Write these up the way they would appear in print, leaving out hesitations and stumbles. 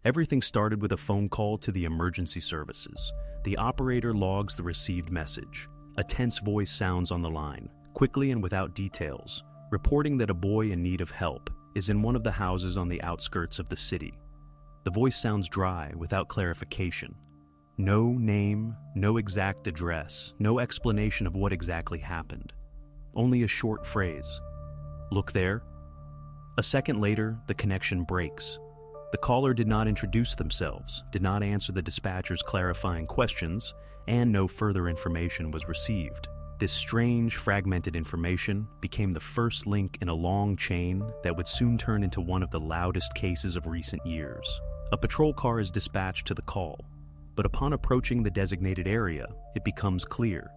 Everything started with a phone call to the emergency services. The operator logs the received message. A tense voice sounds on the line, quickly and without details, reporting that a boy in need of help is in one of the houses on the outskirts of the city. The voice sounds dry, without clarification. No name, no exact address, no explanation of what exactly happened. Only a short phrase. "Look there." A second later, the connection breaks. The caller did not introduce themselves, did not answer the dispatcher's clarifying questions, and no further information was received. This strange, fragmented information became the first link in a long chain that would soon turn into one of the loudest cases of recent years. A patrol car is dispatched to the call, but upon approaching the designated area, it becomes clear.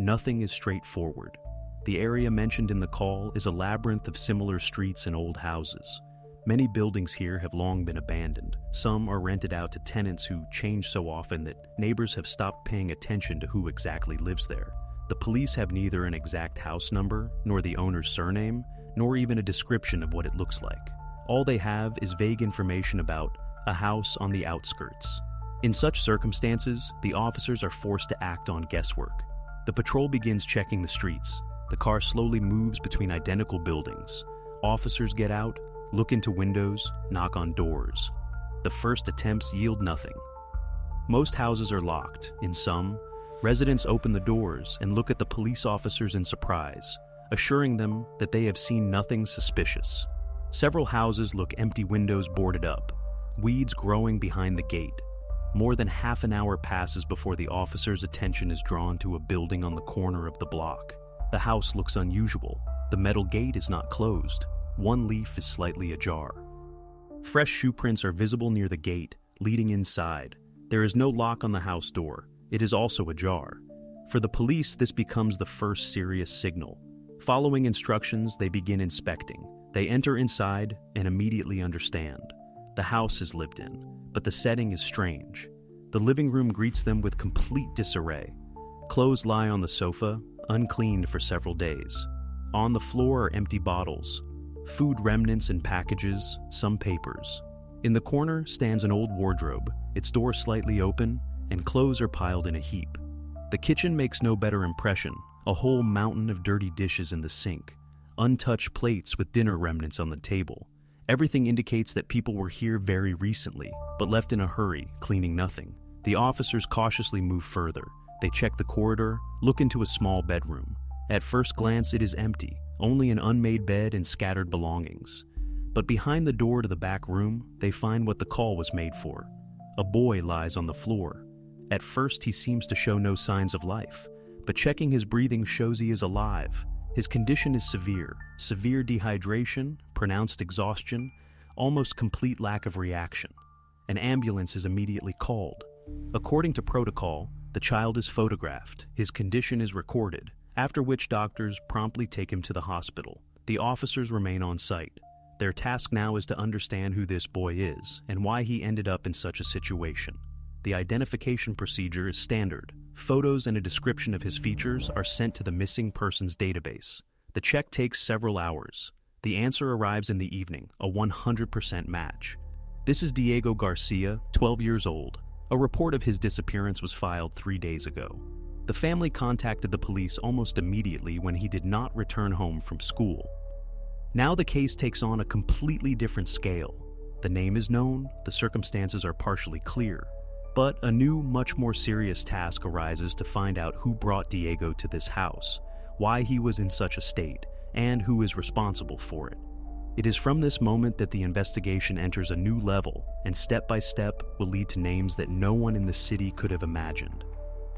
Nothing is straightforward. The area mentioned in the call is a labyrinth of similar streets and old houses. Many buildings here have long been abandoned. Some are rented out to tenants who change so often that neighbors have stopped paying attention to who exactly lives there. The police have neither an exact house number, nor the owner's surname, nor even a description of what it looks like. All they have is vague information about a house on the outskirts. In such circumstances, the officers are forced to act on guesswork. The patrol begins checking the streets. The car slowly moves between identical buildings. Officers get out, look into windows, knock on doors. The first attempts yield nothing. Most houses are locked. In some, residents open the doors and look at the police officers in surprise, assuring them that they have seen nothing suspicious. Several houses look empty, windows boarded up, weeds growing behind the gate. More than half an hour passes before the officer's attention is drawn to a building on the corner of the block. The house looks unusual. The metal gate is not closed. One leaf is slightly ajar. Fresh shoe prints are visible near the gate, leading inside. There is no lock on the house door. It is also ajar. For the police, this becomes the first serious signal. Following instructions, they begin inspecting. They enter inside and immediately understand. The house is lived in, but the setting is strange. The living room greets them with complete disarray. Clothes lie on the sofa, uncleaned for several days. On the floor are empty bottles, food remnants and packages, some papers. In the corner stands an old wardrobe, its door slightly open, and clothes are piled in a heap. The kitchen makes no better impression, a whole mountain of dirty dishes in the sink, untouched plates with dinner remnants on the table. Everything indicates that people were here very recently, but left in a hurry, cleaning nothing. The officers cautiously move further. They check the corridor, look into a small bedroom. At first glance, it is empty, only an unmade bed and scattered belongings. But behind the door to the back room, they find what the call was made for. A boy lies on the floor. At first, he seems to show no signs of life, but checking his breathing shows he is alive. His condition is severe dehydration, pronounced exhaustion, almost complete lack of reaction. An ambulance is immediately called. According to protocol, the child is photographed, his condition is recorded, after which doctors promptly take him to the hospital. The officers remain on site. Their task now is to understand who this boy is and why he ended up in such a situation. The identification procedure is standard. Photos and a description of his features are sent to the missing persons database. The check takes several hours. The answer arrives in the evening, a 100% match. This is Diego Garcia, 12 years old. A report of his disappearance was filed 3 days ago. The family contacted the police almost immediately when he did not return home from school. Now the case takes on a completely different scale. The name is known, the circumstances are partially clear. But a new, much more serious task arises to find out who brought Diego to this house, why he was in such a state, and who is responsible for it. It is from this moment that the investigation enters a new level, and step by step will lead to names that no one in the city could have imagined.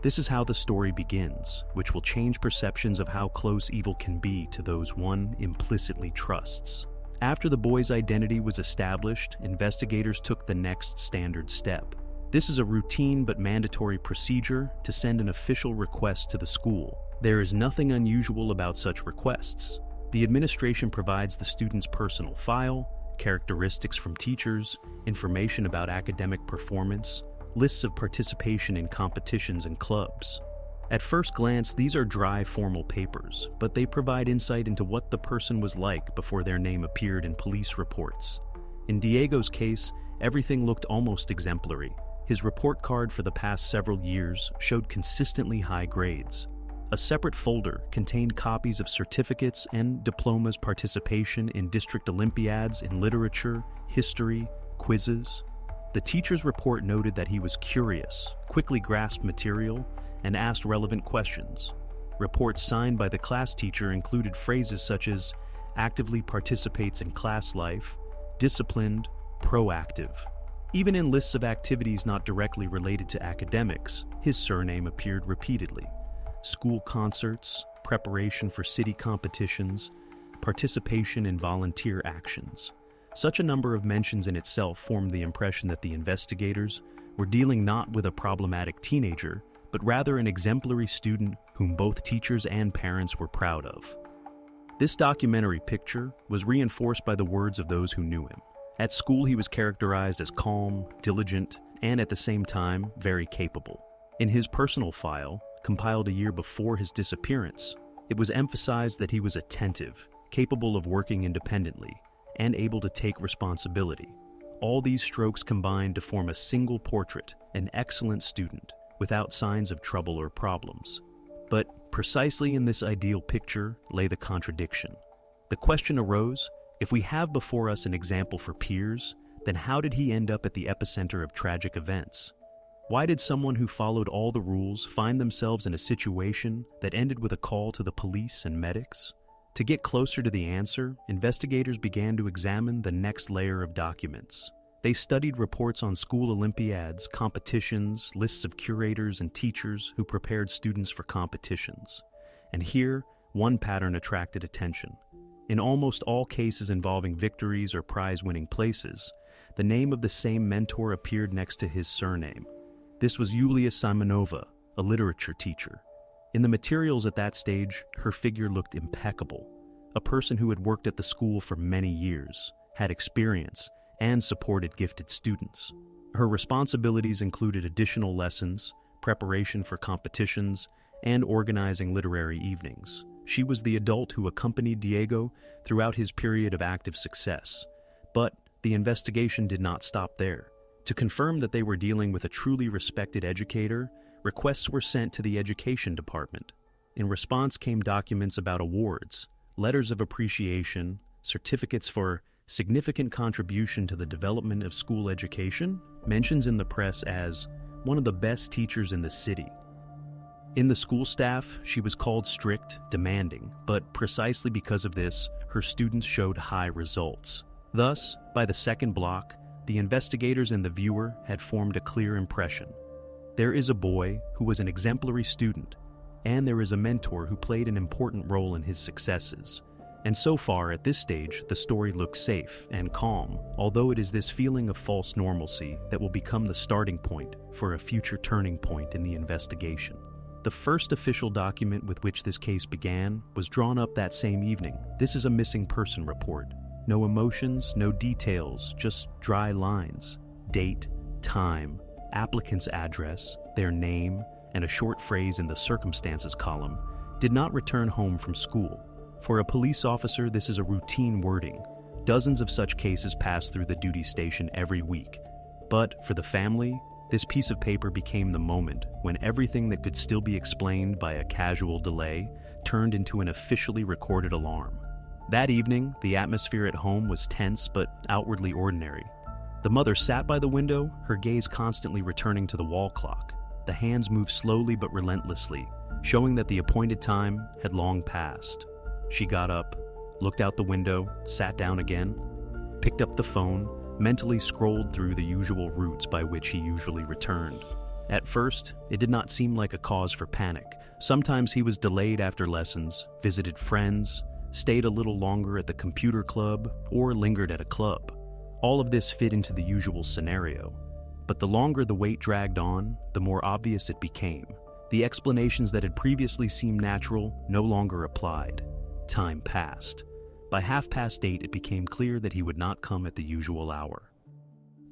This is how the story begins, which will change perceptions of how close evil can be to those one implicitly trusts. After the boy's identity was established, investigators took the next standard step. This is a routine but mandatory procedure to send an official request to the school. There is nothing unusual about such requests. The administration provides the student's personal file, characteristics from teachers, information about academic performance, lists of participation in competitions and clubs. At first glance, these are dry, formal papers, but they provide insight into what the person was like before their name appeared in police reports. In Diego's case, Everything looked almost exemplary. His report card for the past several years showed consistently high grades. A separate folder contained copies of certificates and diplomas participation in district olympiads in literature, history, quizzes. The teacher's report noted that he was curious, quickly grasped material, and asked relevant questions. Reports signed by the class teacher included phrases such as actively participates in class life, disciplined, proactive. Even in lists of activities not directly related to academics, his surname appeared repeatedly. School concerts, preparation for city competitions, participation in volunteer actions. Such a number of mentions in itself formed the impression that the investigators were dealing not with a problematic teenager, but rather an exemplary student whom both teachers and parents were proud of. This documentary picture was reinforced by the words of those who knew him. At school, he was characterized as calm, diligent, and at the same time, very capable. In his personal file, compiled a year before his disappearance, it was emphasized that he was attentive, capable of working independently, and able to take responsibility. All these strokes combined to form a single portrait, an excellent student, without signs of trouble or problems. But precisely in this ideal picture lay the contradiction. The question arose, if we have before us an example for peers, then how did he end up at the epicenter of tragic events? Why did someone who followed all the rules find themselves in a situation that ended with a call to the police and medics? To get closer to the answer, investigators began to examine the next layer of documents. They studied reports on school olympiads, competitions, lists of curators and teachers who prepared students for competitions. And here, one pattern attracted attention. In almost all cases involving victories or prize-winning places, the name of the same mentor appeared next to his surname. This was Yulia Simonova, a literature teacher. In the materials at that stage, her figure looked impeccable. A person who had worked at the school for many years, had experience, and supported gifted students. Her responsibilities included additional lessons, preparation for competitions, and organizing literary evenings. She was the adult who accompanied Diego throughout his period of active success. But the investigation did not stop there. To confirm that they were dealing with a truly respected educator, requests were sent to the education department. In response came documents about awards, letters of appreciation, certificates for significant contribution to the development of school education, mentions in the press as one of the best teachers in the city. In the school staff, she was called strict, demanding, but precisely because of this, her students showed high results. Thus, by the second block, the investigators and the viewer had formed a clear impression. There is a boy who was an exemplary student, and there is a mentor who played an important role in his successes. And so far, at this stage, the story looks safe and calm, although it is this feeling of false normalcy that will become the starting point for a future turning point in the investigation. The first official document with which this case began was drawn up that same evening. This is a missing person report. No emotions, no details, just dry lines. Date, time, applicant's address, their name, and a short phrase in the circumstances column. Did not return home from school. For a police officer, this is a routine wording. Dozens of such cases pass through the duty station every week. But for the family, this piece of paper became the moment when everything that could still be explained by a casual delay turned into an officially recorded alarm. That evening, the atmosphere at home was tense but outwardly ordinary. The mother sat by the window, her gaze constantly returning to the wall clock. The hands moved slowly but relentlessly, showing that the appointed time had long passed. She got up, looked out the window, sat down again, picked up the phone, mentally scrolled through the usual routes by which he usually returned. At first, it did not seem like a cause for panic. Sometimes he was delayed after lessons, visited friends, stayed a little longer at the computer club, or lingered at a club. All of this fit into the usual scenario. But the longer the wait dragged on, the more obvious it became. The explanations that had previously seemed natural no longer applied. Time passed. By 8:30, it became clear that he would not come at the usual hour.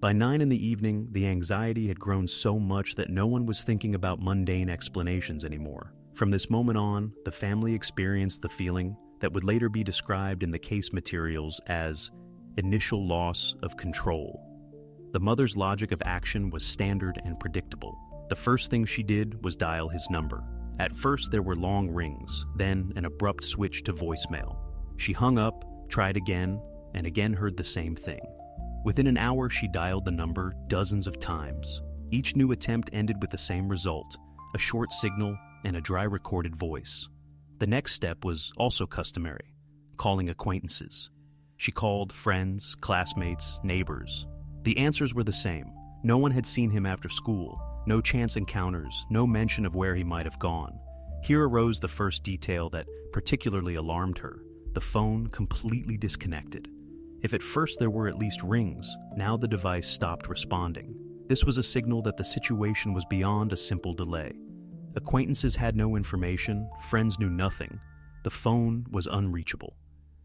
By 9 in the evening, the anxiety had grown so much that no one was thinking about mundane explanations anymore. From this moment on, the family experienced the feeling that would later be described in the case materials as initial loss of control. The mother's logic of action was standard and predictable. The first thing she did was dial his number. At first, there were long rings, then an abrupt switch to voicemail. She hung up, tried again, and again heard the same thing. Within an hour, she dialed the number dozens of times. Each new attempt ended with the same result, a short signal and a dry recorded voice. The next step was also customary, calling acquaintances. She called friends, classmates, neighbors. The answers were the same. No one had seen him after school, no chance encounters, no mention of where he might have gone. Here arose the first detail that particularly alarmed her: the phone completely disconnected. If at first there were at least rings, now the device stopped responding. This was a signal that the situation was beyond a simple delay. Acquaintances had no information, friends knew nothing. The phone was unreachable.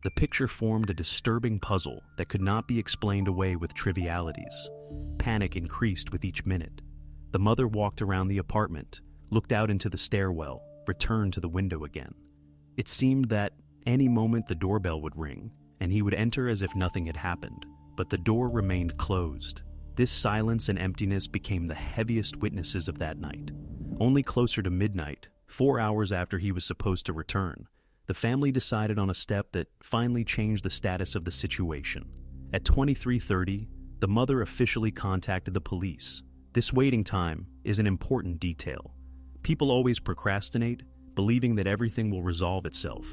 The picture formed a disturbing puzzle that could not be explained away with trivialities. Panic increased with each minute. The mother walked around the apartment, looked out into the stairwell, returned to the window again. It seemed that any moment the doorbell would ring, and he would enter as if nothing had happened. But the door remained closed. This silence and emptiness became the heaviest witnesses of that night. Only closer to midnight, 4 hours after he was supposed to return, the family decided on a step that finally changed the status of the situation. At 23:30, the mother officially contacted the police. This waiting time is an important detail. People always procrastinate, believing that everything will resolve itself.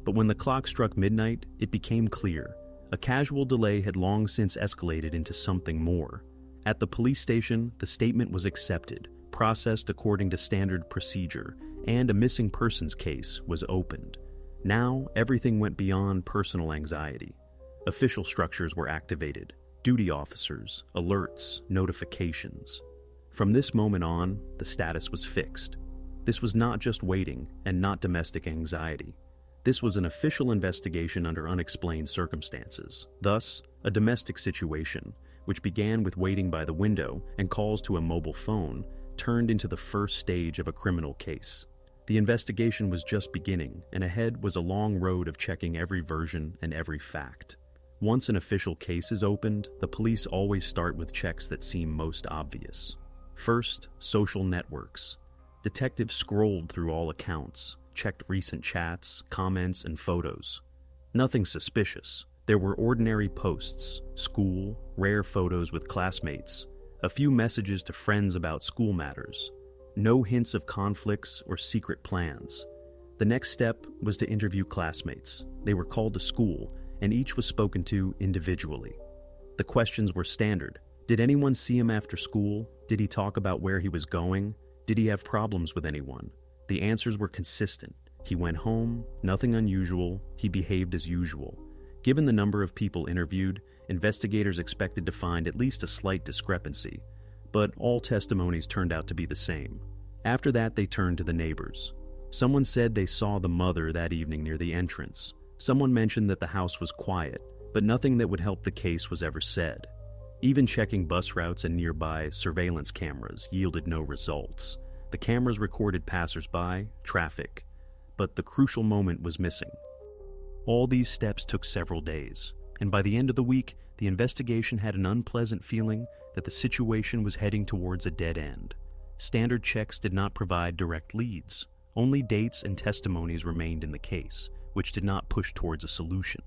But when the clock struck midnight, it became clear. A casual delay had long since escalated into something more. At the police station, the statement was accepted, processed according to standard procedure, and a missing persons case was opened. Now, everything went beyond personal anxiety. Official structures were activated: duty officers, alerts, notifications. From this moment on, the status was fixed. This was not just waiting and not domestic anxiety. This was an official investigation under unexplained circumstances. Thus, a domestic situation, which began with waiting by the window and calls to a mobile phone, turned into the first stage of a criminal case. The investigation was just beginning, and ahead was a long road of checking every version and every fact. Once an official case is opened, the police always start with checks that seem most obvious. First, social networks. Detectives scrolled through all accounts, checked recent chats, comments, and photos. Nothing suspicious. There were ordinary posts, school, rare photos with classmates, a few messages to friends about school matters. No hints of conflicts or secret plans. The next step was to interview classmates. They were called to school, and each was spoken to individually. The questions were standard. Did anyone see him after school? Did he talk about where he was going? Did he have problems with anyone? The answers were consistent. He went home, nothing unusual, he behaved as usual. Given the number of people interviewed, investigators expected to find at least a slight discrepancy, but all testimonies turned out to be the same. After that, they turned to the neighbors. Someone said they saw the mother that evening near the entrance. Someone mentioned that the house was quiet, but nothing that would help the case was ever said. Even checking bus routes and nearby surveillance cameras yielded no results. The cameras recorded passers-by, traffic, but the crucial moment was missing. All these steps took several days, and by the end of the week, the investigation had an unpleasant feeling that the situation was heading towards a dead end. Standard checks did not provide direct leads. Only dates and testimonies remained in the case, which did not push towards a solution.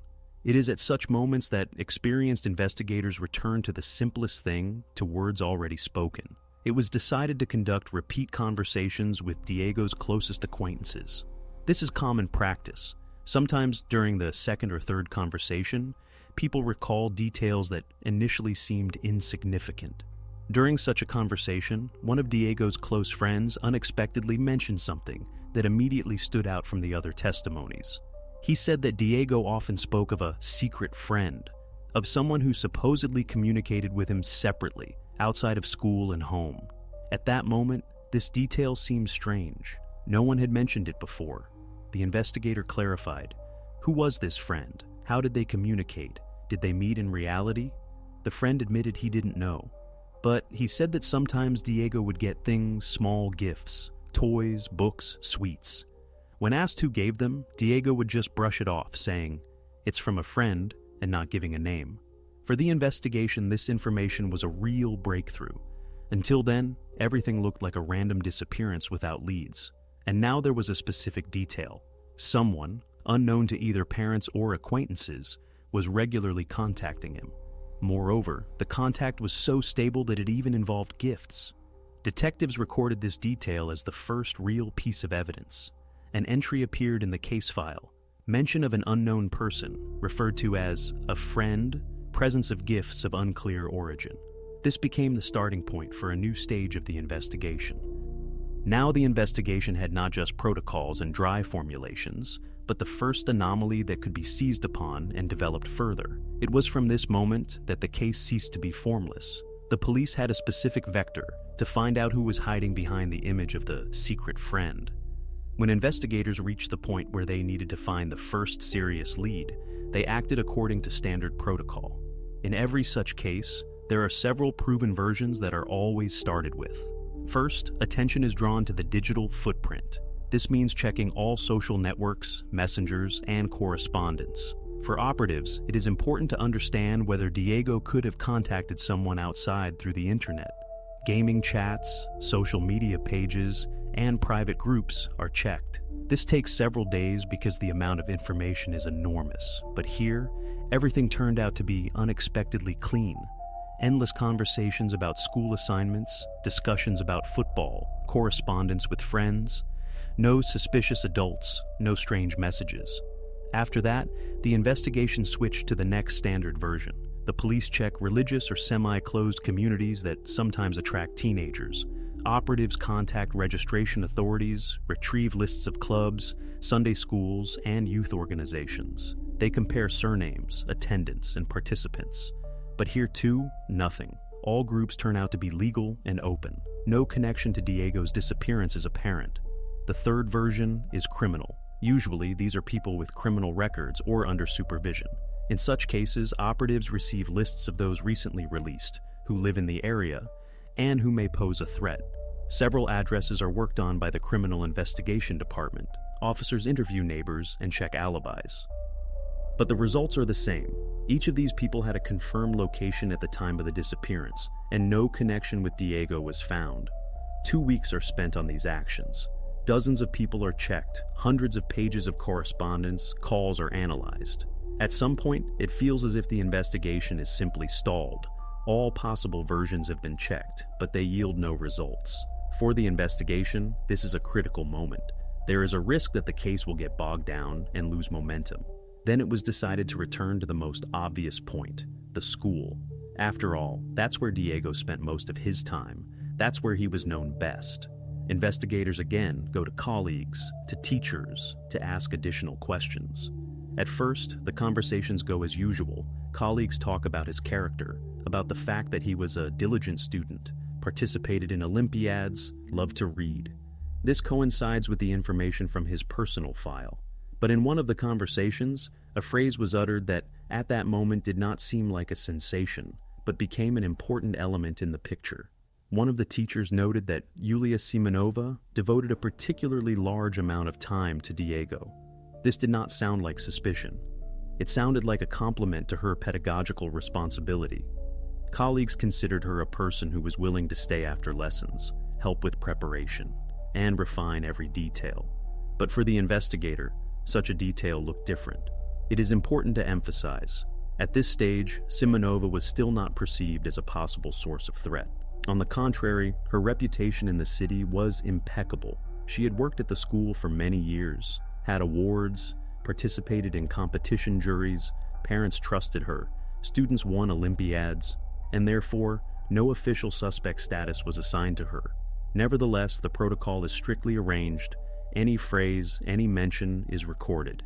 It is at such moments that experienced investigators return to the simplest thing, to words already spoken. It was decided to conduct repeat conversations with Diego's closest acquaintances. This is common practice. Sometimes during the second or third conversation, people recall details that initially seemed insignificant. During such a conversation, one of Diego's close friends unexpectedly mentioned something that immediately stood out from the other testimonies. He said that Diego often spoke of a secret friend, of someone who supposedly communicated with him separately, outside of school and home. At that moment, this detail seemed strange. No one had mentioned it before. The investigator clarified. Who was this friend? How did they communicate? Did they meet in reality? The friend admitted he didn't know. But he said that sometimes Diego would get things, small gifts, toys, books, sweets. When asked who gave them, Diego would just brush it off, saying, "It's from a friend," and not giving a name. For the investigation, this information was a real breakthrough. Until then, everything looked like a random disappearance without leads. And now there was a specific detail. Someone, unknown to either parents or acquaintances, was regularly contacting him. Moreover, the contact was so stable that it even involved gifts. Detectives recorded this detail as the first real piece of evidence. An entry appeared in the case file. Mention of an unknown person, referred to as a friend, presence of gifts of unclear origin. This became the starting point for a new stage of the investigation. Now the investigation had not just protocols and dry formulations, but the first anomaly that could be seized upon and developed further. It was from this moment that the case ceased to be formless. The police had a specific vector to find out who was hiding behind the image of the secret friend. When investigators reached the point where they needed to find the first serious lead, they acted according to standard protocol. In every such case, there are several proven versions that are always started with. First, attention is drawn to the digital footprint. This means checking all social networks, messengers, and correspondence. For operatives, it is important to understand whether Diego could have contacted someone outside through the internet. Gaming chats, social media pages, and private groups are checked. This takes several days because the amount of information is enormous, but here, everything turned out to be unexpectedly clean. Endless conversations about school assignments, discussions about football, correspondence with friends. No suspicious adults, no strange messages. After that, the investigation switched to the next standard version. The police check religious or semi-closed communities that sometimes attract teenagers. Operatives contact registration authorities, retrieve lists of clubs, Sunday schools, and youth organizations. They compare surnames, attendance, and participants. But here too, nothing. All groups turn out to be legal and open. No connection to Diego's disappearance is apparent. The third version is criminal. Usually, these are people with criminal records or under supervision. In such cases, operatives receive lists of those recently released, who live in the area, and who may pose a threat. Several addresses are worked on by the Criminal Investigation Department. Officers interview neighbors and check alibis. But the results are the same. Each of these people had a confirmed location at the time of the disappearance, and no connection with Diego was found. 2 weeks are spent on these actions. Dozens of people are checked, hundreds of pages of correspondence, calls are analyzed. At some point, it feels as if the investigation is simply stalled. All possible versions have been checked, but they yield no results. For the investigation, this is a critical moment. There is a risk that the case will get bogged down and lose momentum. Then it was decided to return to the most obvious point, the school. After all, that's where Diego spent most of his time. That's where he was known best. Investigators again go to colleagues, to teachers, to ask additional questions. At first, the conversations go as usual. Colleagues talk about his character, about the fact that he was a diligent student, participated in Olympiads, loved to read. This coincides with the information from his personal file. But in one of the conversations, a phrase was uttered that at that moment did not seem like a sensation, but became an important element in the picture. One of the teachers noted that Yulia Simonova devoted a particularly large amount of time to Diego. This did not sound like suspicion. It sounded like a compliment to her pedagogical responsibility. Colleagues considered her a person who was willing to stay after lessons, help with preparation, and refine every detail. But for the investigator, such a detail looked different. It is important to emphasize, at this stage, Simonova was still not perceived as a possible source of threat. On the contrary, her reputation in the city was impeccable. She had worked at the school for many years, had awards, participated in competition juries, parents trusted her, students won Olympiads, and therefore, no official suspect status was assigned to her. Nevertheless, the protocol is strictly arranged. Any phrase, any mention is recorded.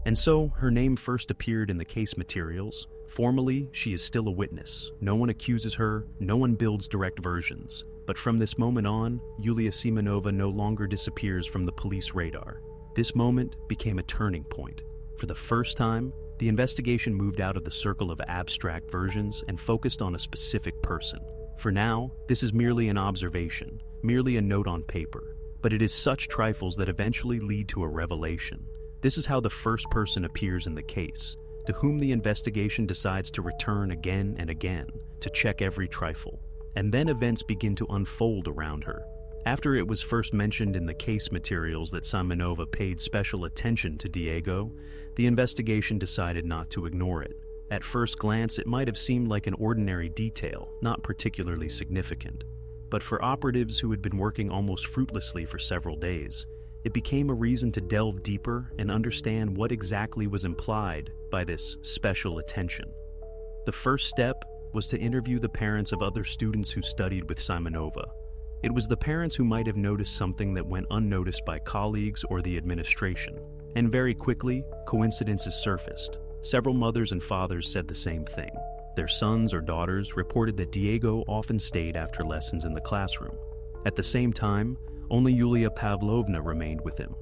And so, her name first appeared in the case materials. Formally, she is still a witness. No one accuses her, no one builds direct versions. But from this moment on, Yulia Simonova no longer disappears from the police radar. This moment became a turning point. For the first time, the investigation moved out of the circle of abstract versions and focused on a specific person. For now, this is merely an observation, merely a note on paper. But it is such trifles that eventually lead to a revelation. This is how the first person appears in the case. to whom the investigation decides to return again and again to check every trifle. And then events begin to unfold around her. After it was first mentioned in the case materials that Simonova paid special attention to Diego, the investigation decided not to ignore it. At first glance, it might have seemed like an ordinary detail, not particularly significant. But for operatives who had been working almost fruitlessly for several days, it became a reason to delve deeper and understand what exactly was implied by this special attention. The first step was to interview the parents of other students who studied with Simonova. It was the parents who might have noticed something that went unnoticed by colleagues or the administration. And very quickly, coincidences surfaced. Several mothers and fathers said the same thing. Their sons or daughters reported that Diego often stayed after lessons in the classroom. At the same time, only Yulia Pavlovna remained with him.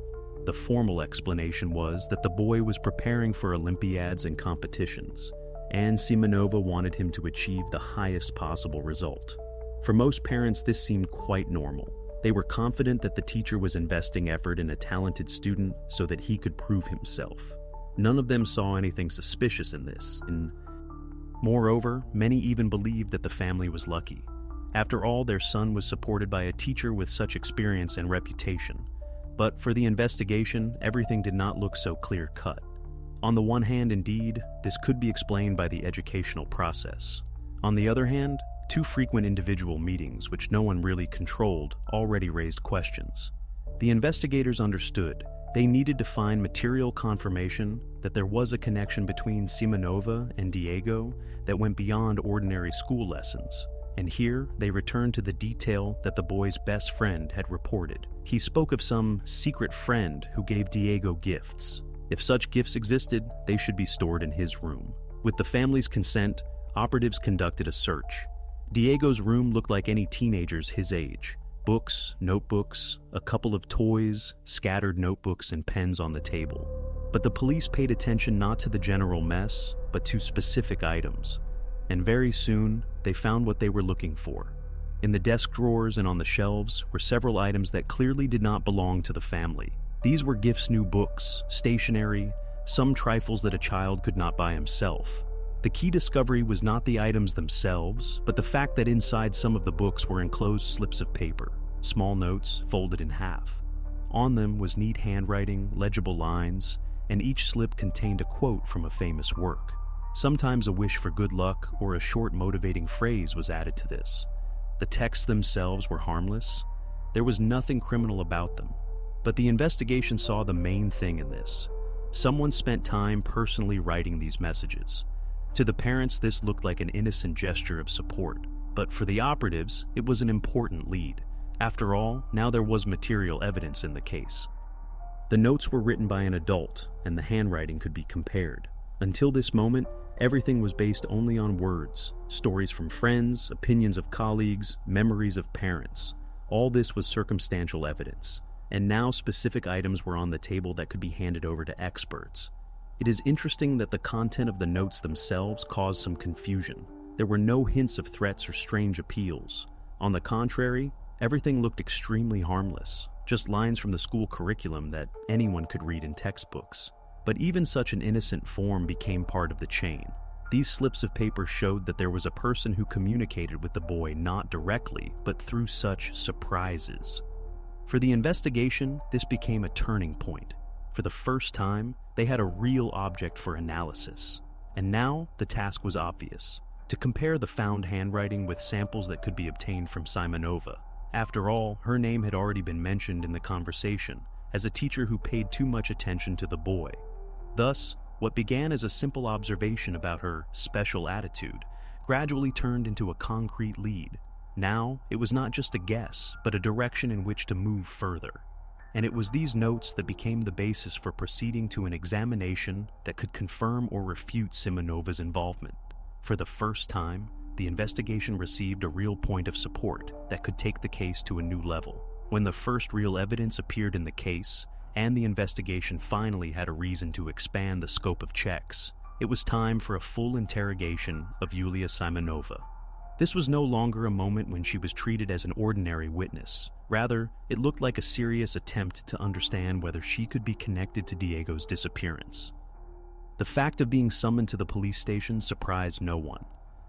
The formal explanation was that the boy was preparing for Olympiads and competitions, and Simonova wanted him to achieve the highest possible result. For most parents, this seemed quite normal. They were confident that the teacher was investing effort in a talented student so that he could prove himself. None of them saw anything suspicious in this, and moreover, many even believed that the family was lucky. After all, their son was supported by a teacher with such experience and reputation. But for the investigation, everything did not look so clear-cut. On the one hand, indeed, this could be explained by the educational process. On the other hand, too frequent individual meetings, which no one really controlled, already raised questions. The investigators understood they needed to find material confirmation that there was a connection between Simonova and Diego that went beyond ordinary school lessons. And here, they returned to the detail that the boy's best friend had reported. He spoke of some secret friend who gave Diego gifts. If such gifts existed, they should be stored in his room. With the family's consent, operatives conducted a search. Diego's room looked like any teenager's his age. Books, notebooks, a couple of toys, scattered notebooks and pens on the table. But the police paid attention not to the general mess, but to specific items. And very soon, they found what they were looking for. In the desk drawers and on the shelves were several items that clearly did not belong to the family. These were Gift's new books, stationery, some trifles that a child could not buy himself. The key discovery was not the items themselves, but the fact that inside some of the books were enclosed slips of paper, small notes folded in half. On them was neat handwriting, legible lines, and each slip contained a quote from a famous work. Sometimes a wish for good luck or a short motivating phrase was added to this. The texts themselves were harmless. There was nothing criminal about them. But the investigation saw the main thing in this. Someone spent time personally writing these messages. To the parents, this looked like an innocent gesture of support, but for the operatives, it was an important lead. After all, now there was material evidence in the case. The notes were written by an adult, and the handwriting could be compared. Until this moment, everything was based only on words, stories from friends, opinions of colleagues, memories of parents. All this was circumstantial evidence, and now specific items were on the table that could be handed over to experts. It is interesting that the content of the notes themselves caused some confusion. There were no hints of threats or strange appeals. On the contrary, everything looked extremely harmless, just lines from the school curriculum that anyone could read in textbooks. But even such an innocent form became part of the chain. These slips of paper showed that there was a person who communicated with the boy not directly, but through such surprises. For the investigation, this became a turning point. For the first time, they had a real object for analysis. And now, the task was obvious: to compare the found handwriting with samples that could be obtained from Simonova. After all, her name had already been mentioned in the conversation as a teacher who paid too much attention to the boy. Thus, what began as a simple observation about her special attitude gradually turned into a concrete lead. Now, it was not just a guess, but a direction in which to move further. And it was these notes that became the basis for proceeding to an examination that could confirm or refute Simonova's involvement. For the first time, the investigation received a real point of support that could take the case to a new level. When the first real evidence appeared in the case, and the investigation finally had a reason to expand the scope of checks, it was time for a full interrogation of Yulia Simonova. This was no longer a moment when she was treated as an ordinary witness. Rather, it looked like a serious attempt to understand whether she could be connected to Diego's disappearance. The fact of being summoned to the police station surprised no one.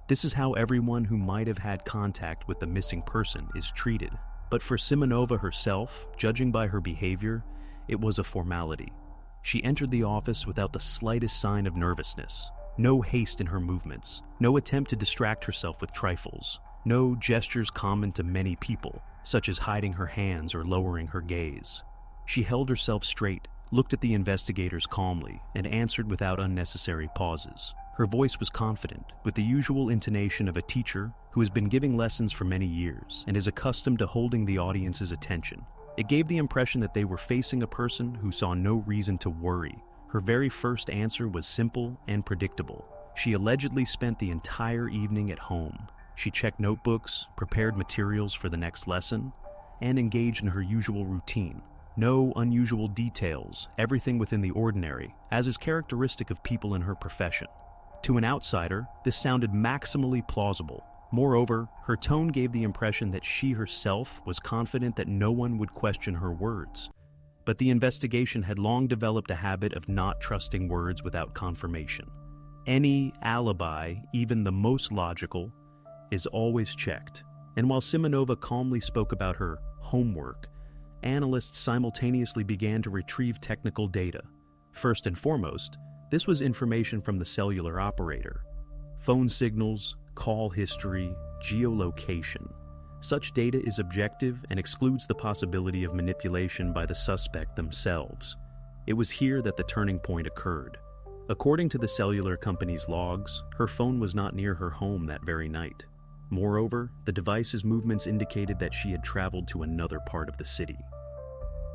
This is how everyone who might have had contact with the missing person is treated. But for Simonova herself, judging by her behavior, it was a formality. She entered the office without the slightest sign of nervousness. No haste in her movements, no attempt to distract herself with trifles, no gestures common to many people, such as hiding her hands or lowering her gaze. She held herself straight, looked at the investigators calmly, and answered without unnecessary pauses. Her voice was confident, with the usual intonation of a teacher who has been giving lessons for many years and is accustomed to holding the audience's attention. It gave the impression that they were facing a person who saw no reason to worry. Her very first answer was simple and predictable. She allegedly spent the entire evening at home. She checked notebooks, prepared materials for the next lesson, and engaged in her usual routine. No unusual details, everything within the ordinary, as is characteristic of people in her profession. To an outsider, this sounded maximally plausible. Moreover, her tone gave the impression that she herself was confident that no one would question her words. But the investigation had long developed a habit of not trusting words without confirmation. Any alibi, even the most logical, is always checked. And while Simonova calmly spoke about her homework, analysts simultaneously began to retrieve technical data. First and foremost, this was information from the cellular operator. Phone signals, call history, geolocation. Such data is objective and excludes the possibility of manipulation by the suspect themselves. It was here that the turning point occurred. According to the cellular company's logs, her phone was not near her home that very night. Moreover, the device's movements indicated that she had traveled to another part of the city.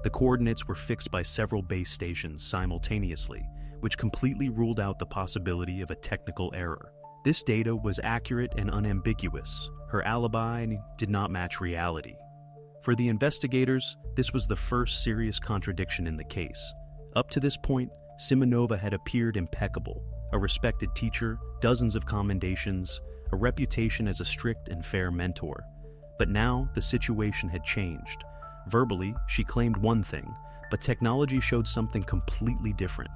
The coordinates were fixed by several base stations simultaneously, which completely ruled out the possibility of a technical error. This data was accurate and unambiguous. Her alibi did not match reality. For the investigators, this was the first serious contradiction in the case. Up to this point, Simonova had appeared impeccable, a respected teacher, dozens of commendations, a reputation as a strict and fair mentor. But now the situation had changed. Verbally, she claimed one thing, but technology showed something completely different.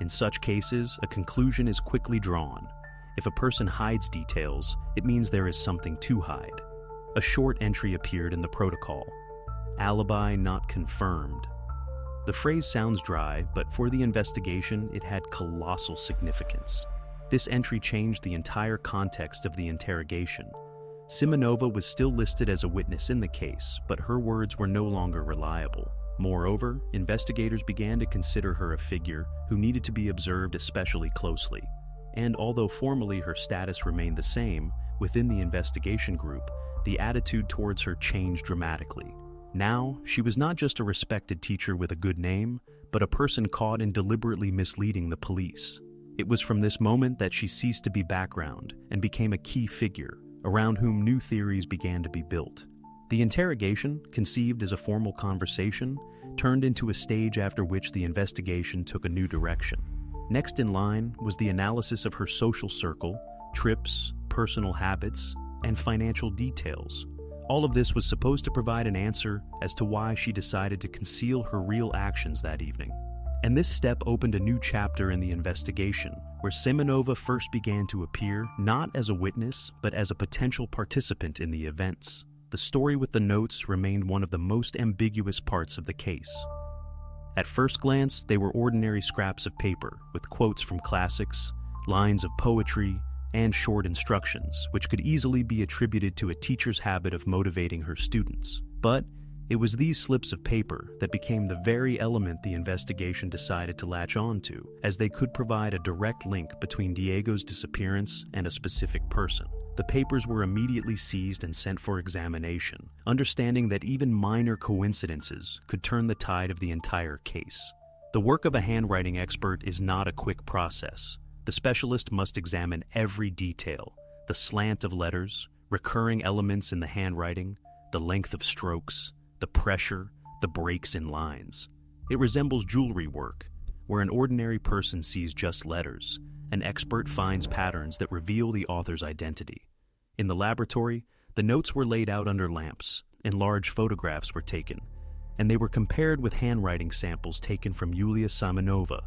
In such cases, a conclusion is quickly drawn. If a person hides details, it means there is something to hide. A short entry appeared in the protocol. Alibi not confirmed. The phrase sounds dry, but for the investigation, it had colossal significance. This entry changed the entire context of the interrogation. Simonova was still listed as a witness in the case, but her words were no longer reliable. Moreover, investigators began to consider her a figure who needed to be observed especially closely. And although formally her status remained the same, within the investigation group, the attitude towards her changed dramatically. Now, she was not just a respected teacher with a good name, but a person caught in deliberately misleading the police. It was from this moment that she ceased to be background and became a key figure, around whom new theories began to be built. The interrogation, conceived as a formal conversation, turned into a stage after which the investigation took a new direction. Next in line was the analysis of her social circle, trips, personal habits, and financial details. All of this was supposed to provide an answer as to why she decided to conceal her real actions that evening. And this step opened a new chapter in the investigation, where Simonova first began to appear not as a witness, but as a potential participant in the events. The story with the notes remained one of the most ambiguous parts of the case. At first glance, they were ordinary scraps of paper with quotes from classics, lines of poetry, and short instructions, which could easily be attributed to a teacher's habit of motivating her students. But it was these slips of paper that became the very element the investigation decided to latch on to, as they could provide a direct link between Diego's disappearance and a specific person. The papers were immediately seized and sent for examination, understanding that even minor coincidences could turn the tide of the entire case. The work of a handwriting expert is not a quick process. The specialist must examine every detail, the slant of letters, recurring elements in the handwriting, the length of strokes, the pressure, the breaks in lines. It resembles jewelry work, where an ordinary person sees just letters. An expert finds patterns that reveal the author's identity. In the laboratory, the notes were laid out under lamps, and large photographs were taken, and they were compared with handwriting samples taken from Yulia Simonova.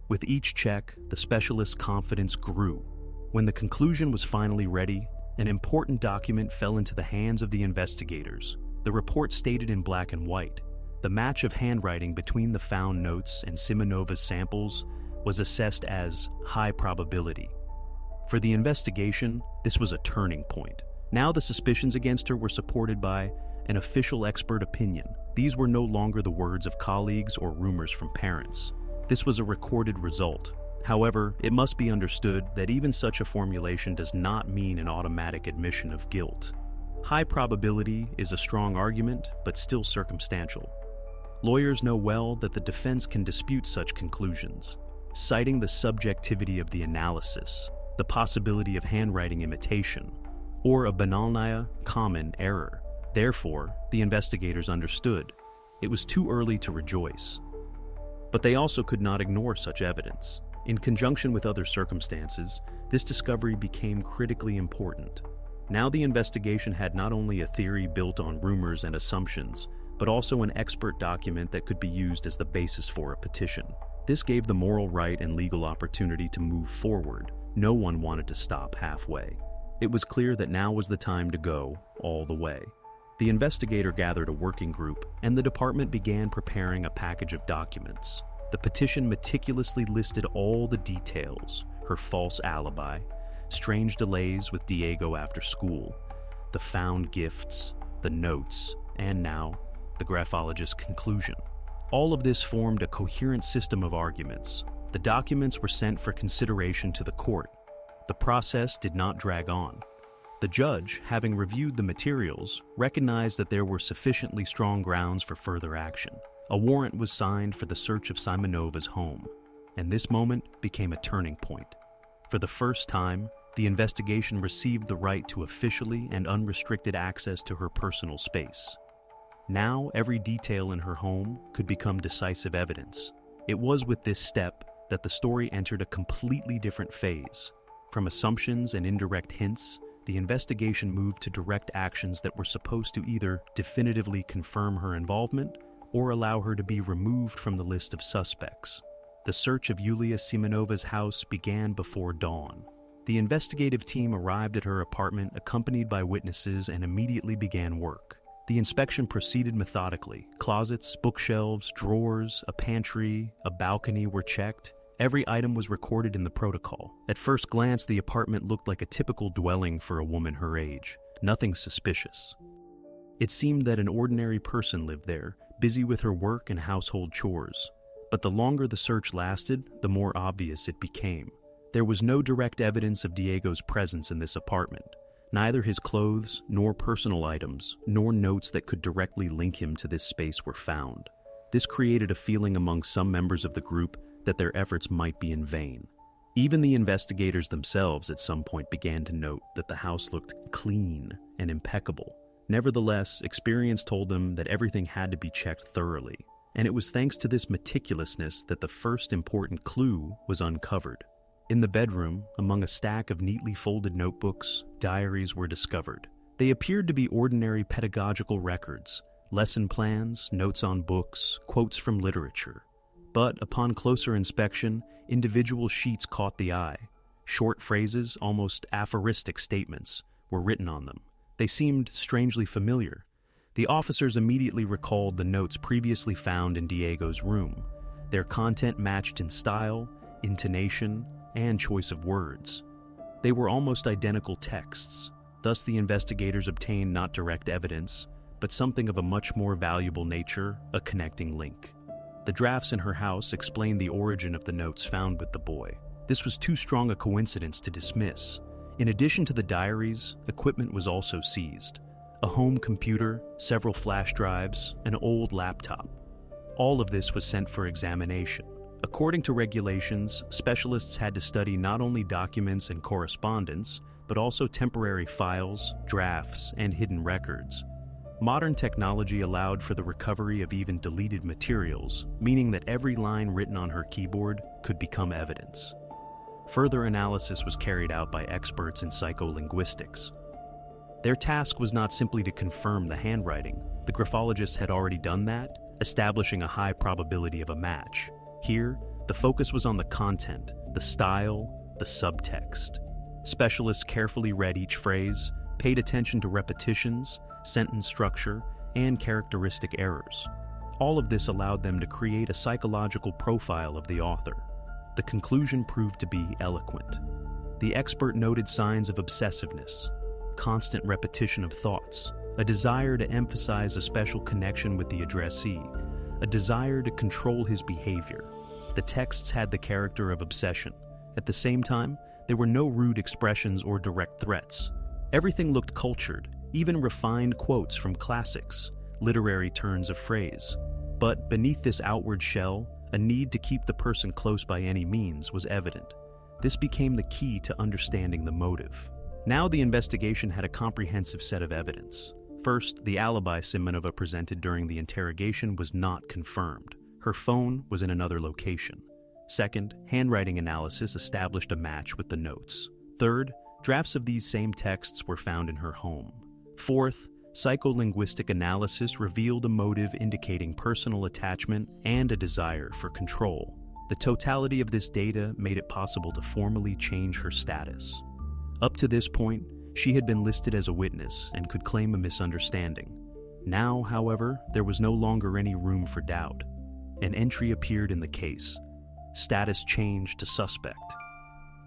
With each check, the specialist's confidence grew. When the conclusion was finally ready, an important document fell into the hands of the investigators. The report stated in black and white, the match of handwriting between the found notes and Simonova's samples was assessed as high probability. For the investigation, this was a turning point. Now the suspicions against her were supported by an official expert opinion. These were no longer the words of colleagues or rumors from parents. This was a recorded result. However, it must be understood that even such a formulation does not mean an automatic admission of guilt. High probability is a strong argument, but still circumstantial. Lawyers know well that the defense can dispute such conclusions, citing the subjectivity of the analysis, the possibility of handwriting imitation, or a banalnaya common error. Therefore, the investigators understood it was too early to rejoice. But they also could not ignore such evidence. In conjunction with other circumstances, this discovery became critically important. Now the investigation had not only a theory built on rumors and assumptions, but also an expert document that could be used as the basis for a petition. This gave the moral right and legal opportunity to move forward. No one wanted to stop halfway. It was clear that now was the time to go all the way. The investigator gathered a working group, and the department began preparing a package of documents. The petition meticulously listed all the details: her false alibi, strange delays with Diego after school, the found gifts, the notes, and now, the graphologist's conclusion. All of this formed a coherent system of arguments. The documents were sent for consideration to the court. The process did not drag on. The judge, having reviewed the materials, recognized that there were sufficiently strong grounds for further action. A warrant was signed for the search of Simonova's home, and this moment became a turning point. For the first time, the investigation received the right to officially and unrestricted access to her personal space. Now, every detail in her home could become decisive evidence. It was with this step that the story entered a completely different phase. From assumptions and indirect hints, the investigation moved to direct actions that were supposed to either definitively confirm her involvement or allow her to be removed from the list of suspects. The search of Yulia Simonova's house began before dawn. The investigative team arrived at her apartment accompanied by witnesses and immediately began work. The inspection proceeded methodically. Closets, bookshelves, drawers, a pantry, a balcony were checked. Every item was recorded in the protocol. At first glance, the apartment looked like a typical dwelling for a woman her age. Nothing suspicious. It seemed that an ordinary person lived there, busy with her work and household chores. But the longer the search lasted, the more obvious it became. There was no direct evidence of Diego's presence in this apartment. Neither his clothes, nor personal items, nor notes that could directly link him to this space were found. This created a feeling among some members of the group that their efforts might be in vain. Even the investigators themselves at some point began to note that the house looked clean and impeccable. Nevertheless, experience told them that everything had to be checked thoroughly, and it was thanks to this meticulousness that the first important clue was uncovered. In the bedroom, among a stack of neatly folded notebooks, diaries were discovered. They appeared to be ordinary pedagogical records, lesson plans, notes on books, quotes from literature. But upon closer inspection, individual sheets caught the eye. Short phrases, almost aphoristic statements, were written on them. They seemed strangely familiar. The officers immediately recalled the notes previously found in Diego's room. Their content matched in style, intonation, and choice of words. They were almost identical texts. Thus, the investigators obtained not direct evidence, but something of a much more valuable nature, a connecting link. The drafts in her house explained the origin of the notes found with the boy. This was too strong a coincidence to dismiss. In addition to the diaries, equipment was also seized. A home computer, several flash drives, an old laptop. All of this was sent for examination. According to regulations, specialists had to study not only documents and correspondence, but also temporary files, drafts, and hidden records. Modern technology allowed for the recovery of even deleted materials, meaning that every line written on her keyboard could become evidence. Further analysis was carried out by experts in psycholinguistics. Their task was not simply to confirm the handwriting. The graphologists had already done that, establishing a high probability of a match. Here, The focus was on the content, the style, the subtext. Specialists carefully read each phrase, paid attention to repetitions, sentence structure, and characteristic errors. All of this allowed them to create a psychological profile of the author. The conclusion proved to be eloquent. The expert noted signs of obsessiveness, constant repetition of thoughts, a desire to emphasize a special connection with the addressee, a desire to control his behavior. The texts had the character of obsession. At the same time, there were no rude expressions or direct threats. Everything looked cultured, even refined quotes from classics, literary turns of phrase. But beneath this outward shell, a need to keep the person close by any means was evident. This became the key to understanding the motive. Now the investigation had a comprehensive set of evidence. First, the alibi Simonova presented during the interrogation was not confirmed. Her phone was in another location. Second, handwriting analysis established a match with the notes. Third, drafts of these same texts were found in her home. Fourth, psycholinguistic analysis revealed a motive indicating personal attachment and a desire for control. The totality of this data made it possible to formally change her status. Up to this point, she had been listed as a witness and could claim a misunderstanding. Now, however, there was no longer any room for doubt. An entry appeared in the case. Status changed to suspect.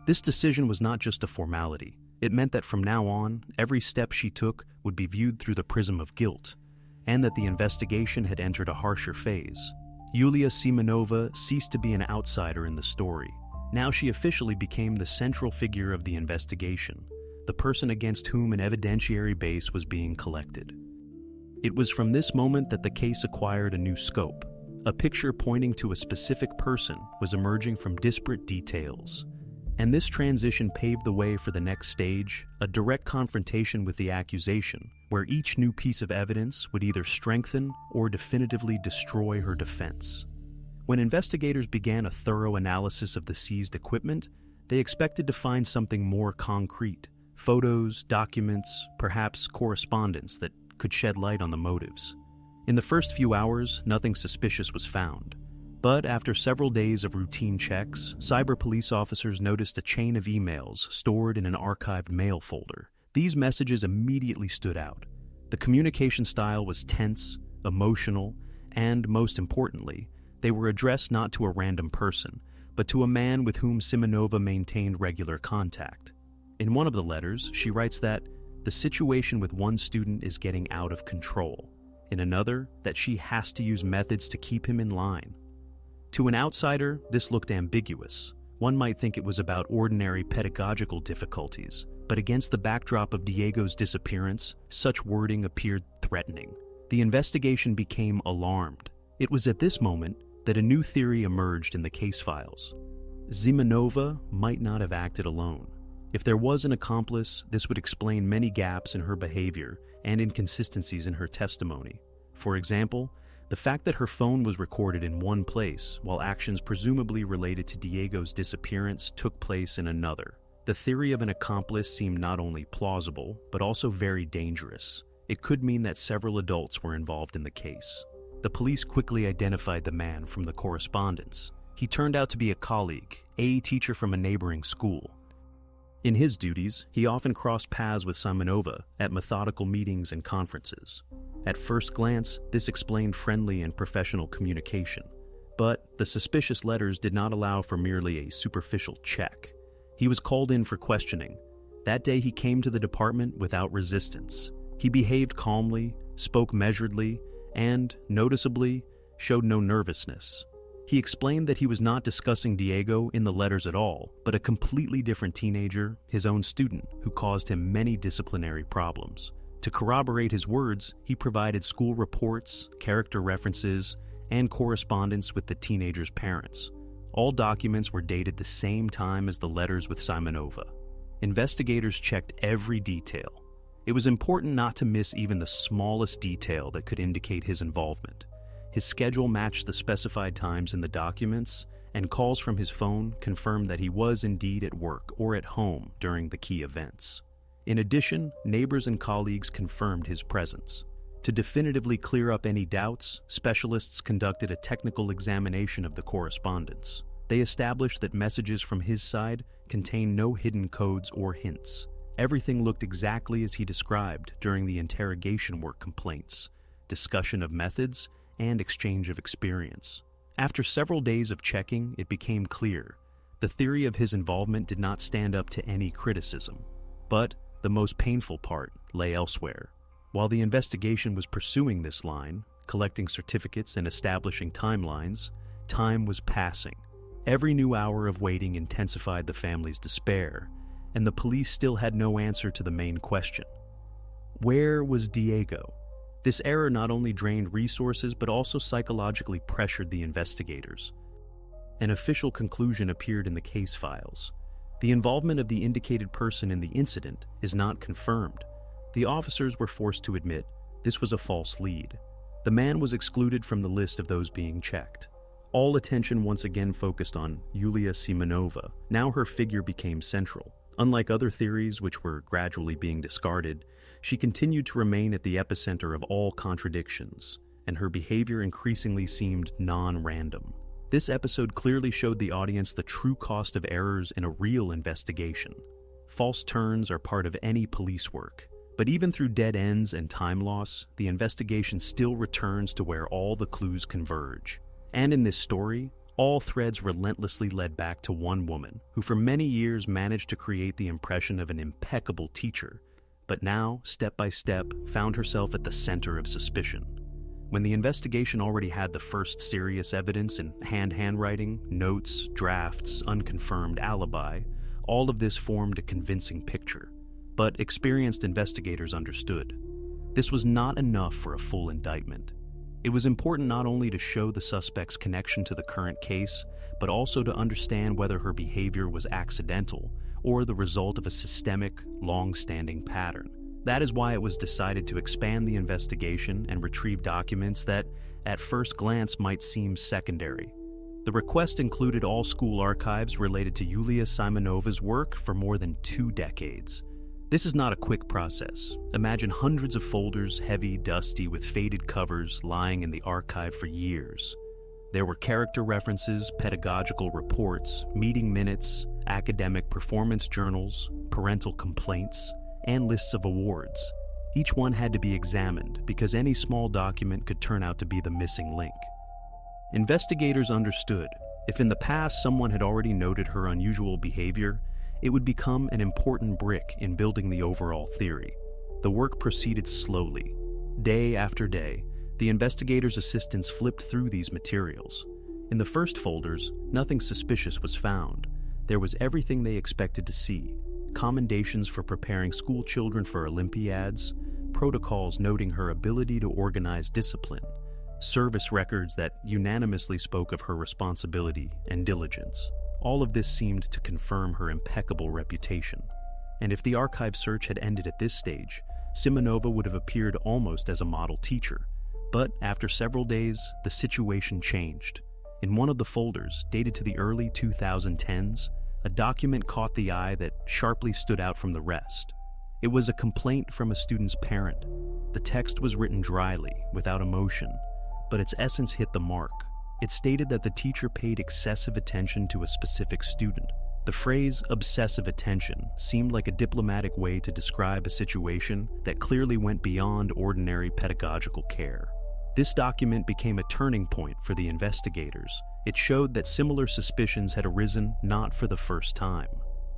This decision was not just a formality. It meant that from now on, every step she took would be viewed through the prism of guilt, and that the investigation had entered a harsher phase. Yulia Simonova ceased to be an outsider in the story. Now she officially became the central figure of the investigation, the person against whom an evidentiary base was being collected. It was from this moment that the case acquired a new scope. A picture pointing to a specific person was emerging from disparate details. And this transition paved the way for the next stage, a direct confrontation with the accusation, where each new piece of evidence would either strengthen or definitively destroy her defense. When investigators began a thorough analysis of the seized equipment, they expected to find something more concrete: photos, documents, perhaps correspondence that could shed light on the motives. In the first few hours, nothing suspicious was found. But after several days of routine checks, cyber police officers noticed a chain of emails stored in an archived mail folder. These messages immediately stood out. The communication style was tense, emotional, and, most importantly, they were addressed not to a random person, but to a man with whom Simonova maintained regular contact. In one of the letters, she writes that the situation with one student is getting out of control. In another, that she has to use methods to keep him in line. To an outsider, this looked ambiguous. One might think it was about ordinary pedagogical difficulties, but against the backdrop of Diego's disappearance, such wording appeared threatening. The investigation became alarmed. It was at this moment that a new theory emerged in the case files. Simonova might not have acted alone. If there was an accomplice, this would explain many gaps in her behavior and inconsistencies in her testimony. For example, the fact that her phone was recorded in one place, while actions presumably related to Diego's disappearance took place in another. The theory of an accomplice seemed not only plausible, but also very dangerous. It could mean that several adults were involved in the case. The police quickly identified the man from the correspondence. He turned out to be a colleague, a teacher from a neighboring school. In his duties, he often crossed paths with Simonova at methodical meetings and conferences. At first glance, this explained friendly and professional communication. But the suspicious letters did not allow for merely a superficial check. He was called in for questioning. That day he came to the department without resistance. He behaved calmly, spoke measuredly, and, noticeably, showed no nervousness. He explained that he was not discussing Diego in the letters at all, but a completely different teenager, his own student, who caused him many disciplinary problems. To corroborate his words, he provided school reports, character references, and correspondence with the teenager's parents. All documents were dated the same time as the letters with Simonova. Investigators checked every detail. It was important not to miss even the smallest detail that could indicate his involvement. His schedule matched the specified times in the documents, and calls from his phone confirmed that he was indeed at work or at home during the key events. In addition, neighbors and colleagues confirmed his presence. To definitively clear up any doubts, specialists conducted a technical examination of the correspondence. They established that messages from his side contained no hidden codes or hints. Everything looked exactly as he described during the interrogation work complaints, discussion of methods, and exchange of experience. After several days of checking, it became clear the theory of his involvement did not stand up to any criticism. But the most painful part lay elsewhere. While the investigation was pursuing this line, collecting certificates and establishing timelines, time was passing. Every new hour of waiting intensified the family's despair, and the police still had no answer to the main question. Where was Diego? This error not only drained resources but also psychologically pressured the investigators. An official conclusion appeared in the case files. The involvement of the indicated person in the incident is not confirmed. The officers were forced to admit this was a false lead. The man was excluded from the list of those being checked. All attention once again focused on Yulia Simonova. Now her figure became central. Unlike other theories which were gradually being discarded, she continued to remain at the epicenter of all contradictions, and her behavior increasingly seemed non-random. This episode clearly showed the audience the true cost of errors in a real investigation. False turns are part of any police work, but even through dead ends and time loss, the investigation still returns to where all the clues converge. And in this story, all threads relentlessly led back to one woman who for many years managed to create the impression of an impeccable teacher, but now, step by step, found herself at the center of suspicion. When the investigation already had the first serious evidence in handwriting, notes, drafts, unconfirmed alibi, all of this formed a convincing picture. But experienced investigators understood. This was not enough for a full indictment. It was important not only to show the suspect's connection to the current case, but also to understand whether her behavior was accidental or the result of a systemic, long-standing pattern. That is why it was decided to expand the investigation and retrieve documents that, at first glance, might seem secondary. The request included all school archives related to Yulia Simonova's work for more than 2 decades. This is not a quick process. Imagine hundreds of folders, heavy, dusty, with faded covers, lying in the archive for years. There were character references, pedagogical reports, meeting minutes, academic performance journals, parental complaints, and lists of awards. Each one had to be examined because any small document could turn out to be the missing link. Investigators understood if in the past someone had already noted her unusual behavior, it would become an important brick in building the overall theory. The work proceeded slowly. Day after day, the investigators' assistants flipped through these materials. In the first folders, nothing suspicious was found. There was everything they expected to see: commendations for preparing school children for Olympiads, protocols noting her ability to organize discipline, service records that unanimously spoke of her responsibility and diligence. All of this seemed to confirm her impeccable reputation. And if the archive search had ended at this stage, Simonova would have appeared almost as a model teacher. But after several days, the situation changed. In one of the folders, dated to the early 2010s, a document caught the eye that sharply stood out from the rest. It was a complaint from a student's parent. The text was written dryly, without emotion, but its essence hit the mark. It stated that the teacher paid excessive attention to a specific student. The phrase obsessive attention seemed like a diplomatic way to describe a situation that clearly went beyond ordinary pedagogical care. This document became a turning point for the investigators. It showed that similar suspicions had arisen not for the first time.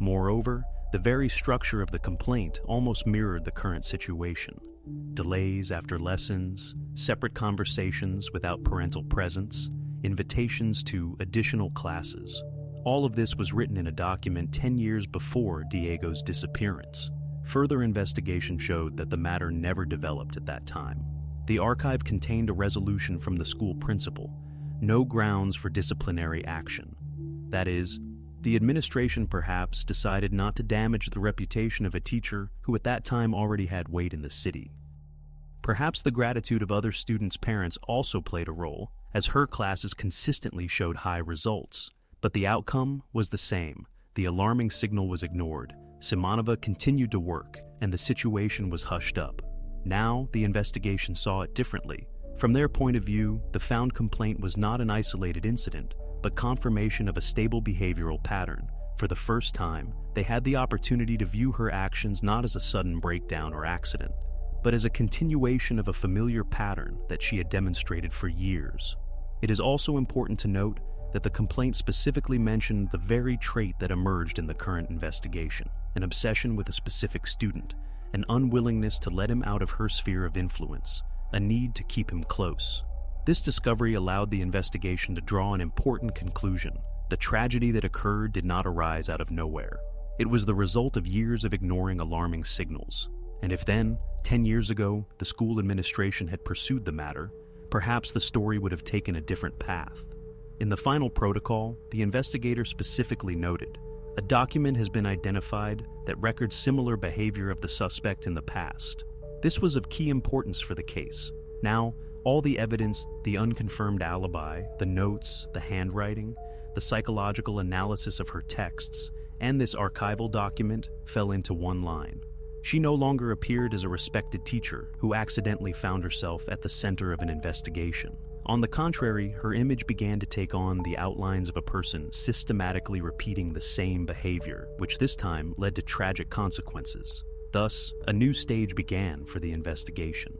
Moreover, the very structure of the complaint almost mirrored the current situation. Delays after lessons, separate conversations without parental presence, invitations to additional classes. All of this was written in a document 10 years before Diego's disappearance. Further investigation showed that the matter never developed at that time. The archive contained a resolution from the school principal: no grounds for disciplinary action. That is, the administration perhaps decided not to damage the reputation of a teacher who at that time already had weight in the city. Perhaps the gratitude of other students' parents also played a role, as her classes consistently showed high results. But the outcome was the same. The alarming signal was ignored. Simonova continued to work, and the situation was hushed up. Now, the investigation saw it differently. From their point of view, the found complaint was not an isolated incident, but confirmation of a stable behavioral pattern. For the first time, they had the opportunity to view her actions not as a sudden breakdown or accident, but as a continuation of a familiar pattern that she had demonstrated for years. It is also important to note that the complaint specifically mentioned the very trait that emerged in the current investigation: an obsession with a specific student, an unwillingness to let him out of her sphere of influence, a need to keep him close. This discovery allowed the investigation to draw an important conclusion. The tragedy that occurred did not arise out of nowhere. It was the result of years of ignoring alarming signals. And if then, 10 years ago, the school administration had pursued the matter, perhaps the story would have taken a different path. In the final protocol, the investigator specifically noted, "A document has been identified that records similar behavior of the suspect in the past." This was of key importance for the case. Now, all the evidence, the unconfirmed alibi, the notes, the handwriting, the psychological analysis of her texts, and this archival document fell into one line. She no longer appeared as a respected teacher who accidentally found herself at the center of an investigation. On the contrary, her image began to take on the outlines of a person systematically repeating the same behavior, which this time led to tragic consequences. Thus, a new stage began for the investigation.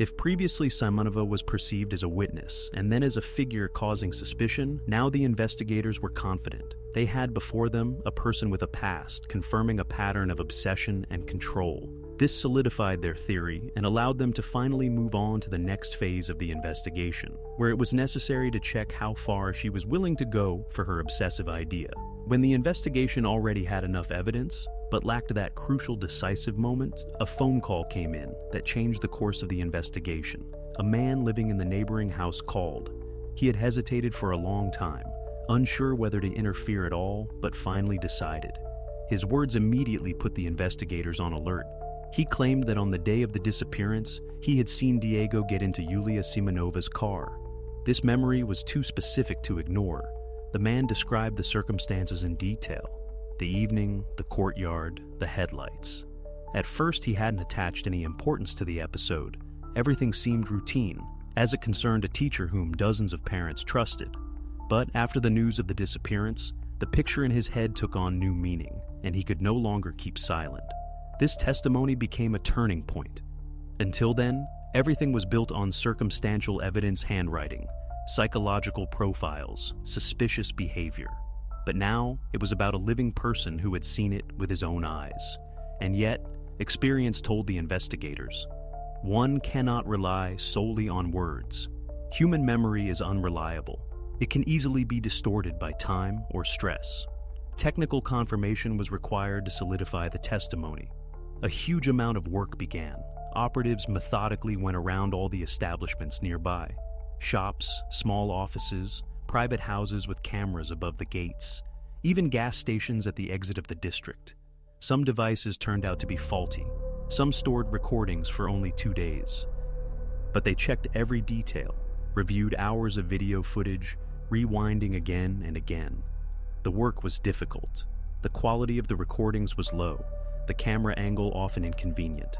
If previously Simonova was perceived as a witness and then as a figure causing suspicion, now the investigators were confident. They had before them a person with a past, confirming a pattern of obsession and control. This solidified their theory and allowed them to finally move on to the next phase of the investigation, where it was necessary to check how far she was willing to go for her obsessive idea. When the investigation already had enough evidence, but lacked that crucial decisive moment, a phone call came in that changed the course of the investigation. A man living in the neighboring house called. He had hesitated for a long time, unsure whether to interfere at all, but finally decided. His words immediately put the investigators on alert. He claimed that on the day of the disappearance, he had seen Diego get into Yulia Simonova's car. This memory was too specific to ignore. The man described the circumstances in detail: the evening, the courtyard, the headlights. At first, he hadn't attached any importance to the episode. Everything seemed routine, as it concerned a teacher whom dozens of parents trusted. But after the news of the disappearance, the picture in his head took on new meaning, and he could no longer keep silent. This testimony became a turning point. Until then, everything was built on circumstantial evidence, handwriting, psychological profiles, suspicious behavior. But now, it was about a living person who had seen it with his own eyes. And yet, experience told the investigators, one cannot rely solely on words. Human memory is unreliable. It can easily be distorted by time or stress. Technical confirmation was required to solidify the testimony. A huge amount of work began. Operatives methodically went around all the establishments nearby. Shops, small offices, private houses with cameras above the gates, even gas stations at the exit of the district. Some devices turned out to be faulty. Some stored recordings for only 2 days. But they checked every detail, reviewed hours of video footage, rewinding again and again. The work was difficult. The quality of the recordings was low, the camera angle often inconvenient.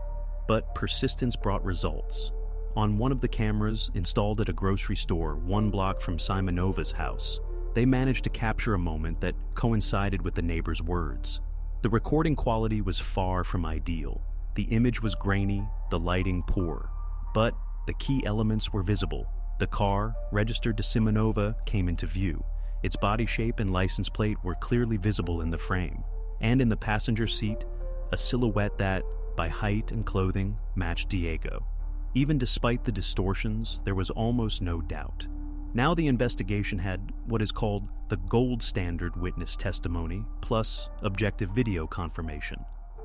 But persistence brought results. On one of the cameras, installed at a grocery store 1 block from Simonova's house, they managed to capture a moment that coincided with the neighbor's words. The recording quality was far from ideal. The image was grainy, the lighting poor. But the key elements were visible. The car, registered to Simonova, came into view. Its body shape and license plate were clearly visible in the frame. And in the passenger seat, a silhouette that, by height and clothing, matched Diego. Even despite the distortions, there was almost no doubt. Now the investigation had what is called the gold standard witness testimony, plus objective video confirmation.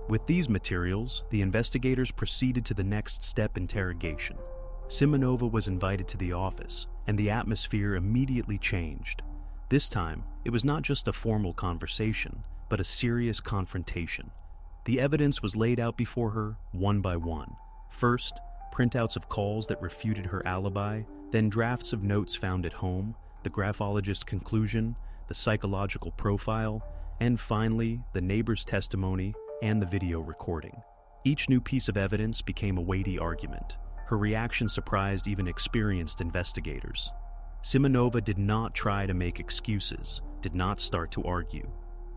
With these materials, the investigators proceeded to the next step: interrogation. Simonova was invited to the office, and the atmosphere immediately changed. This time, it was not just a formal conversation, but a serious confrontation. The evidence was laid out before her, one by one. First, printouts of calls that refuted her alibi, then drafts of notes found at home, the graphologist's conclusion, the psychological profile, and finally, the neighbor's testimony and the video recording. Each new piece of evidence became a weighty argument. Her reaction surprised even experienced investigators. Simonova did not try to make excuses, did not start to argue.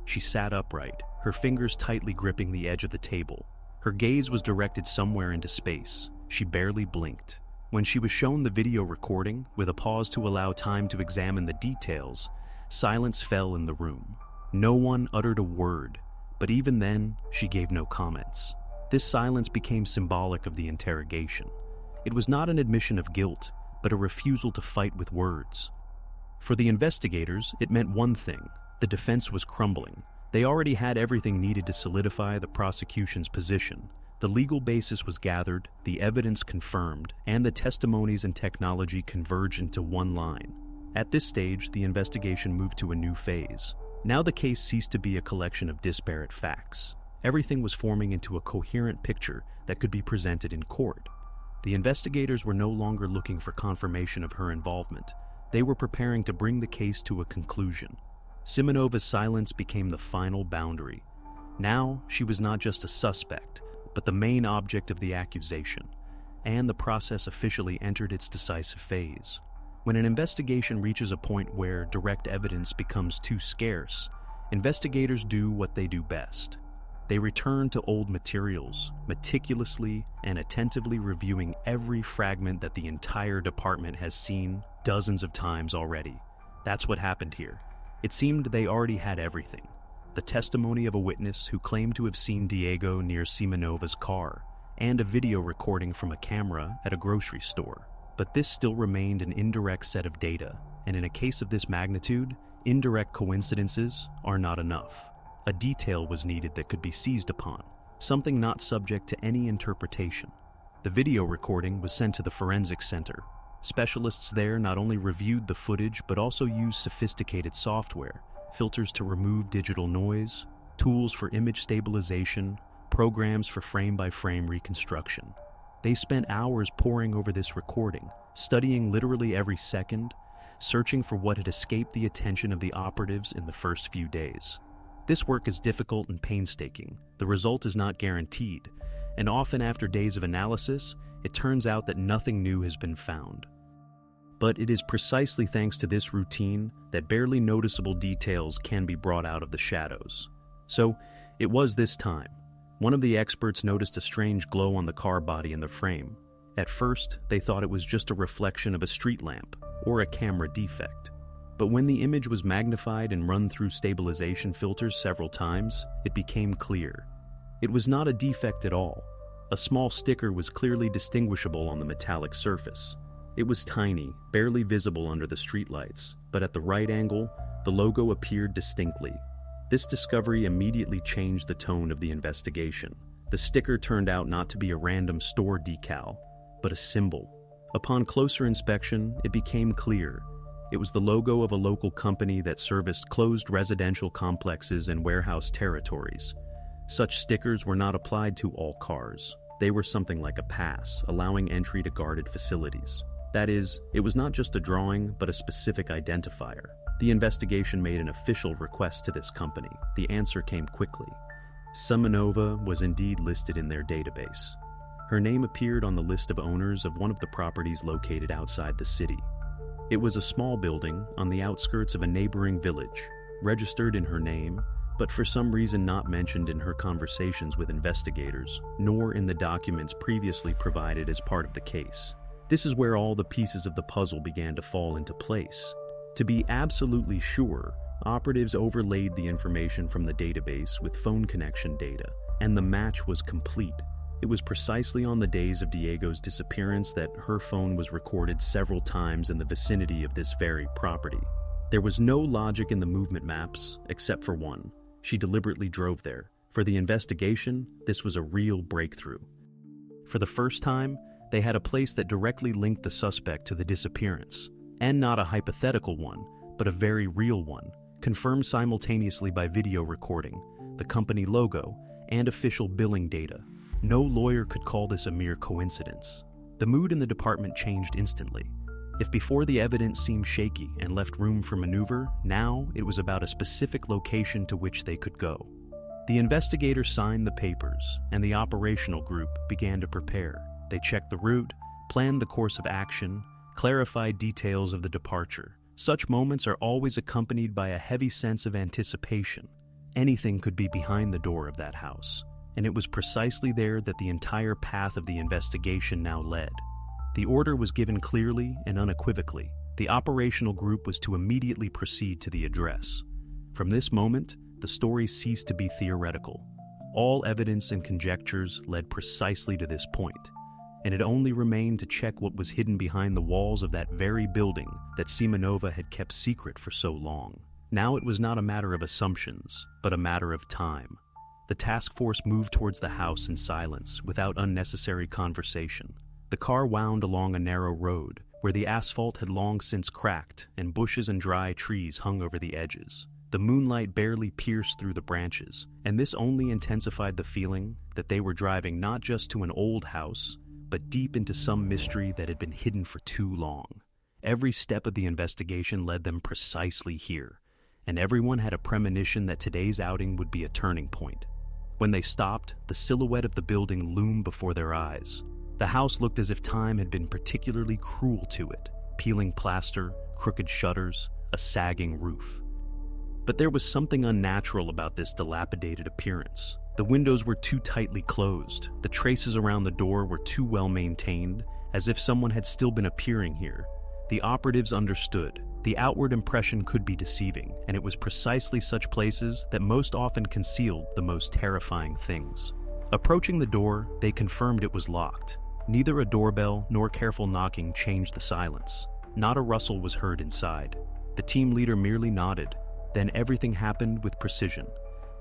She sat upright, her fingers tightly gripping the edge of the table. Her gaze was directed somewhere into space. She barely blinked. When she was shown the video recording, with a pause to allow time to examine the details, silence fell in the room. No one uttered a word, but even then, she gave no comments. This silence became symbolic of the interrogation. It was not an admission of guilt, but a refusal to fight with words. For the investigators, it meant one thing: the defense was crumbling. They already had everything needed to solidify the prosecution's position. The legal basis was gathered, the evidence confirmed, and the testimonies and technology converged into one line. At this stage, the investigation moved to a new phase. Now the case ceased to be a collection of disparate facts. Everything was forming into a coherent picture that could be presented in court. The investigators were no longer looking for confirmation of her involvement. They were preparing to bring the case to a conclusion. Simonova's silence became the final boundary. Now, she was not just a suspect, but the main object of the accusation, and the process officially entered its decisive phase. When an investigation reaches a point where direct evidence becomes too scarce, investigators do what they do best. They return to old materials, meticulously and attentively reviewing every fragment that the entire department has seen dozens of times already. That's what happened here. It seemed they already had everything. The testimony of a witness who claimed to have seen Diego near Simonova's car, and a video recording from a camera at a grocery store. But this still remained an indirect set of data, and in a case of this magnitude, indirect coincidences are not enough. A detail was needed that could be seized upon, something not subject to any interpretation. The video recording was sent to the forensics center. Specialists there not only reviewed the footage but also used sophisticated software, filters to remove digital noise, tools for image stabilization, programs for frame-by-frame reconstruction. They spent hours poring over this recording, studying literally every second, searching for what had escaped the attention of the operatives in the first few days. This work is difficult and painstaking. The result is not guaranteed, and often after days of analysis, it turns out that nothing new has been found. But it is precisely thanks to this routine that barely noticeable details can be brought out of the shadows. So, it was this time. One of the experts noticed a strange glow on the car body in the frame. At first, they thought it was just a reflection of a street lamp or a camera defect. But when the image was magnified and run through stabilization filters several times, it became clear. It was not a defect at all. A small sticker was clearly distinguishable on the metallic surface. It was tiny, barely visible under the streetlights, but at the right angle, the logo appeared distinctly. This discovery immediately changed the tone of the investigation. The sticker turned out not to be a random store decal, but a symbol. Upon closer inspection, it became clear. It was the logo of a local company that serviced closed residential complexes and warehouse territories. Such stickers were not applied to all cars. They were something like a pass, allowing entry to guarded facilities. That is, it was not just a drawing, but a specific identifier. The investigation made an official request to this company. The answer came quickly. Simonova was indeed listed in their database. Her name appeared on the list of owners of one of the properties located outside the city. It was a small building on the outskirts of a neighboring village, registered in her name, but for some reason not mentioned in her conversations with investigators, nor in the documents previously provided as part of the case. This is where all the pieces of the puzzle began to fall into place. To be absolutely sure, operatives overlaid the information from the database with phone connection data, and the match was complete. It was precisely on the days of Diego's disappearance that her phone was recorded several times in the vicinity of this very property. There was no logic in the movement maps, except for one. She deliberately drove there. For the investigation, this was a real breakthrough. For the first time, they had a place that directly linked the suspect to the disappearance, and not a hypothetical one, but a very real one, confirmed simultaneously by video recording, the company logo, and official billing data. No lawyer could call this a mere coincidence. The mood in the department changed instantly. If before the evidence seemed shaky and left room for maneuver, now it was about a specific location to which they could go. The investigators signed the papers, and the operational group began to prepare. They checked the route, planned the course of action, clarified details of the departure. Such moments are always accompanied by a heavy sense of anticipation. Anything could be behind the door of that house, and it was precisely there that the entire path of the investigation now led. The order was given clearly and unequivocally. The operational group was to immediately proceed to the address. From this moment, the story ceased to be theoretical. All evidence and conjectures led precisely to this point, and it only remained to check what was hidden behind the walls of that very building that Simonova had kept secret for so long. Now it was not a matter of assumptions, but a matter of time. The task force moved towards the house in silence, without unnecessary conversation. The car wound along a narrow road, where the asphalt had long since cracked and bushes and dry trees hung over the edges. The moonlight barely pierced through the branches, and this only intensified the feeling that they were driving not just to an old house, but deep into some mystery that had been hidden for too long. Every step of the investigation led them precisely here, and everyone had a premonition that today's outing would be a turning point. When they stopped, the silhouette of the building loomed before their eyes. The house looked as if time had been particularly cruel to it, peeling plaster, crooked shutters, a sagging roof. But there was something unnatural about this dilapidated appearance. The windows were too tightly closed, the traces around the door were too well maintained, as if someone had still been appearing here. The operatives understood. The outward impression could be deceiving, and it was precisely such places that most often concealed the most terrifying things. Approaching the door, they confirmed it was locked. Neither a doorbell nor careful knocking changed the silence. Not a rustle was heard inside. The team leader merely nodded. Then everything happened with precision.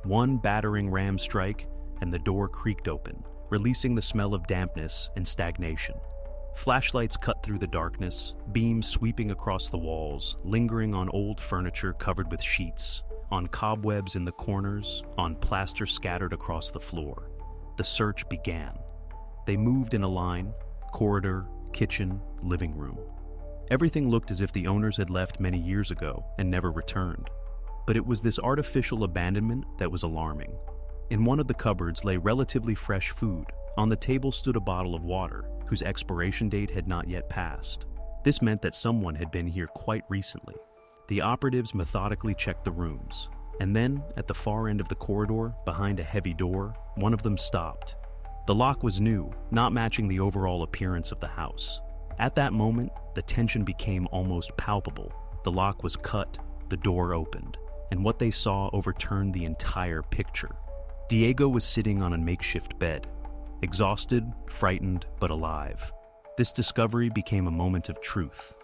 One battering ram strike, and the door creaked open, releasing the smell of dampness and stagnation. Flashlights cut through the darkness, beams sweeping across the walls, lingering on old furniture covered with sheets, on cobwebs in the corners, on plaster scattered across the floor. The search began. They moved in a line: corridor, kitchen, living room. Everything looked as if the owners had left many years ago and never returned. But it was this artificial abandonment that was alarming. In one of the cupboards lay relatively fresh food. On the table stood a bottle of water, whose expiration date had not yet passed. This meant that someone had been here quite recently. The operatives methodically checked the rooms, and then, at the far end of the corridor, behind a heavy door, one of them stopped. The lock was new, not matching the overall appearance of the house. At that moment, the tension became almost palpable. The lock was cut, the door opened, and what they saw overturned the entire picture. Diego was sitting on a makeshift bed, exhausted, frightened, but alive. This discovery became a moment of truth.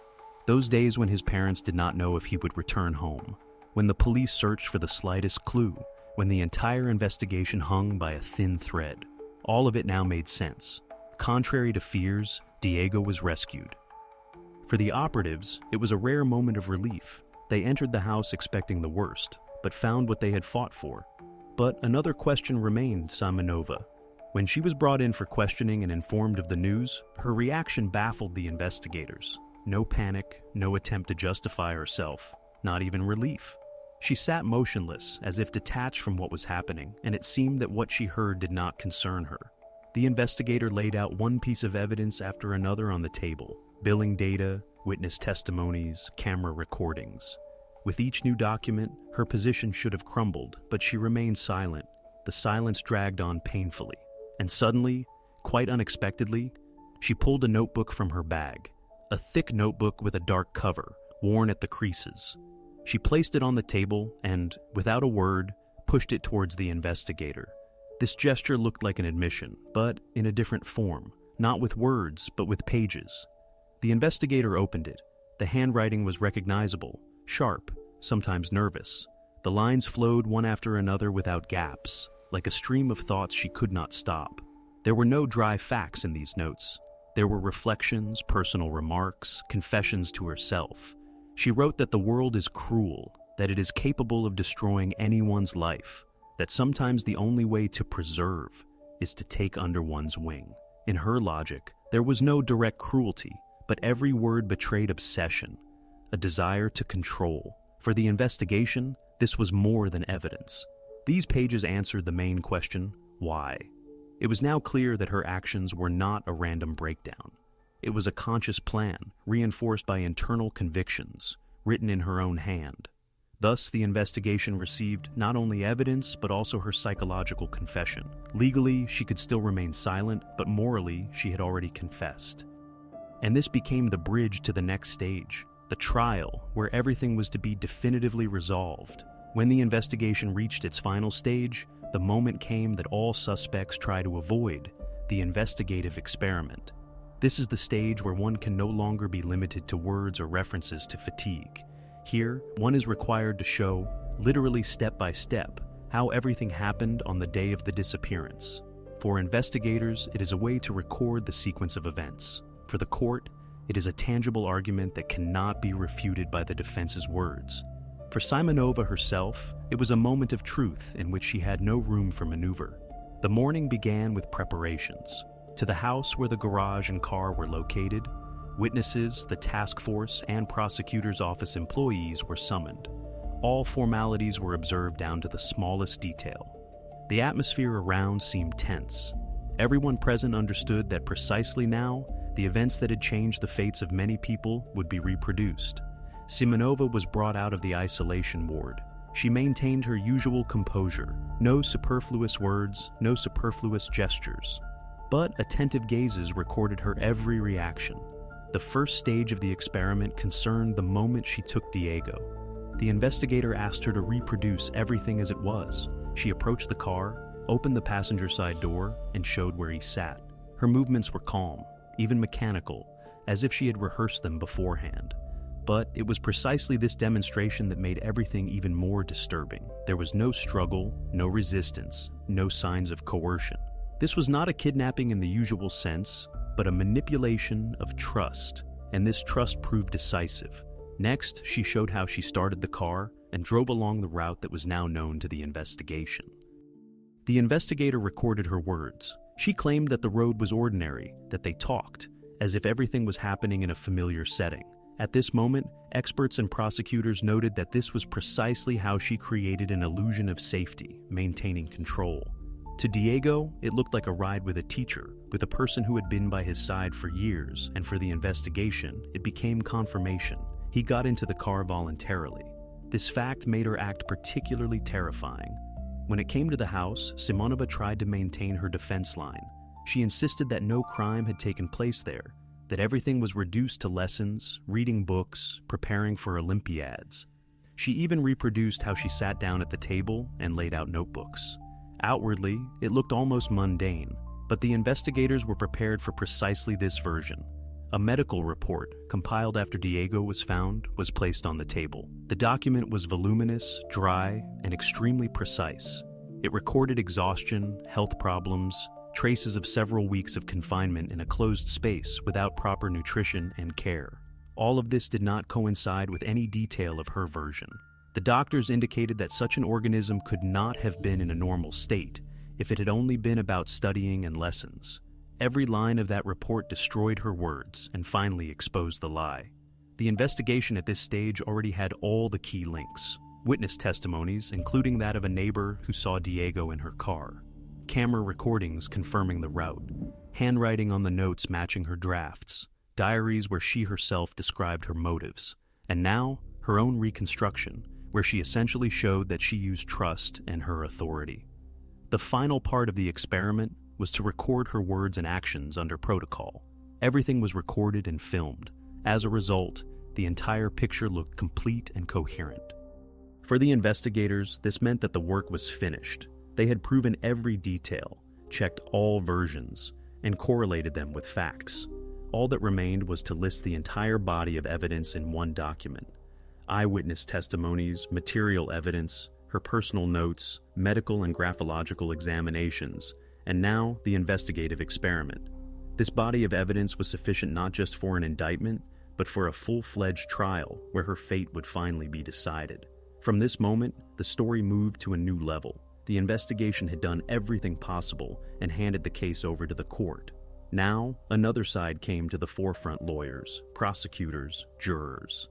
Those days when his parents did not know if he would return home, when the police searched for the slightest clue, when the entire investigation hung by a thin thread. All of it now made sense. Contrary to fears, Diego was rescued. For the operatives, it was a rare moment of relief. They entered the house expecting the worst, but found what they had fought for. But another question remained Simonova. When she was brought in for questioning and informed of the news, her reaction baffled the investigators. No panic, no attempt to justify herself, not even relief. She sat motionless, as if detached from what was happening, and it seemed that what she heard did not concern her. The investigator laid out one piece of evidence after another on the table: billing data, witness testimonies, camera recordings. With each new document, her position should have crumbled, but she remained silent. The silence dragged on painfully. And suddenly, quite unexpectedly, she pulled a notebook from her bag. A thick notebook with a dark cover, worn at the creases. She placed it on the table and, without a word, pushed it towards the investigator. This gesture looked like an admission, but in a different form, not with words, but with pages. The investigator opened it. The handwriting was recognizable, sharp, sometimes nervous. The lines flowed one after another without gaps, like a stream of thoughts she could not stop. There were no dry facts in these notes. There were reflections, personal remarks, confessions to herself. She wrote that the world is cruel, that it is capable of destroying anyone's life, that sometimes the only way to preserve is to take under one's wing. In her logic, there was no direct cruelty, but every word betrayed obsession, a desire to control. For the investigation, this was more than evidence. These pages answered the main question: why? It was now clear that her actions were not a random breakdown. It was a conscious plan, reinforced by internal convictions, written in her own hand. Thus, the investigation received not only evidence, but also her psychological confession. Legally, she could still remain silent, but morally, she had already confessed. And this became the bridge to the next stage, the trial, where everything was to be definitively resolved. When the investigation reached its final stage, the moment came that all suspects try to avoid, the investigative experiment. This is the stage where one can no longer be limited to words or references to fatigue. Here, one is required to show, literally step by step, how everything happened on the day of the disappearance. For investigators, it is a way to record the sequence of events. For the court, it is a tangible argument that cannot be refuted by the defense's words. For Simonova herself, it was a moment of truth in which she had no room for maneuver. The morning began with preparations. To the house where the garage and car were located, witnesses, the task force, and prosecutor's office employees were summoned. All formalities were observed down to the smallest detail. The atmosphere around seemed tense. Everyone present understood that precisely now, the events that had changed the fates of many people would be reproduced. Simonova was brought out of the isolation ward. She maintained her usual composure, no superfluous words, no superfluous gestures. But attentive gazes recorded her every reaction. The first stage of the experiment concerned the moment she took Diego. The investigator asked her to reproduce everything as it was. She approached the car, opened the passenger side door, and showed where he sat. Her movements were calm, even mechanical, as if she had rehearsed them beforehand. But it was precisely this demonstration that made everything even more disturbing. There was no struggle, no resistance, no signs of coercion. This was not a kidnapping in the usual sense, but a manipulation of trust, and this trust proved decisive. Next, she showed how she started the car and drove along the route that was now known to the investigation. The investigator recorded her words. She claimed that the road was ordinary, that they talked, as if everything was happening in a familiar setting. At this moment, experts and prosecutors noted that this was precisely how she created an illusion of safety, maintaining control. To Diego, it looked like a ride with a teacher, with a person who had been by his side for years, and for the investigation, it became confirmation. He got into the car voluntarily. This fact made her act particularly terrifying. When it came to the house, Simonova tried to maintain her defense line. She insisted that no crime had taken place there, that everything was reduced to lessons, reading books, preparing for Olympiads. She even reproduced how she sat down at the table and laid out notebooks. Outwardly, it looked almost mundane, but the investigators were prepared for precisely this version. A medical report, compiled after Diego was found, was placed on the table. The document was voluminous, dry, and extremely precise. It recorded exhaustion, health problems, traces of several weeks of confinement in a closed space without proper nutrition and care. All of this did not coincide with any detail of her version. The doctors indicated that such an organism could not have been in a normal state if it had only been about studying and lessons. Every line of that report destroyed her words and finally exposed the lie. The investigation at this stage already had all the key links. Witness testimonies, including that of a neighbor who saw Diego in her car. Camera recordings confirming the route. Handwriting on the notes matching her drafts. Diaries where she herself described her motives. And now, her own reconstruction, where she essentially showed that she used trust and her authority. The final part of the experiment was to record her words and actions under protocol. Everything was recorded and filmed. As a result, the entire picture looked complete and coherent. For the investigators, this meant that the work was finished. They had proven every detail, checked all versions, and correlated them with facts. All that remained was to list the entire body of evidence in one document. Eyewitness testimonies, material evidence, her personal notes, medical and graphological examinations, and now the investigative experiment. This body of evidence was sufficient not just for an indictment, but for a full-fledged trial where her fate would finally be decided. From this moment, the story moved to a new level. The investigation had done everything possible and handed the case over to the court. Now, another side came to the forefront: lawyers, prosecutors, jurors.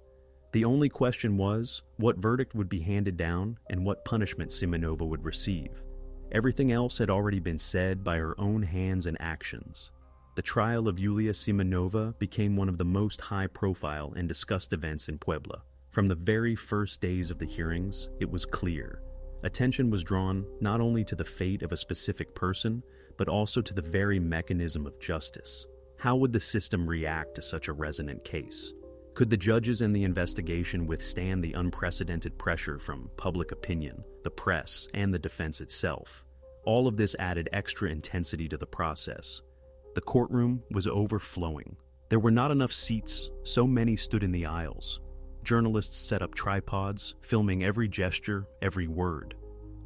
The only question was, what verdict would be handed down and what punishment Simonova would receive. Everything else had already been said by her own hands and actions. the trial of Yulia Simonova became one of the most high-profile and discussed events in Puebla. From the very first days of the hearings, it was clear. Attention was drawn not only to the fate of a specific person, but also to the very mechanism of justice. How would the system react to such a resonant case? Could the judges and the investigation withstand the unprecedented pressure from public opinion, the press, and the defense itself? All of this added extra intensity to the process. The courtroom was overflowing. There were not enough seats, so many stood in the aisles. Journalists set up tripods, filming every gesture, every word.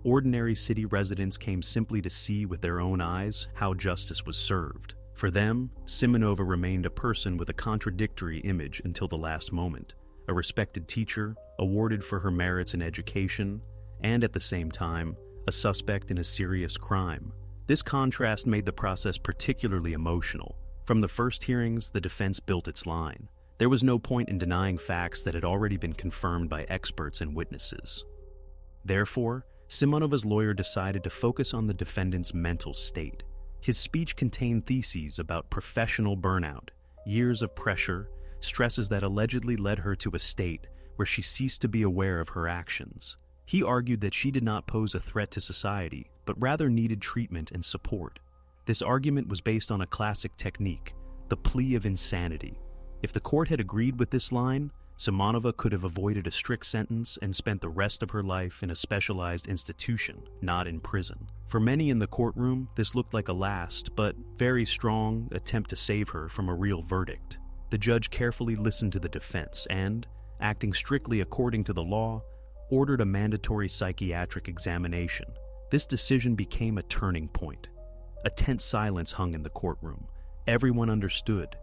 Ordinary city residents came simply to see with their own eyes how justice was served. For them, Simonova remained a person with a contradictory image until the last moment. A respected teacher, awarded for her merits in education, and at the same time, a suspect in a serious crime. This contrast made the process particularly emotional. From the first hearings, the defense built its line. There was no point in denying facts that had already been confirmed by experts and witnesses. Therefore, Simonova's lawyer decided to focus on the defendant's mental state. His speech contained theses about professional burnout, years of pressure, stresses that allegedly led her to a state where she ceased to be aware of her actions. He argued that she did not pose a threat to society, but rather needed treatment and support. This argument was based on a classic technique, the plea of insanity. If the court had agreed with this line, Simonova could have avoided a strict sentence and spent the rest of her life in a specialized institution, not in prison. For many in the courtroom, this looked like a last, but very strong, attempt to save her from a real verdict. The judge carefully listened to the defense and, acting strictly according to the law, ordered a mandatory psychiatric examination. This decision became a turning point. A tense silence hung in the courtroom. Everyone understood.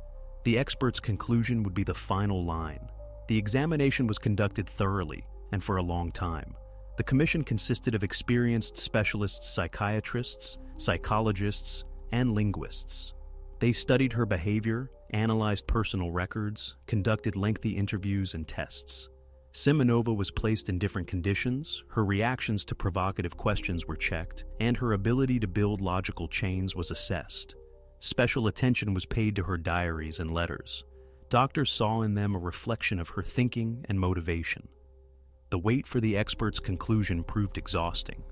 The expert's conclusion would be the final line. The examination was conducted thoroughly and for a long time. The commission consisted of experienced specialists, psychiatrists, psychologists, and linguists. They studied her behavior, analyzed personal records, conducted lengthy interviews and tests. Simonova was placed in different conditions, her reactions to provocative questions were checked, and her ability to build logical chains was assessed. Special attention was paid to her diaries and letters. Doctors saw in them a reflection of her thinking and motivation. The wait for the expert's conclusion proved exhausting.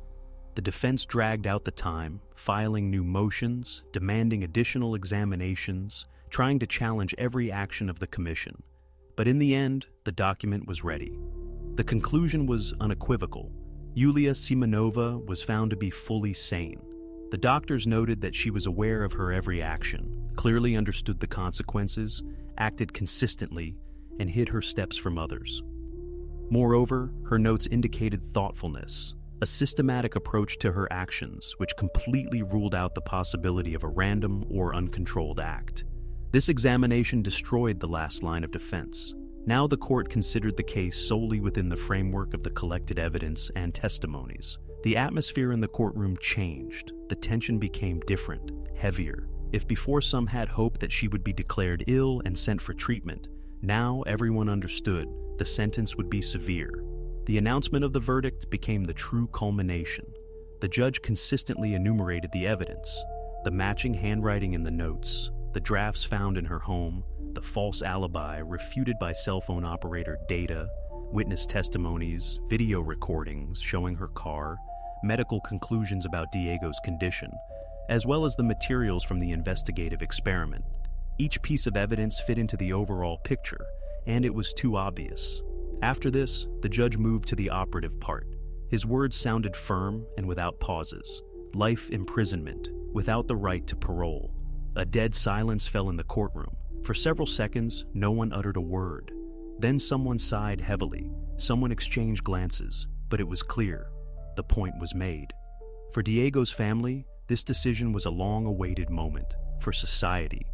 The defense dragged out the time, filing new motions, demanding additional examinations, trying to challenge every action of the commission. But in the end, the document was ready. The conclusion was unequivocal. Yulia Simonova was found to be fully sane. The doctors noted that she was aware of her every action, clearly understood the consequences, acted consistently, and hid her steps from others. Moreover, her notes indicated thoughtfulness, a systematic approach to her actions which completely ruled out the possibility of a random or uncontrolled act. This examination destroyed the last line of defense. Now the court considered the case solely within the framework of the collected evidence and testimonies. The atmosphere in the courtroom changed. The tension became different, heavier. If before some had hoped that she would be declared ill and sent for treatment, now everyone understood the sentence would be severe. The announcement of the verdict became the true culmination. The judge consistently enumerated the evidence, the matching handwriting in the notes, the drafts found in her home, the false alibi refuted by cell phone operator data, witness testimonies, video recordings showing her car, medical conclusions about Diego's condition, as well as the materials from the investigative experiment. Each piece of evidence fit into the overall picture, and it was too obvious. After this, the judge moved to the operative part. His words sounded firm and without pauses. Life imprisonment, without the right to parole. A dead silence fell in the courtroom. For several seconds, no one uttered a word. Then someone sighed heavily. Someone exchanged glances, but it was clear. The point was made. For Diego's family, this decision was a long-awaited moment. For society,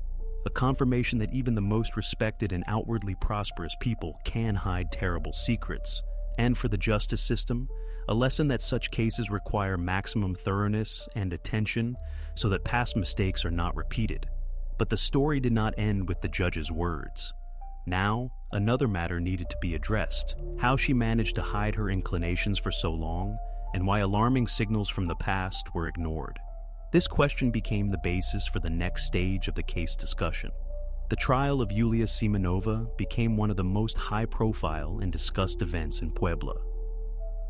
a confirmation that even the most respected and outwardly prosperous people can hide terrible secrets. And for the justice system, a lesson that such cases require maximum thoroughness and attention so that past mistakes are not repeated. But the story did not end with the judge's words. Now, another matter needed to be addressed: how she managed to hide her inclinations for so long, and why alarming signals from the past were ignored. This question became the basis for the next stage of the case discussion. The trial of Yulia Simonova became one of the most high-profile and discussed events in Puebla.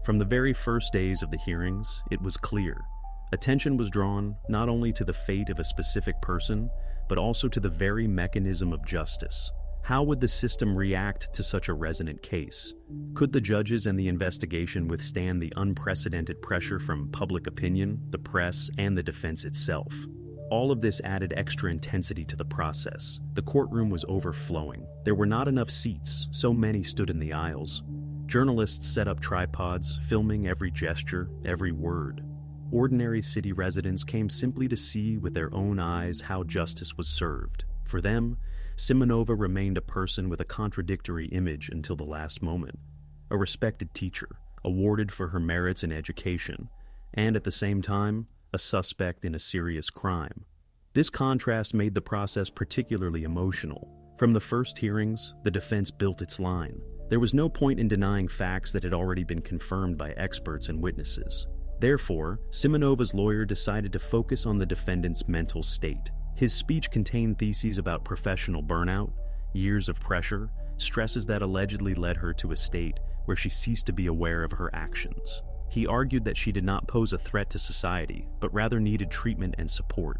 From the very first days of the hearings, it was clear. Attention was drawn not only to the fate of a specific person, but also to the very mechanism of justice. How would the system react to such a resonant case? Could the judges and the investigation withstand the unprecedented pressure from public opinion, the press, and the defense itself? All of this added extra intensity to the process. The courtroom was overflowing. There were not enough seats, so many stood in the aisles. Journalists set up tripods, filming every gesture, every word. Ordinary city residents came simply to see with their own eyes how justice was served. For them, Simonova remained a person with a contradictory image until the last moment. A respected teacher, awarded for her merits in education, and at the same time, a suspect in a serious crime. This contrast made the process particularly emotional. From the first hearings, the defense built its line. There was no point in denying facts that had already been confirmed by experts and witnesses. Therefore, Simonova's lawyer decided to focus on the defendant's mental state. His speech contained theses about professional burnout, years of pressure, stresses that allegedly led her to a state where she ceased to be aware of her actions. He argued that she did not pose a threat to society, but rather needed treatment and support.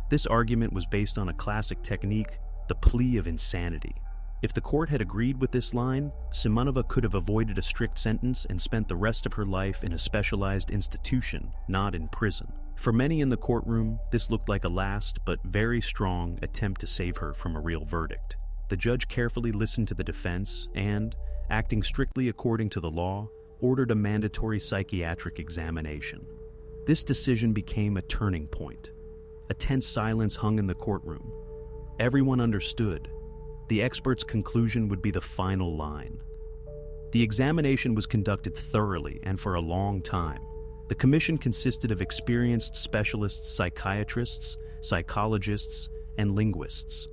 This argument was based on a classic technique, the plea of insanity. If the court had agreed with this line, Simonova could have avoided a strict sentence and spent the rest of her life in a specialized institution, not in prison. For many in the courtroom, this looked like a last but very strong attempt to save her from a real verdict. The judge carefully listened to the defense and, acting strictly according to the law, ordered a mandatory psychiatric examination. This decision became a turning point. A tense silence hung in the courtroom. Everyone understood. The expert's conclusion would be the final line. The examination was conducted thoroughly and for a long time. The commission consisted of experienced specialists, psychiatrists, psychologists, and linguists.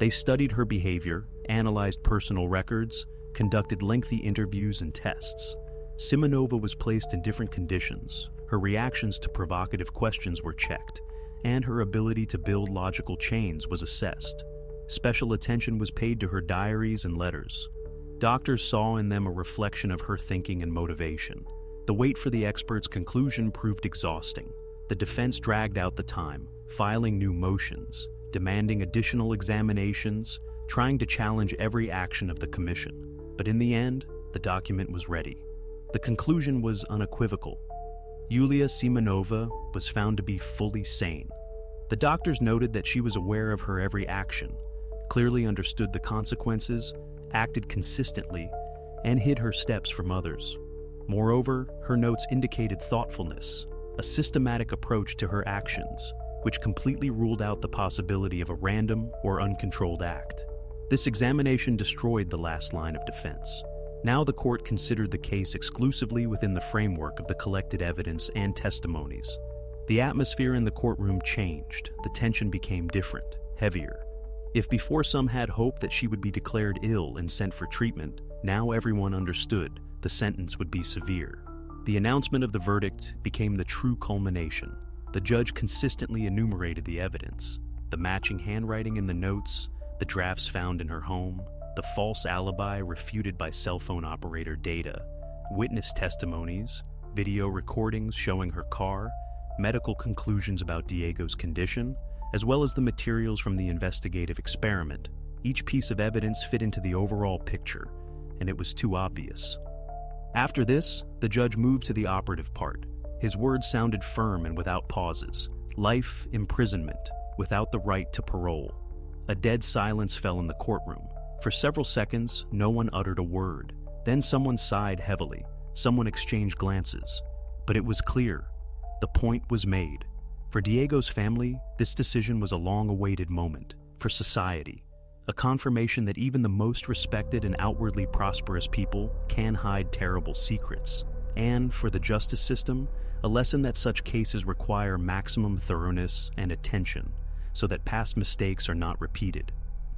They studied her behavior, analyzed personal records, conducted lengthy interviews and tests. Simonova was placed in different conditions. Her reactions to provocative questions were checked, and her ability to build logical chains was assessed. Special attention was paid to her diaries and letters. Doctors saw in them a reflection of her thinking and motivation. The wait for the expert's conclusion proved exhausting. The defense dragged out the time, filing new motions, demanding additional examinations, trying to challenge every action of the commission. But in the end, the document was ready. The conclusion was unequivocal. Yulia Simonova was found to be fully sane. The doctors noted that she was aware of her every action, clearly understood the consequences, acted consistently, and hid her steps from others. Moreover, her notes indicated thoughtfulness, a systematic approach to her actions, which completely ruled out the possibility of a random or uncontrolled act. This examination destroyed the last line of defense. Now the court considered the case exclusively within the framework of the collected evidence and testimonies. The atmosphere in the courtroom changed. The tension became different, heavier. If before some had hope that she would be declared ill and sent for treatment, now everyone understood the sentence would be severe. The announcement of the verdict became the true culmination. The judge consistently enumerated the evidence, the matching handwriting in the notes, the drafts found in her home, the false alibi refuted by cell phone operator data, witness testimonies, video recordings showing her car, medical conclusions about Diego's condition, as well as the materials from the investigative experiment. Each piece of evidence fit into the overall picture, and it was too obvious. After this, the judge moved to the operative part. His words sounded firm and without pauses. Life imprisonment, without the right to parole. A dead silence fell in the courtroom. For several seconds, no one uttered a word. Then someone sighed heavily. Someone exchanged glances. But it was clear. The point was made. For Diego's family, this decision was a long-awaited moment. For society, a confirmation that even the most respected and outwardly prosperous people can hide terrible secrets. And for the justice system, a lesson that such cases require maximum thoroughness and attention so that past mistakes are not repeated.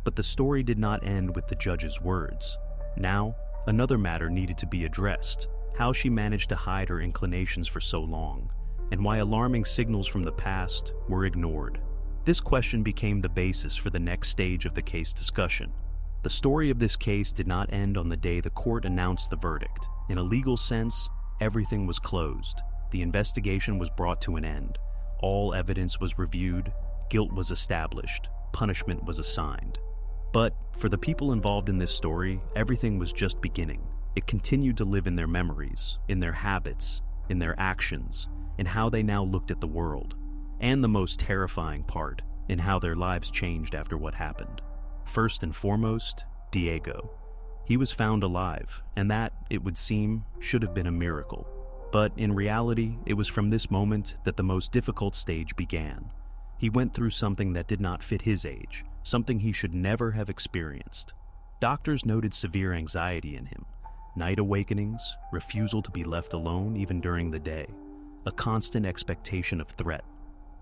But the story did not end with the judge's words. Now, another matter needed to be addressed: how she managed to hide her inclinations for so long. and why alarming signals from the past were ignored. This question became the basis for the next stage of the case discussion. The story of this case did not end on the day the court announced the verdict. In a legal sense, everything was closed. The investigation was brought to an end. All evidence was reviewed, guilt was established, punishment was assigned. But for the people involved in this story, everything was just beginning. It continued to live in their memories, in their habits, in their actions, in how they now looked at the world, and the most terrifying part, in how their lives changed after what happened. First and foremost, Diego. He was found alive, and that, it would seem, should have been a miracle. But in reality, it was from this moment that the most difficult stage began. He went through something that did not fit his age, something he should never have experienced. Doctors noted severe anxiety in him, night awakenings, refusal to be left alone even during the day, a constant expectation of threat.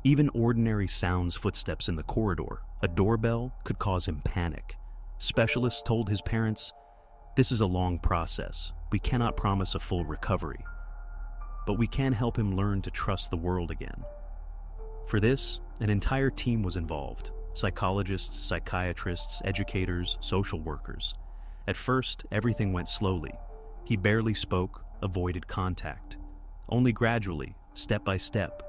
Even ordinary sounds, footsteps in the corridor, a doorbell, could cause him panic. Specialists told his parents, "This is a long process. We cannot promise a full recovery. But we can help him learn to trust the world again." For this, an entire team was involved: psychologists, psychiatrists, educators, social workers. At first, everything went slowly. He barely spoke, avoided contact. Only gradually, step by step,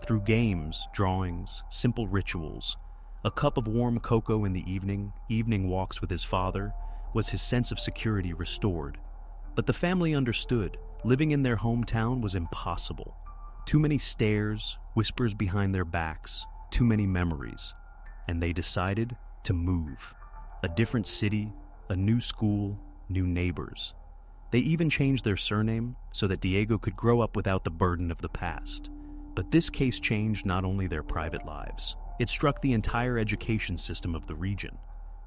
through games, drawings, simple rituals, a cup of warm cocoa in the evening walks with his father, was his sense of security restored. But the family understood. Living in their hometown was impossible. Too many stares, whispers behind their backs, too many memories. And they decided to move. A different city, a new school, new neighbors. They even changed their surname so that Diego could grow up without the burden of the past. But this case changed not only their private lives, it struck the entire education system of the region.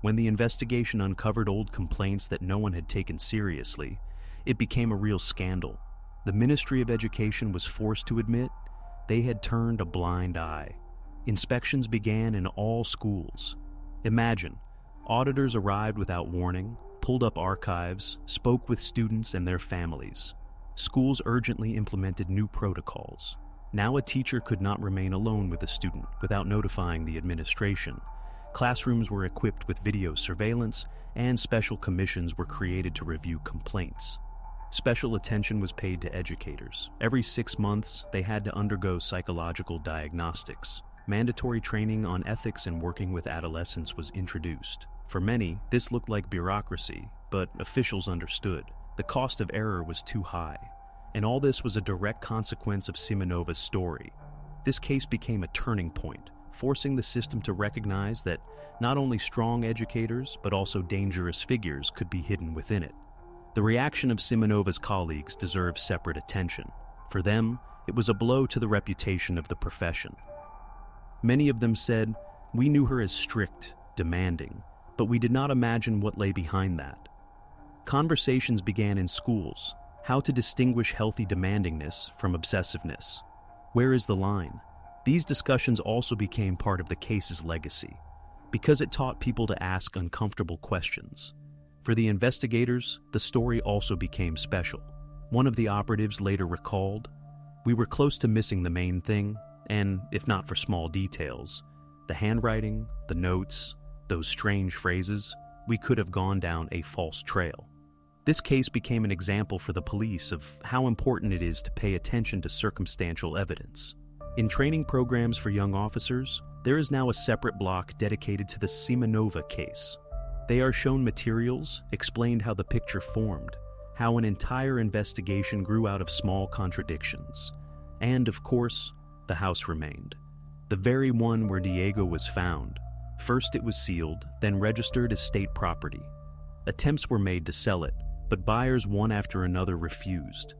When the investigation uncovered old complaints that no one had taken seriously, it became a real scandal. The Ministry of Education was forced to admit they had turned a blind eye. Inspections began in all schools. Imagine, auditors arrived without warning, pulled up archives, spoke with students and their families. Schools urgently implemented new protocols. Now a teacher could not remain alone with a student without notifying the administration. Classrooms were equipped with video surveillance, and special commissions were created to review complaints. Special attention was paid to educators. Every 6 months, they had to undergo psychological diagnostics. Mandatory training on ethics and working with adolescents was introduced. For many, this looked like bureaucracy, but officials understood. The cost of error was too high. And all this was a direct consequence of Simenova's story. This case became a turning point, forcing the system to recognize that not only strong educators, but also dangerous figures could be hidden within it. The reaction of Simenova's colleagues deserves separate attention. For them, it was a blow to the reputation of the profession. Many of them said, "We knew her as strict, demanding, but we did not imagine what lay behind that." Conversations began in schools, how to distinguish healthy demandingness from obsessiveness. Where is the line? These discussions also became part of the case's legacy, because it taught people to ask uncomfortable questions. For the investigators, the story also became special. One of the operatives later recalled, "We were close to missing the main thing, and if not for small details, the handwriting, the notes, those strange phrases, we could have gone down a false trail." This case became an example for the police of how important it is to pay attention to circumstantial evidence. In training programs for young officers, there is now a separate block dedicated to the Simenova case. They are shown materials, explained how the picture formed, how an entire investigation grew out of small contradictions. And, of course, the house remained. The very one where Diego was found. First it was sealed, then registered as state property. Attempts were made to sell it, but buyers one after another refused.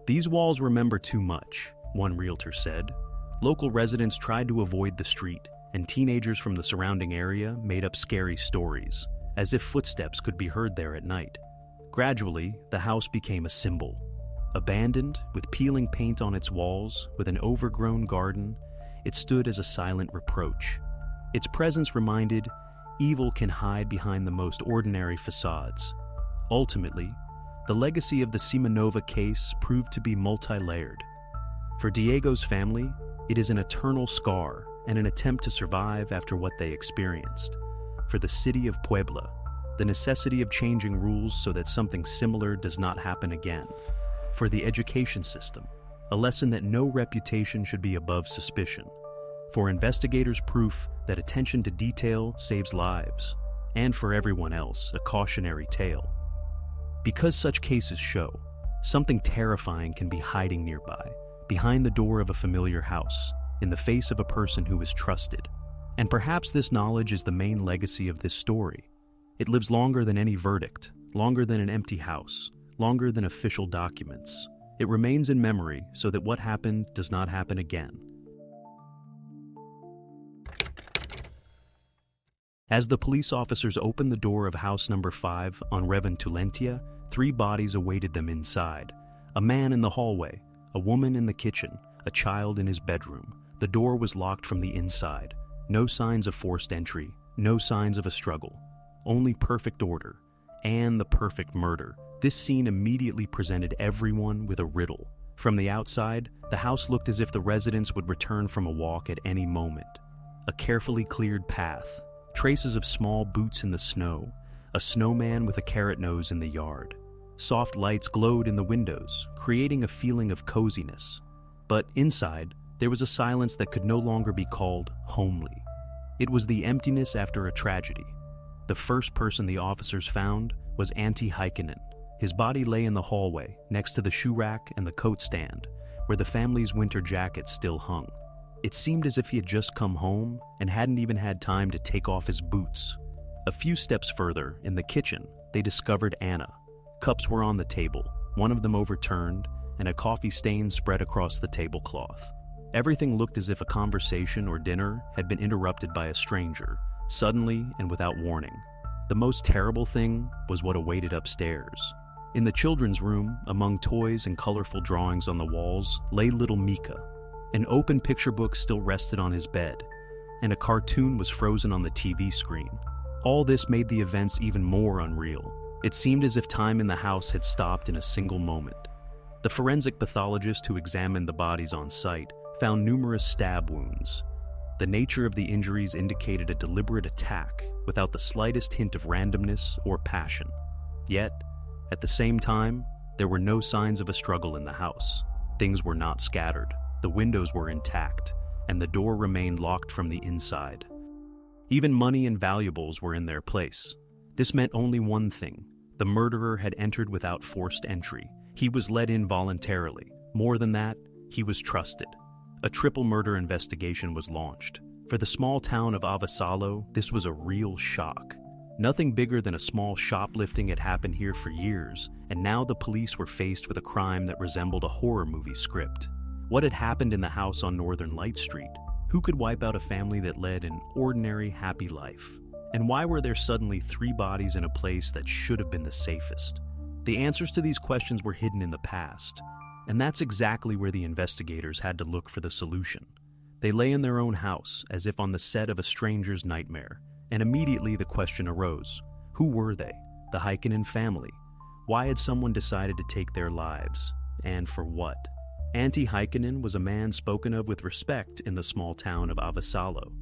"These walls remember too much," one realtor said. Local residents tried to avoid the street, and teenagers from the surrounding area made up scary stories, as if footsteps could be heard there at night. Gradually, the house became a symbol. Abandoned, with peeling paint on its walls, with an overgrown garden, it stood as a silent reproach. Its presence reminded, evil can hide behind the most ordinary facades. Ultimately, the legacy of the Simenova case proved to be multi-layered. For Diego's family, it is an eternal scar and an attempt to survive after what they experienced. For the city of Puebla, the necessity of changing rules so that something similar does not happen again. For the education system, a lesson that no reputation should be above suspicion. For investigators, proof that attention to detail saves lives. And for everyone else, a cautionary tale. Because such cases show, something terrifying can be hiding nearby, behind the door of a familiar house, in the face of a person who is trusted. And perhaps this knowledge is the main legacy of this story. It lives longer than any verdict, longer than an empty house, longer than official documents. It remains in memory so that what happened does not happen again. As the police officers opened the door of house number 5 on Reventulentia, 3 bodies awaited them inside. A man in the hallway, a woman in the kitchen, a child in his bedroom. The door was locked from the inside. No signs of forced entry, no signs of a struggle. Only perfect order, and the perfect murder. This scene immediately presented everyone with a riddle. From the outside, the house looked as if the residents would return from a walk at any moment. A carefully cleared path, traces of small boots in the snow, a snowman with a carrot nose in the yard. Soft lights glowed in the windows, creating a feeling of coziness. But inside, there was a silence that could no longer be called homely. It was the emptiness after a tragedy. The first person the officers found was Antti Heikkinen. His body lay in the hallway, next to the shoe rack and the coat stand, where the family's winter jackets still hung. It seemed as if he had just come home and hadn't even had time to take off his boots. A few steps further, in the kitchen, they discovered Anna. Cups were on the table, one of them overturned, and a coffee stain spread across the tablecloth. Everything looked as if a conversation or dinner had been interrupted by a stranger, suddenly and without warning. The most terrible thing was what awaited upstairs. In the children's room, among toys and colorful drawings on the walls, lay little Mika. An open picture book still rested on his bed, and a cartoon was frozen on the TV screen. All this made the events even more unreal. It seemed as if time in the house had stopped in a single moment. The forensic pathologist who examined the bodies on site found numerous stab wounds. The nature of the injuries indicated a deliberate attack without the slightest hint of randomness or passion. Yet, at the same time, there were no signs of a struggle in the house. Things were not scattered, the windows were intact, and the door remained locked from the inside. Even money and valuables were in their place. This meant only one thing: the murderer had entered without forced entry. He was let in voluntarily. More than that, he was trusted. A triple murder investigation was launched. For the small town of Avasalo, this was a real shock. Nothing bigger than a small shoplifting had happened here for years, and now the police were faced with a crime that resembled a horror movie script. What had happened in the house on Northern Light Street? Who could wipe out a family that led an ordinary, happy life? And why were there suddenly 3 bodies in a place that should have been the safest? The answers to these questions were hidden in the past, and that's exactly where the investigators had to look for the solution. They lay in their own house, as if on the set of a stranger's nightmare, and immediately the question arose: who were they? The Heikkinen family. Why had someone decided to take their lives? And for what? Antti Heikkinen was a man spoken of with respect in the small town of Avasalo.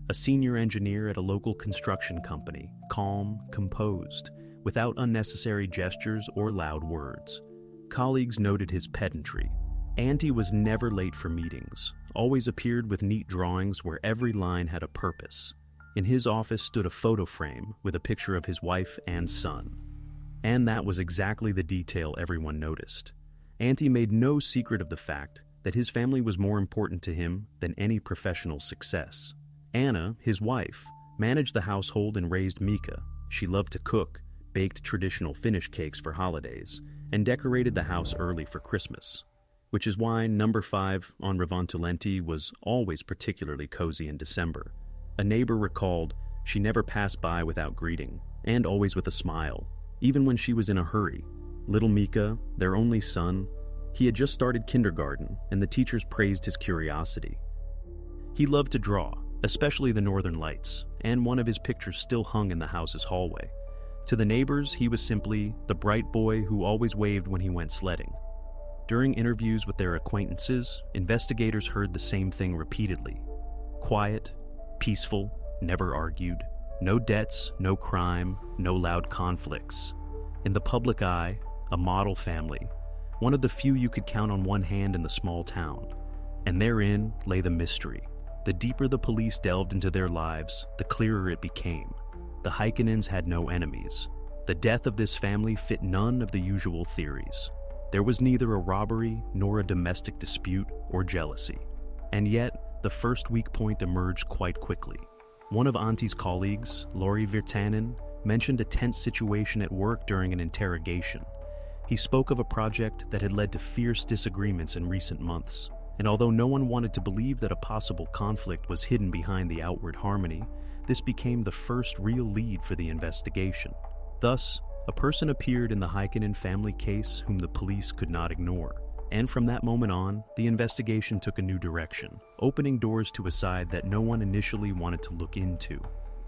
A senior engineer at a local construction company, calm, composed, without unnecessary gestures or loud words. Colleagues noted his pedantry. Antti was never late for meetings, always appeared with neat drawings where every line had a purpose. In his office stood a photo frame with a picture of his wife and son. And that was exactly the detail everyone noticed. Antti made no secret of the fact that his family was more important to him than any professional success. Anna, his wife, managed the household and raised Mika. She loved to cook, baked traditional Finnish cakes for holidays, and decorated the house early for Christmas, which is why number 5 on Revontulenti was always particularly cozy in December. A neighbor recalled she never passed by without greeting, and always with a smile, even when she was in a hurry. Little Mika, their only son, he had just started kindergarten, and the teachers praised his curiosity. He loved to draw, especially the northern lights, and one of his pictures still hung in the house's hallway. To the neighbors, he was simply the bright boy who always waved when he went sledding. During interviews with their acquaintances, investigators heard the same thing repeatedly. Quiet, peaceful, never argued. No debts, no crime, no loud conflicts. In the public eye, a model family, one of the few you could count on one hand in the small town. And therein lay the mystery. The deeper the police delved into their lives, the clearer it became. The Heikkinens had no enemies. The death of this family fit none of the usual theories. There was neither a robbery nor a domestic dispute or jealousy. And yet, the first weak point emerged quite quickly. One of Antti's colleagues, Lauri Virtanen, mentioned a tense situation at work during an interrogation. He spoke of a project that had led to fierce disagreements in recent months. And although no one wanted to believe that a possible conflict was hidden behind the outward harmony, this became the first real lead for the investigation. Thus, a person appeared in the Heikkinen family case whom the police could not ignore. And from that moment on, the investigation took a new direction, opening doors to a side that no one initially wanted to look into.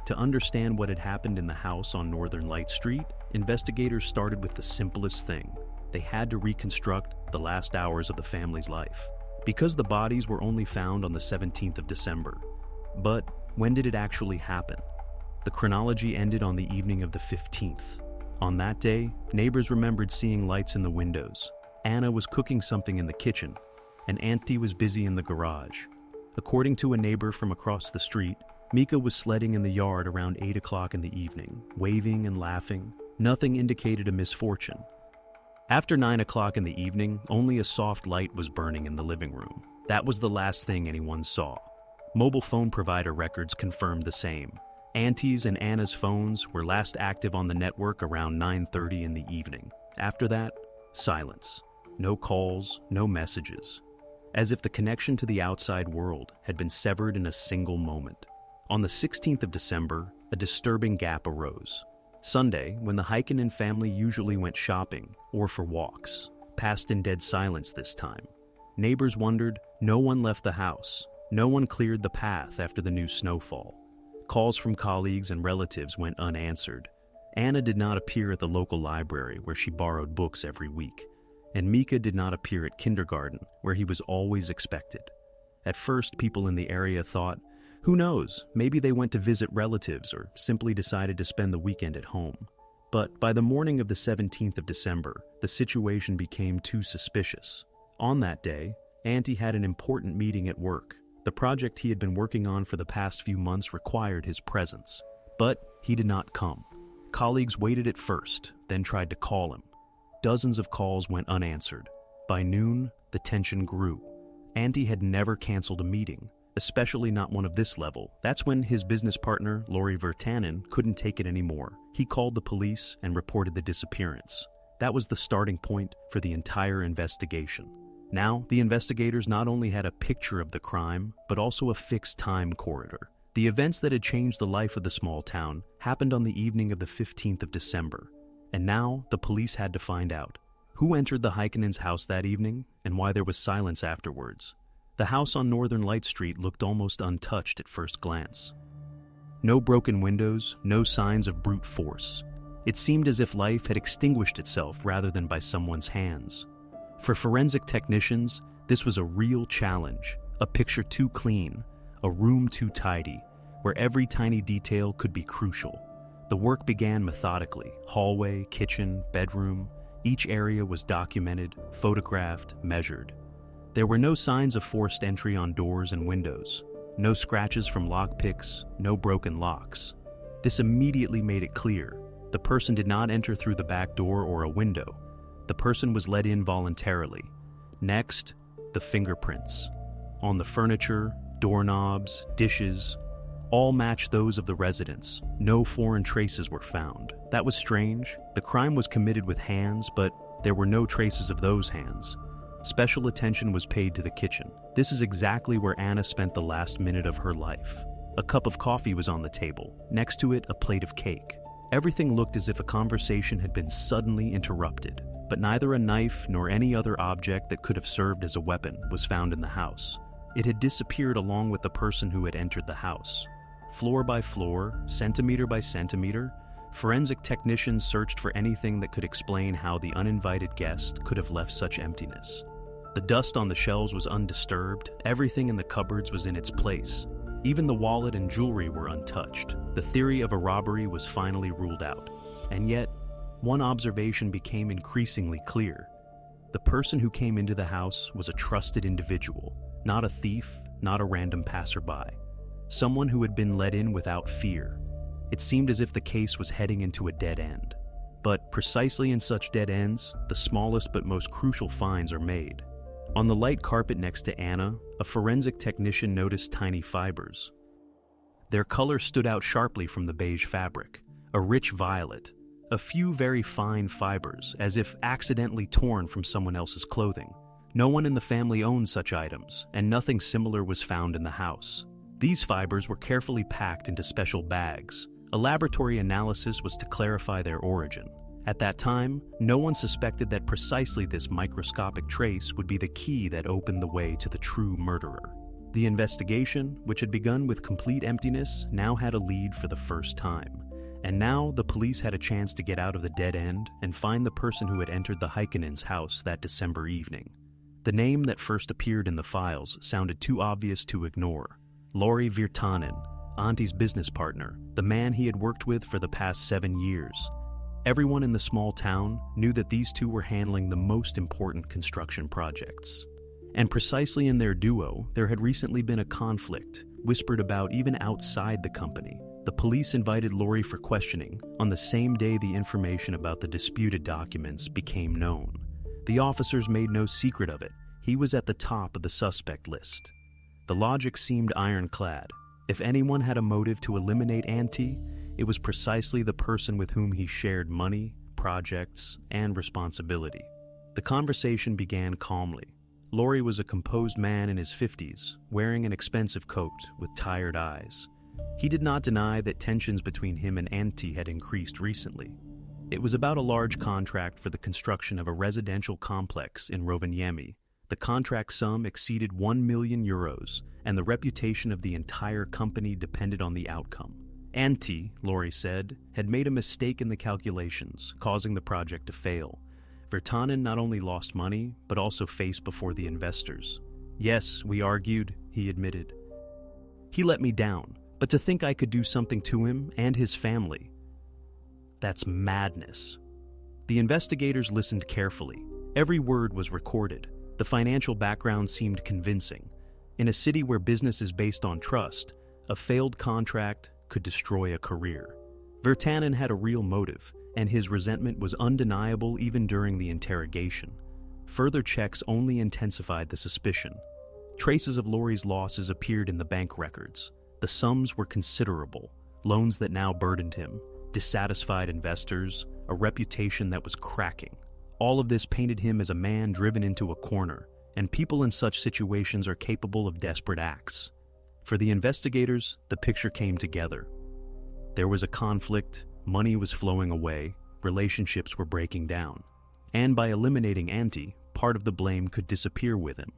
To understand what had happened in the house on Northern Light Street, investigators started with the simplest thing. They had to reconstruct the last hours of the family's life. Because the bodies were only found on the 17th of December. But when did it actually happen? The chronology ended on the evening of the 15th. On that day, neighbors remembered seeing lights in the windows. Anna was cooking something in the kitchen, and Antti was busy in the garage. According to a neighbor from across the street, Mika was sledding in the yard around 8 o'clock in the evening, waving and laughing. Nothing indicated a misfortune. After 9 o'clock in the evening, only a soft light was burning in the living room. That was the last thing anyone saw. Mobile phone provider records confirmed the same. Antti's and Anna's phones were last active on the network around 9:30 in the evening. After that, silence. No calls, no messages. As if the connection to the outside world had been severed in a single moment. On the 16th of December, a disturbing gap arose. Sunday, when the Heikkinen family usually went shopping or for walks, passed in dead silence this time. Neighbors wondered, no one left the house. No one cleared the path after the new snowfall. Calls from colleagues and relatives went unanswered. Anna did not appear at the local library where she borrowed books every week. And Mika did not appear at kindergarten where he was always expected. At first, people in the area thought, who knows, maybe they went to visit relatives or simply decided to spend the weekend at home. But by the morning of the 17th of December, the situation became too suspicious. On that day, Antti had an important meeting at work. The project he had been working on for the past few months required his presence. But he did not come. Colleagues waited at first, then tried to call him. Dozens of calls went unanswered. By noon, the tension grew. Antti had never canceled a meeting, especially not one of this level. That's when his business partner, Lauri Virtanen, couldn't take it anymore. He called the police and reported the disappearance. That was the starting point for the entire investigation. Now, the investigators not only had a picture of the crime, but also a fixed time corridor. The events that had changed the life of the small town happened on the evening of the 15th of December. And now, the police had to find out who entered the Heikkinen's house that evening and why there was silence afterwards. The house on Northern Light Street looked almost untouched at first glance. No broken windows, no signs of brute force. It seemed as if life had extinguished itself rather than by someone's hands. For forensic technicians, this was a real challenge, a picture too clean, a room too tidy, where every tiny detail could be crucial. The work began methodically, hallway, kitchen, bedroom. Each area was documented, photographed, measured. There were no signs of forced entry on doors and windows, no scratches from lockpicks, no broken locks. This immediately made it clear. The person did not enter through the back door or a window. The person was let in voluntarily. Next, the fingerprints. On the furniture, doorknobs, dishes, all matched those of the residents. No foreign traces were found. That was strange. The crime was committed with hands, but there were no traces of those hands. Special attention was paid to the kitchen. This is exactly where Anna spent the last minute of her life. A cup of coffee was on the table. Next to it, a plate of cake. Everything looked as if a conversation had been suddenly interrupted. But neither a knife nor any other object that could have served as a weapon was found in the house. It had disappeared along with the person who had entered the house. Floor by floor, centimeter by centimeter, forensic technicians searched for anything that could explain how the uninvited guest could have left such emptiness. The dust on the shelves was undisturbed, everything in the cupboards was in its place. Even the wallet and jewelry were untouched. The theory of a robbery was finally ruled out. And yet, one observation became increasingly clear. The person who came into the house was a trusted individual, not a thief, not a random passerby. Someone who had been let in without fear. It seemed as if the case was heading into a dead end. But precisely in such dead ends, the smallest but most crucial finds are made. On the light carpet next to Anna, a forensic technician noticed tiny fibers. Their color stood out sharply from the beige fabric, a rich violet, a few very fine fibers, as if accidentally torn from someone else's clothing. No one in the family owned such items, and nothing similar was found in the house. These fibers were carefully packed into special bags. A laboratory analysis was to clarify their origin. At that time, no one suspected that precisely this microscopic trace would be the key that opened the way to the true murderer. The investigation, which had begun with complete emptiness, now had a lead for the first time. And now the police had a chance to get out of the dead end and find the person who had entered the Heikkinen's house that December evening. The name that first appeared in the files sounded too obvious to ignore. Lauri Virtanen, Anti's business partner, the man he had worked with for the past 7 years. Everyone in the small town knew that these two were handling the most important construction projects. And precisely in their duo, there had recently been a conflict, whispered about even outside the company. The police invited Lauri for questioning on the same day the information about the disputed documents became known. The officers made no secret of it. He was at the top of the suspect list. The logic seemed ironclad. If anyone had a motive to eliminate Antti, it was precisely the person with whom he shared money, projects, and responsibility. The conversation began calmly. Lauri was a composed man in his 50s, wearing an expensive coat with tired eyes. He did not deny that tensions between him and Antti had increased recently. It was about a large contract for the construction of a residential complex in Rovaniemi. The contract sum exceeded 1 million euros, and the reputation of the entire company depended on the outcome. Antti, Lauri said, had made a mistake in the calculations, causing the project to fail. Virtanen not only lost money, but also faced before the investors. Yes, we argued, he admitted. He let me down, but to think I could do something to him and his family, that's madness. The investigators listened carefully. Every word was recorded. The financial background seemed convincing. In a city where business is based on trust, a failed contract could destroy a career. Virtanen had a real motive, and his resentment was undeniable even during the interrogation. Further checks only intensified the suspicion. Traces of Lauri's losses appeared in the bank records. The sums were considerable, loans that now burdened him, dissatisfied investors, a reputation that was cracking. All of this painted him as a man driven into a corner, and people in such situations are capable of desperate acts. For the investigators, the picture came together. There was a conflict, money was flowing away, relationships were breaking down. And by eliminating Antti, part of the blame could disappear with him.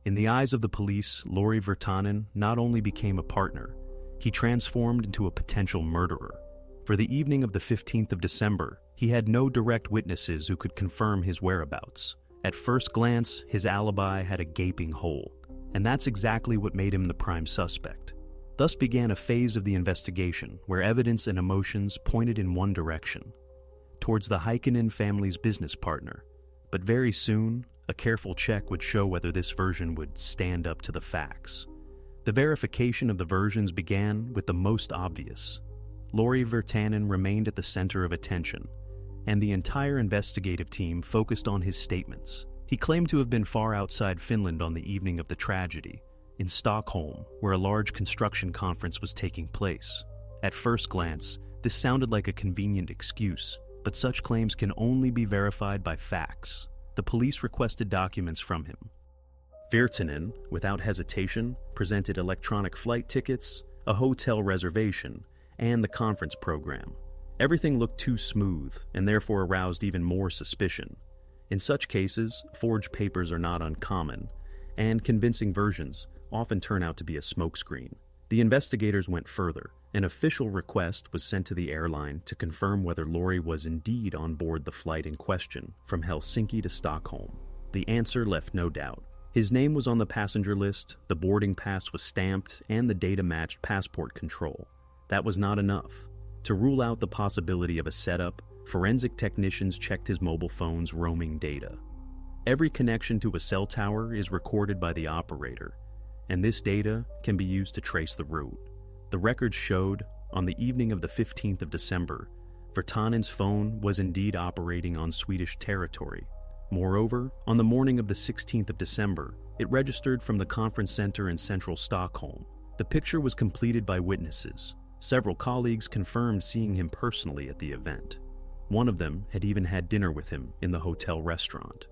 In the eyes of the police, Lauri Virtanen not only became a partner, he transformed into a potential murderer. For the evening of the 15th of December, he had no direct witnesses who could confirm his whereabouts. At first glance, his alibi had a gaping hole, and that's exactly what made him the prime suspect. Thus began a phase of the investigation where evidence and emotions pointed in one direction, towards the Heikkinen family's business partner. But very soon, a careful check would show whether this version would stand up to the facts. The verification of the versions began with the most obvious. Lauri Virtanen remained at the center of attention, and the entire investigative team focused on his statements. He claimed to have been far outside Finland on the evening of the tragedy, in Stockholm, where a large construction conference was taking place. At first glance, this sounded like a convenient excuse, but such claims can only be verified by facts. The police requested documents from him. Virtanen, without hesitation, presented electronic flight tickets, a hotel reservation, and the conference program. Everything looked too smooth and therefore aroused even more suspicion. In such cases, forged papers are not uncommon, and convincing versions often turn out to be a smokescreen. The investigators went further. An official request was sent to the airline to confirm whether Lauri was indeed on board the flight in question from Helsinki to Stockholm. The answer left no doubt. His name was on the passenger list, the boarding pass was stamped, and the data matched passport control. That was not enough. To rule out the possibility of a setup, forensic technicians checked his mobile phone's roaming data. Every connection to a cell tower is recorded by the operator, and this data can be used to trace the route. The records showed, on the evening of the 15th of December, Virtanen's phone was indeed operating on Swedish territory. Moreover, on the morning of the 16th of December, it registered from the conference center in central Stockholm. The picture was completed by witnesses. Several colleagues confirmed seeing him personally at the event. One of them had even had dinner with him in the hotel restaurant.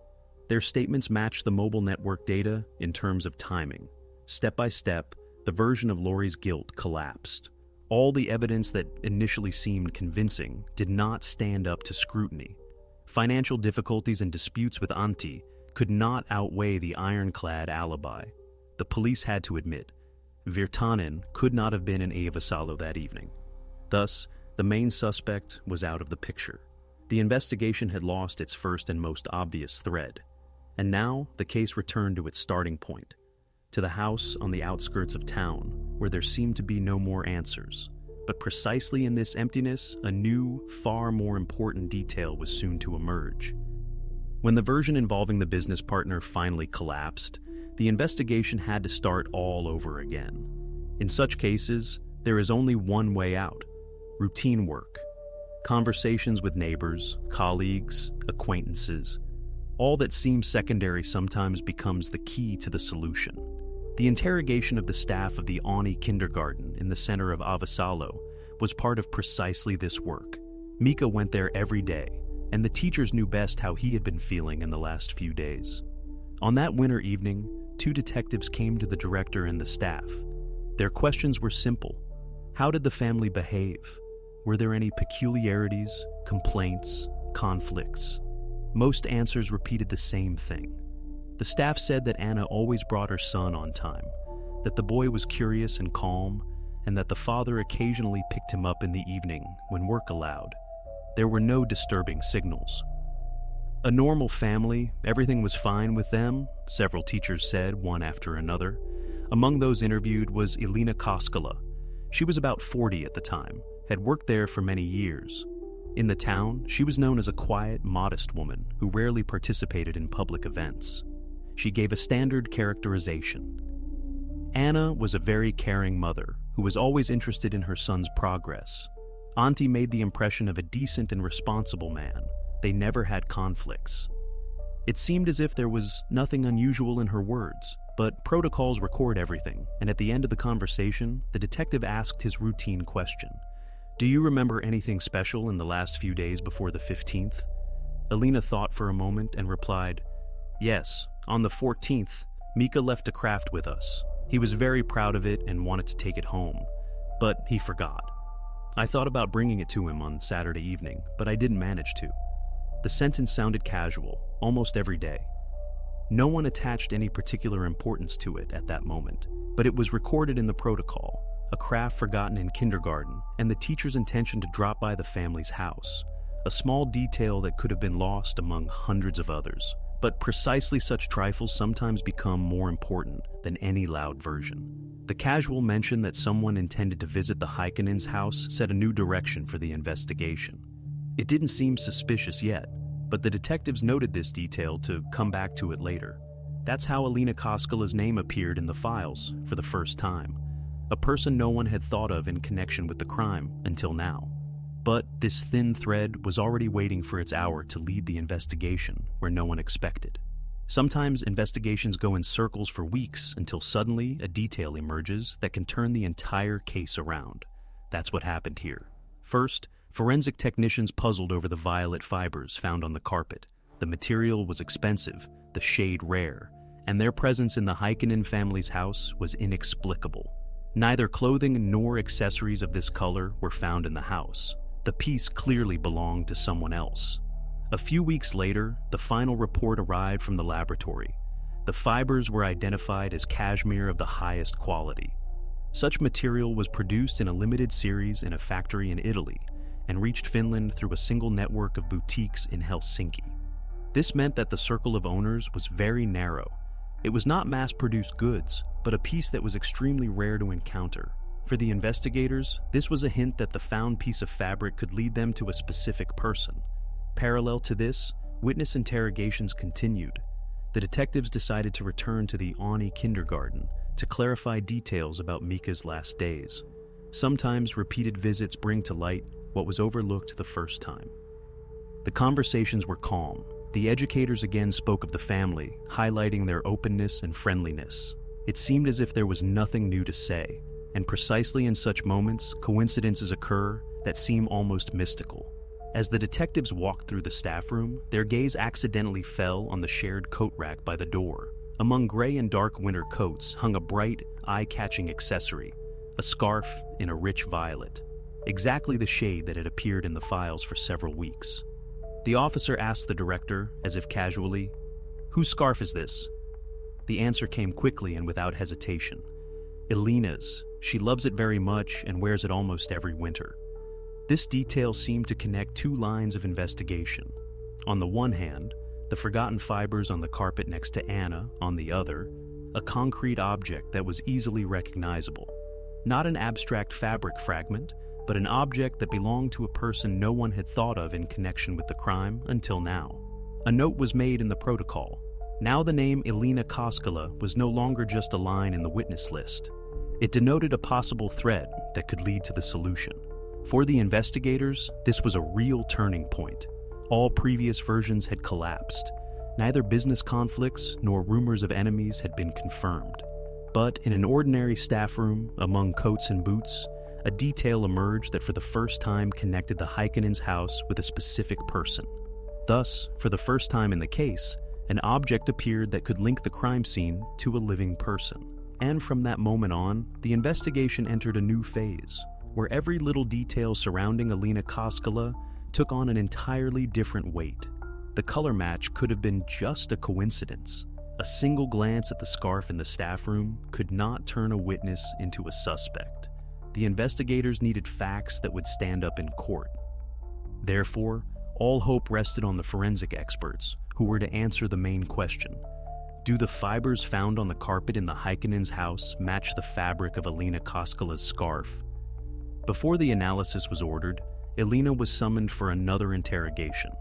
Their statements matched the mobile network data in terms of timing. Step by step, the version of Lori's guilt collapsed. All the evidence that initially seemed convincing did not stand up to scrutiny. Financial difficulties and disputes with Antti could not outweigh the ironclad alibi. The police had to admit, Virtanen could not have been in Avasalo that evening. Thus, the main suspect was out of the picture. The investigation had lost its first and most obvious thread. And now, the case returned to its starting point, to the house on the outskirts of town, where there seemed to be no more answers. But precisely in this emptiness, a new, far more important detail was soon to emerge. When the version involving the business partner finally collapsed, the investigation had to start all over again. In such cases, there is only one way out: routine work. Conversations with neighbors, colleagues, acquaintances. All that seems secondary sometimes becomes the key to the solution. The interrogation of the staff of the Ani kindergarten in the center of Avasalo was part of precisely this work. Mika went there every day, and the teachers knew best how he had been feeling in the last few days. On that winter evening, 2 detectives came to the director and the staff. Their questions were simple. How did the family behave? Were there any peculiarities, complaints, conflicts? Most answers repeated the same thing. The staff said that Anna always brought her son on time, that the boy was curious and calm, and that the father occasionally picked him up in the evening when work allowed. There were no disturbing signals. A normal family, everything was fine with them, several teachers said, one after another. Among those interviewed was Elina Koskela. She was about 40 at the time, had worked there for many years. In the town, she was known as a quiet, modest woman who rarely participated in public events. She gave a standard characterization. Anna was a very caring mother who was always interested in her son's progress. Antti made the impression of a decent and responsible man. They never had conflicts. It seemed as if there was nothing unusual in her words, but protocols record everything, and at the end of the conversation, the detective asked his routine question. "Do you remember anything special in the last few days before the 15th? Elina thought for a moment and replied, "Yes, on the 14th, Mika left a craft with us. He was very proud of it and wanted to take it home, but he forgot. I thought about bringing it to him on Saturday evening, but I didn't manage to." The sentence sounded casual, almost every day. No one attached any particular importance to it at that moment, but it was recorded in the protocol, a craft forgotten in kindergarten, and the teacher's intention to drop by the family's house, a small detail that could have been lost among hundreds of others. But precisely such trifles sometimes become more important than any loud version. The casual mention that someone intended to visit the Heikkinen's house set a new direction for the investigation. It didn't seem suspicious yet, but the detectives noted this detail to come back to it later. That's how Elina Koskela's name appeared in the files for the first time, a person no one had thought of in connection with the crime until now. But this thin thread was already waiting for its hour to lead the investigation where no one expected. Sometimes investigations go in circles for weeks until suddenly a detail emerges that can turn the entire case around. That's what happened here. First, forensic technicians puzzled over the violet fibers found on the carpet. The material was expensive, the shade rare, and their presence in the Heikkinen family's house was inexplicable. Neither clothing nor accessories of this color were found in the house. The piece clearly belonged to someone else. A few weeks later, the final report arrived from the laboratory. The fibers were identified as cashmere of the highest quality. Such material was produced in a limited series in a factory in Italy and reached Finland through a single network of boutiques in Helsinki. This meant that the circle of owners was very narrow. It was not mass-produced goods, but a piece that was extremely rare to encounter. For the investigators, this was a hint that the found piece of fabric could lead them to a specific person. Parallel to this, witness interrogations continued. The detectives decided to return to the Awney kindergarten to clarify details about Mika's last days. Sometimes repeated visits bring to light what was overlooked the first time. The conversations were calm. The educators again spoke of the family, highlighting their openness and friendliness. It seemed as if there was nothing new to say, and precisely in such moments, coincidences occur that seem almost mystical. As the detectives walked through the staff room, their gaze accidentally fell on the shared coat rack by the door. Among gray and dark winter coats hung a bright, eye-catching accessory, a scarf in a rich violet, exactly the shade that had appeared in the files for several weeks. The officer asked the director, as if casually, "Whose scarf is this?" The answer came quickly and without hesitation. "Elena's. She loves it very much and wears it almost every winter." This detail seemed to connect two lines of investigation. On the one hand, the forgotten fibers on the carpet next to Anna; on the other, a concrete object that was easily recognizable. Not an abstract fabric fragment, but an object that belonged to a person no one had thought of in connection with the crime until now. A note was made in the protocol. Now the name Elena Koskela was no longer just a line in the witness list. It denoted a possible thread that could lead to the solution. For the investigators, this was a real turning point. All previous versions had collapsed. Neither business conflicts nor rumors of enemies had been confirmed. But in an ordinary staff room, among coats and boots, a detail emerged that for the first time connected the Heikkinen's house with a specific person. Thus, for the first time in the case, an object appeared that could link the crime scene to a living person. And from that moment on, the investigation entered a new phase, where every little detail surrounding Elena Koskela took on an entirely different weight. The color match could have been just a coincidence. A single glance at the scarf in the staff room could not turn a witness into a suspect. The investigators needed facts that would stand up in court. Therefore, all hope rested on the forensic experts, who were to answer the main question. Do the fibers found on the carpet in the Heikkinen's house match the fabric of Elena Koskela's scarf? Before the analysis was ordered, Elena was summoned for another interrogation.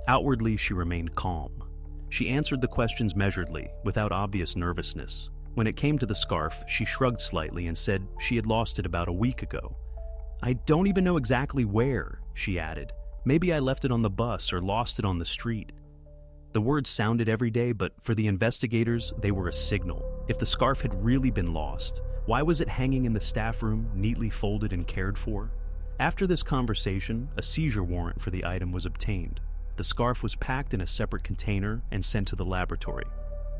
Outwardly, she remained calm. She answered the questions measuredly, without obvious nervousness. When it came to the scarf, she shrugged slightly and said she had lost it about a week ago. "I don't even know exactly where," she added. "Maybe I left it on the bus or lost it on the street." The words sounded every day, but for the investigators, they were a signal. If the scarf had really been lost, why was it hanging in the staff room, neatly folded and cared for? After this conversation, a seizure warrant for the item was obtained. The scarf was packed in a separate container and sent to the laboratory.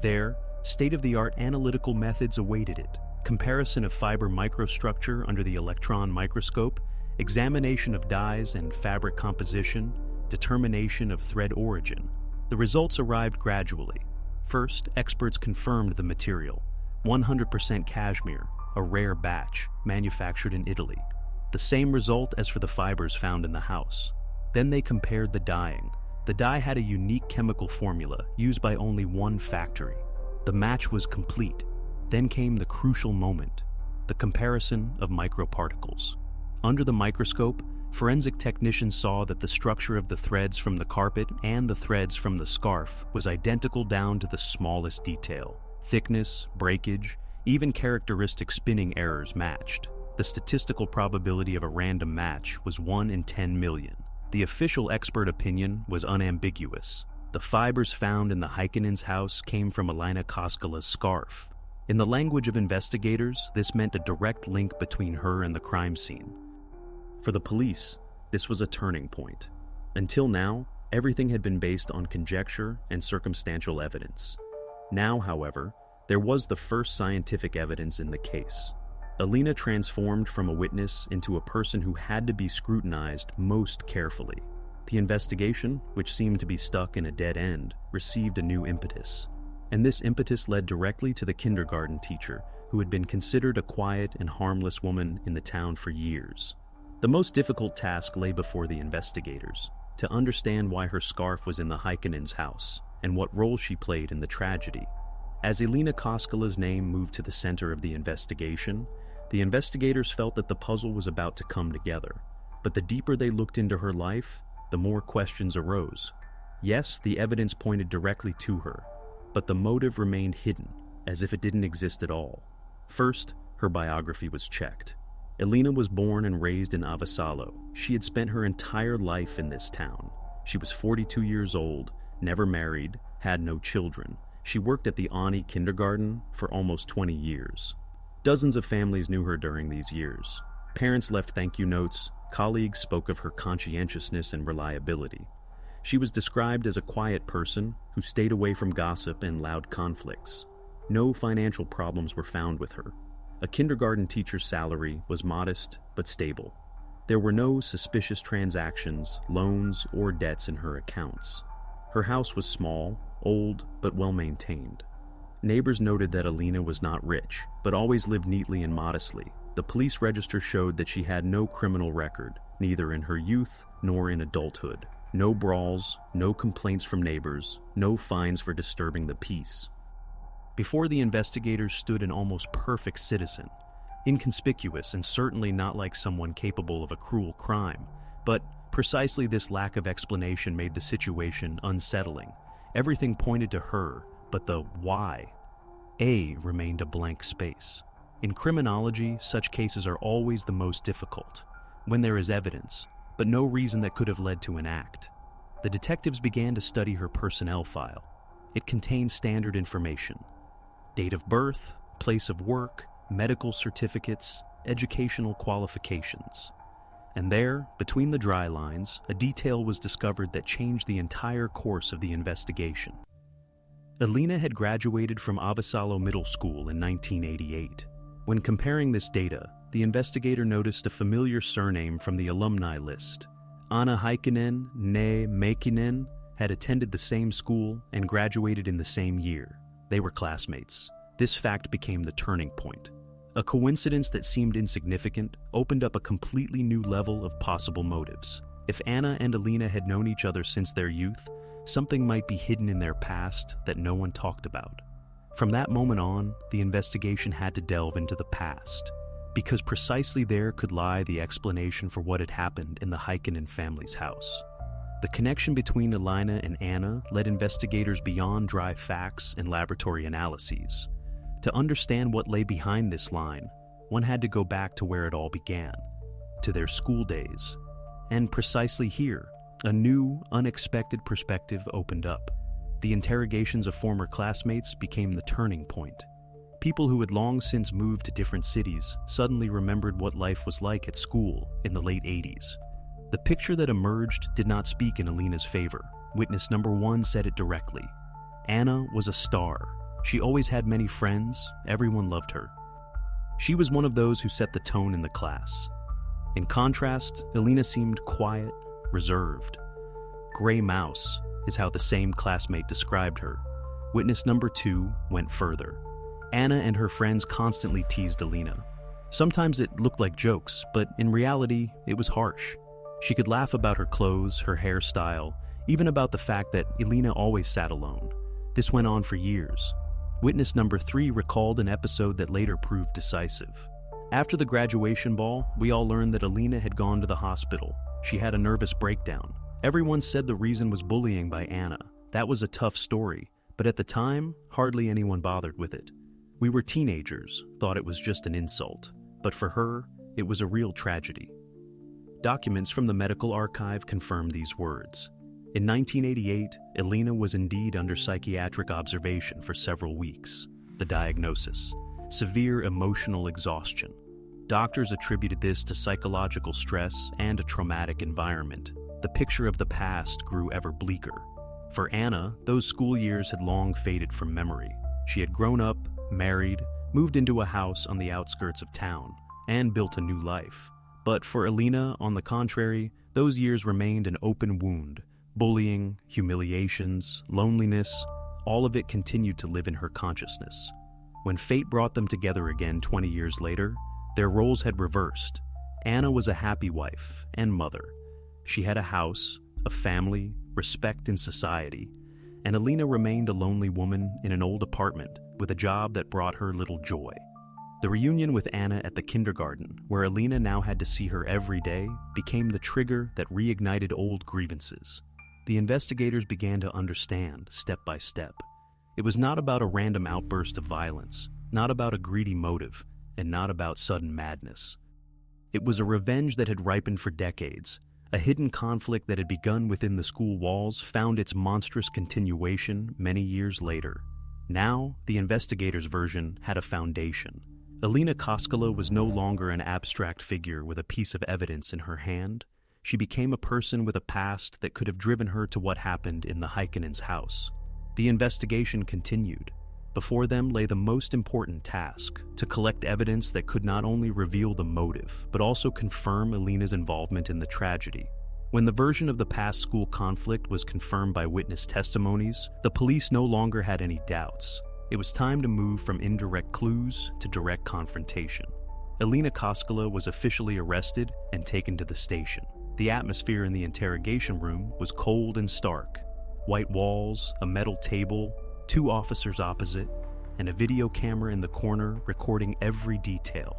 There, state-of-the-art analytical methods awaited it. Comparison of fiber microstructure under the electron microscope, examination of dyes and fabric composition, determination of thread origin. The results arrived gradually. First, experts confirmed the material. 100% cashmere, a rare batch, manufactured in Italy. The same result as for the fibers found in the house. Then they compared the dyeing. The dye had a unique chemical formula used by only one factory. The match was complete. Then came the crucial moment, the comparison of microparticles. Under the microscope, forensic technicians saw that the structure of the threads from the carpet and the threads from the scarf was identical down to the smallest detail. Thickness, breakage, even characteristic spinning errors matched. The statistical probability of a random match was 1 in 10 million. The official expert opinion was unambiguous. The fibers found in the Heikkinen's house came from Elena Koskela's scarf. In the language of investigators, this meant a direct link between her and the crime scene. For the police, this was a turning point. Until now, everything had been based on conjecture and circumstantial evidence. Now, however, there was the first scientific evidence in the case. Elena transformed from a witness into a person who had to be scrutinized most carefully. The investigation, which seemed to be stuck in a dead end, received a new impetus. And this impetus led directly to the kindergarten teacher, who had been considered a quiet and harmless woman in the town for years. The most difficult task lay before the investigators. to understand why her scarf was in the Heikkinen's house and what role she played in the tragedy. As Elina Koskela's name moved to the center of the investigation, the investigators felt that the puzzle was about to come together. But the deeper they looked into her life, the more questions arose. Yes, the evidence pointed directly to her, but the motive remained hidden, as if it didn't exist at all. First, her biography was checked. Elina was born and raised in Avasalo. She had spent her entire life in this town. She was 42 years old, never married, had no children. She worked at the Ani kindergarten for almost 20 years. Dozens of families knew her during these years. Parents left thank you notes, colleagues spoke of her conscientiousness and reliability. She was described as a quiet person who stayed away from gossip and loud conflicts. No financial problems were found with her. A kindergarten teacher's salary was modest but stable. There were no suspicious transactions, loans, or debts in her accounts. Her house was small, old, but well-maintained. Neighbors noted that Elina was not rich, but always lived neatly and modestly. The police register showed that she had no criminal record, neither in her youth nor in adulthood. No brawls, no complaints from neighbors, no fines for disturbing the peace. Before the investigators stood an almost perfect citizen, inconspicuous and certainly not like someone capable of a cruel crime. But precisely this lack of explanation made the situation unsettling. Everything pointed to her, but the why, A, remained a blank space. In criminology, such cases are always the most difficult, when there is evidence, but no reason that could have led to an act. The detectives began to study her personnel file. It contained standard information: date of birth, place of work, medical certificates, educational qualifications. And there, between the dry lines, a detail was discovered that changed the entire course of the investigation. Elina had graduated from Avasalo Middle School in 1988. When comparing this data, the investigator noticed a familiar surname from the alumni list. Anna Heikkinen ne Mäkinen had attended the same school and graduated in the same year. They were classmates. This fact became the turning point. A coincidence that seemed insignificant opened up a completely new level of possible motives. If Anna and Elina had known each other since their youth, something might be hidden in their past that no one talked about. From that moment on, the investigation had to delve into the past, because precisely there could lie the explanation for what had happened in the Heikkinen family's house. The connection between Elina and Anna led investigators beyond dry facts and laboratory analyses. To understand what lay behind this line, one had to go back to where it all began, to their school days. And precisely here, a new, unexpected perspective opened up. The interrogations of former classmates became the turning point. People who had long since moved to different cities suddenly remembered what life was like at school in the late 80s. The picture that emerged did not speak in Elina's favor. Witness number 1 said it directly. Anna was a star. She always had many friends. Everyone loved her. She was one of those who set the tone in the class. In contrast, Elina seemed quiet, reserved. Gray mouse is how the same classmate described her. Witness number 2 went further. Anna and her friends constantly teased Elina. Sometimes it looked like jokes, but in reality, it was harsh. She could laugh about her clothes, her hairstyle, even about the fact that Elina always sat alone. This went on for years. Witness number 3 recalled an episode that later proved decisive. After the graduation ball, we all learned that Elina had gone to the hospital. She had a nervous breakdown. Everyone said the reason was bullying by Anna. That was a tough story, but at the time, hardly anyone bothered with it. We were teenagers, thought it was just an insult, but for her, it was a real tragedy. Documents from the medical archive confirm these words. In 1988, Elina was indeed under psychiatric observation for several weeks. The diagnosis: severe emotional exhaustion. Doctors attributed this to psychological stress and a traumatic environment. The picture of the past grew ever bleaker. For Anna, those school years had long faded from memory. She had grown up, married, moved into a house on the outskirts of town, and built a new life. But for Elina, on the contrary, those years remained an open wound. Bullying, humiliations, loneliness, all of it continued to live in her consciousness. When fate brought them together again 20 years later, their roles had reversed. Anna was a happy wife and mother. She had a house, a family, respect in society, and Alina remained a lonely woman in an old apartment with a job that brought her little joy. The reunion with Anna at the kindergarten, where Alina now had to see her every day, became the trigger that reignited old grievances. The investigators began to understand, step by step. It was not about a random outburst of violence, not about a greedy motive, and not about sudden madness. It was a revenge that had ripened for decades. A hidden conflict that had begun within the school walls found its monstrous continuation many years later. Now, the investigators' version had a foundation. Alina Koskela was no longer an abstract figure with a piece of evidence in her hand. She became a person with a past that could have driven her to what happened in the Heikkinen's house. The investigation continued. Before them lay the most important task, to collect evidence that could not only reveal the motive, but also confirm Alina's involvement in the tragedy. When the version of the past school conflict was confirmed by witness testimonies, the police no longer had any doubts. It was time to move from indirect clues to direct confrontation. Alina Koskela was officially arrested and taken to the station. The atmosphere in the interrogation room was cold and stark. White walls, a metal table, 2 officers opposite, and a video camera in the corner recording every detail.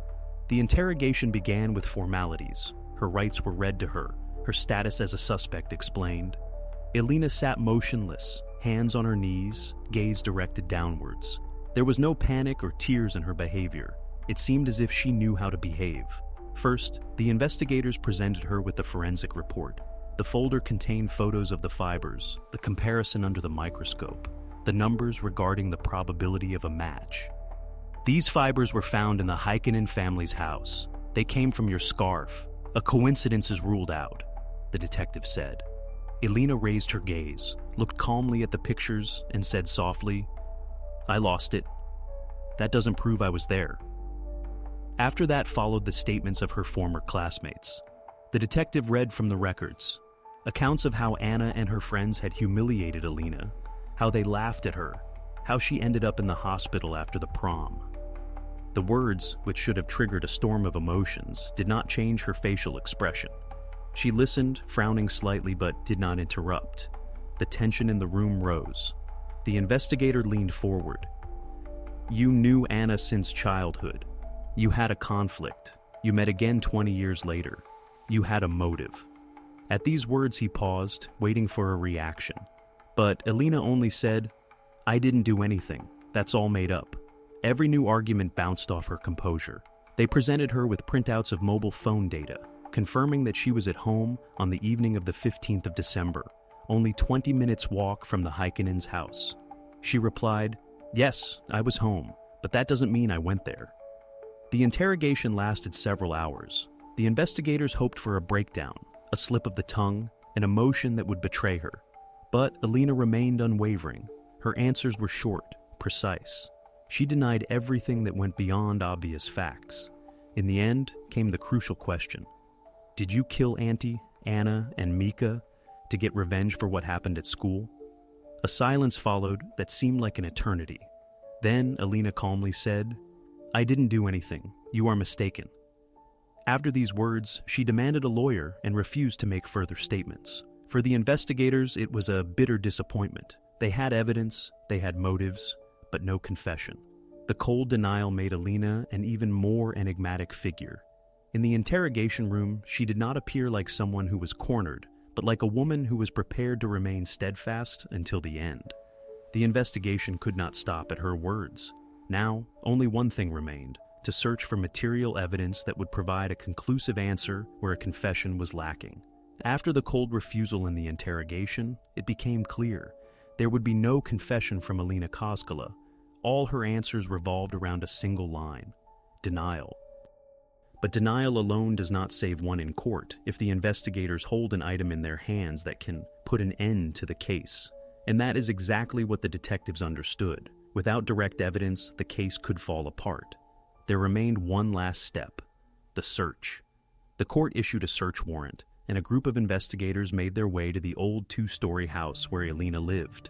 The interrogation began with formalities. Her rights were read to her, her status as a suspect explained. Alina sat motionless, hands on her knees, gaze directed downwards. There was no panic or tears in her behavior. It seemed as if she knew how to behave. First, the investigators presented her with the forensic report. The folder contained photos of the fibers, the comparison under the microscope, the numbers regarding the probability of a match. These fibers were found in the Heikkinen family's house. They came from your scarf. A coincidence is ruled out, the detective said. Alina raised her gaze, looked calmly at the pictures, and said softly, "I lost it. That doesn't prove I was there." After that followed the statements of her former classmates. The detective read from the records, accounts of how Anna and her friends had humiliated Alina, how they laughed at her, how she ended up in the hospital after the prom. The words, which should have triggered a storm of emotions, did not change her facial expression. She listened, frowning slightly, but did not interrupt. The tension in the room rose. The investigator leaned forward. "You knew Anna since childhood. You had a conflict. You met again 20 years later. You had a motive." At these words he paused, waiting for a reaction. But Alina only said, "I didn't do anything. That's all made up." Every new argument bounced off her composure. They presented her with printouts of mobile phone data, confirming that she was at home on the evening of the 15th of December, only 20 minutes walk from the Heikkinen's house. She replied, "Yes, I was home, but that doesn't mean I went there." The interrogation lasted several hours. The investigators hoped for a breakdown, a slip of the tongue, an emotion that would betray her. But Alina remained unwavering. Her answers were short, precise. She denied everything that went beyond obvious facts. In the end came the crucial question. Did you kill Auntie, Anna, and Mika to get revenge for what happened at school? A silence followed that seemed like an eternity. Then Alina calmly said, "I didn't do anything. You are mistaken." After these words, she demanded a lawyer and refused to make further statements. For the investigators, it was a bitter disappointment. They had evidence, they had motives, but no confession. The cold denial made Alina an even more enigmatic figure. In the interrogation room, she did not appear like someone who was cornered, but like a woman who was prepared to remain steadfast until the end. The investigation could not stop at her words. Now, only one thing remained: to search for material evidence that would provide a conclusive answer where a confession was lacking. After the cold refusal in the interrogation, it became clear. There would be no confession from Alina Koskela. All her answers revolved around a single line: denial. But denial alone does not save one in court if the investigators hold an item in their hands that can put an end to the case. And that is exactly what the detectives understood. Without direct evidence, the case could fall apart. There remained one last step: the search. The court issued a search warrant, and a group of investigators made their way to the old 2-story house where Alina lived.